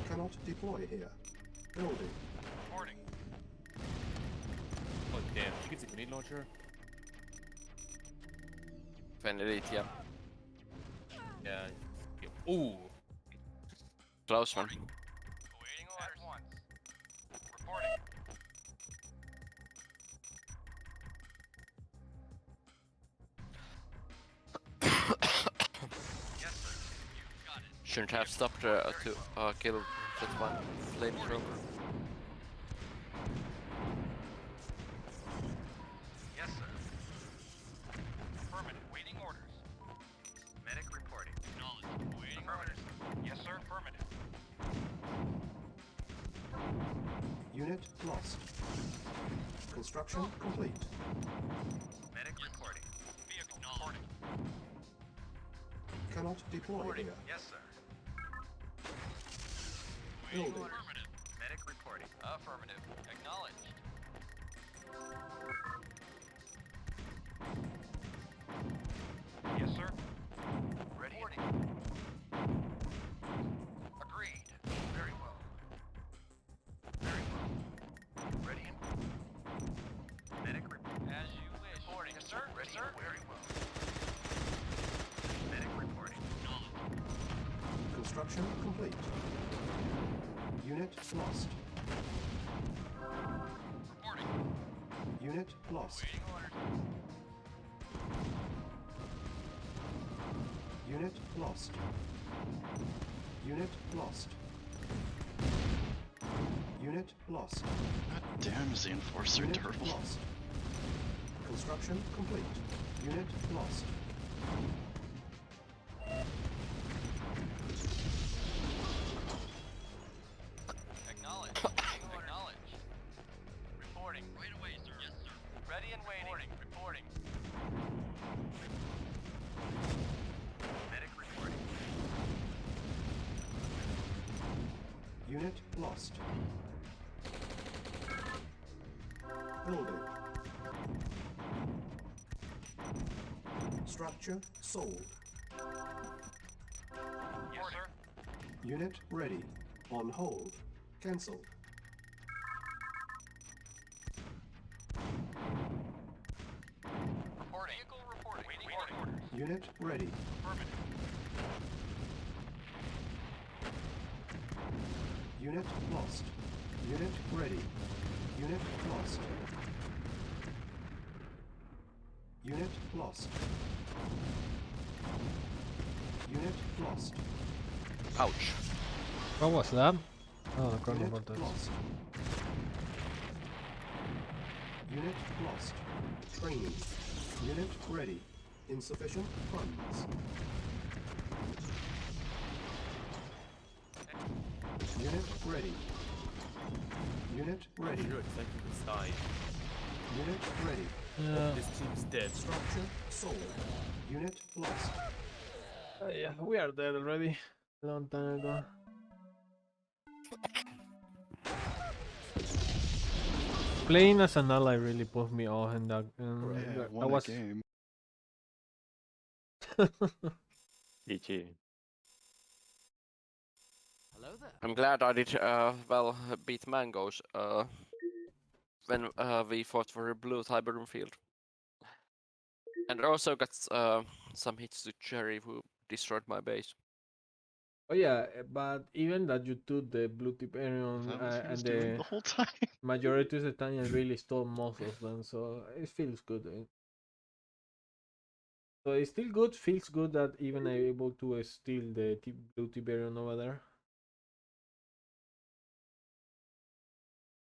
Cannot deploy here. Building. Reporting. Oh damn, she gets a grenade launcher? Fan elite, yeah. Yeah. Ooh. Close one. Awaiting orders. At once. Reporting. Yes, sir. You got it. Shouldn't have stopped to kill that one flamethrower. Yes, sir. Affirmative. Waiting orders. Medic reporting. Acknowledged. Waiting orders. Yes, sir. Affirmative. Unit lost. Construction complete. Medic reporting. Vehicle reporting. Cannot deploy here. Yes, sir. Building. Affirmative. Medic reporting. Affirmative. Acknowledged. Yes, sir. Ready. Agreed. Very well. Very well. Ready and medic as you wish. Reporting. Yes, sir. Ready. Yes, sir. Very well. Medic reporting. Construction complete. Unit lost. Reporting. Unit lost. Waiting orders. Unit lost. Unit lost. Unit lost. God damn, is the Enforcer Unit turtle? lost. Construction complete. Unit lost. Acknowledge. Acknowledge. Reporting. Right away, sir. Yes, sir. Ready and waiting. Reporting. Medic reporting. Unit lost. Building. Structure sold. Yes, sir. Unit ready. On hold. Cancelled. Reporting. Vehicle reporting. Waiting orders. Unit ready. Affirmative. Unit lost. Unit ready. Unit lost. Unit lost. Unit lost. Ouch. What was that? Oh, the chrono Unit vortex. lost. Unit lost. Training. Unit ready. Insufficient funds. Unit ready. Unit ready. Sure, it's like you decide. Unit ready. Yeah. This team's dead. Structure sold. Unit lost. Yeah, we are dead already. Long time ago. Playing as an ally really put me off in that. Yeah, I won a was. game. GG. Hello there. I'm glad I did beat Mangoes when we fought for a blue Tiberium field. And I also got some hits to Cherry who destroyed my base. Oh yeah, but even that you took the blue Tiberium That was he was and doing the the whole time. majority of the time I really stole most of them, so it feels good. So it still good, feels good that even I'm able to steal the blue Tiberium over there.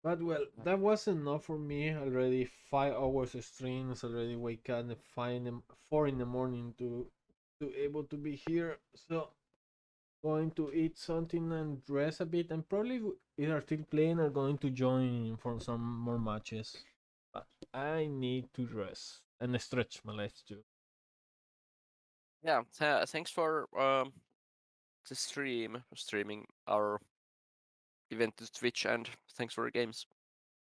But well, that was enough for me. Already 5 hours of streams. Already wake up at 4 in the morning to able to be here. So going to eat something and rest a bit, and probably either still playing or going to join for some more matches. But I need to rest and stretch my legs too. Yeah, thanks for the streaming our event to Twitch, and thanks for the games.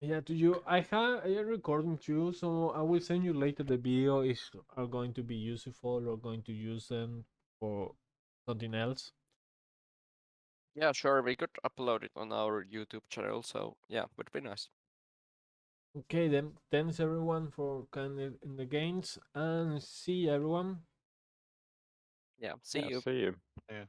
Yeah, to you. I have a recording too, so I will send you later the video if are going to be useful or going to use them for something else. Yeah, sure, we could upload it on our YouTube channel, so yeah, would be nice. Okay, then thanks everyone for coming in the games and see everyone. Yeah, see you. See you. Yeah.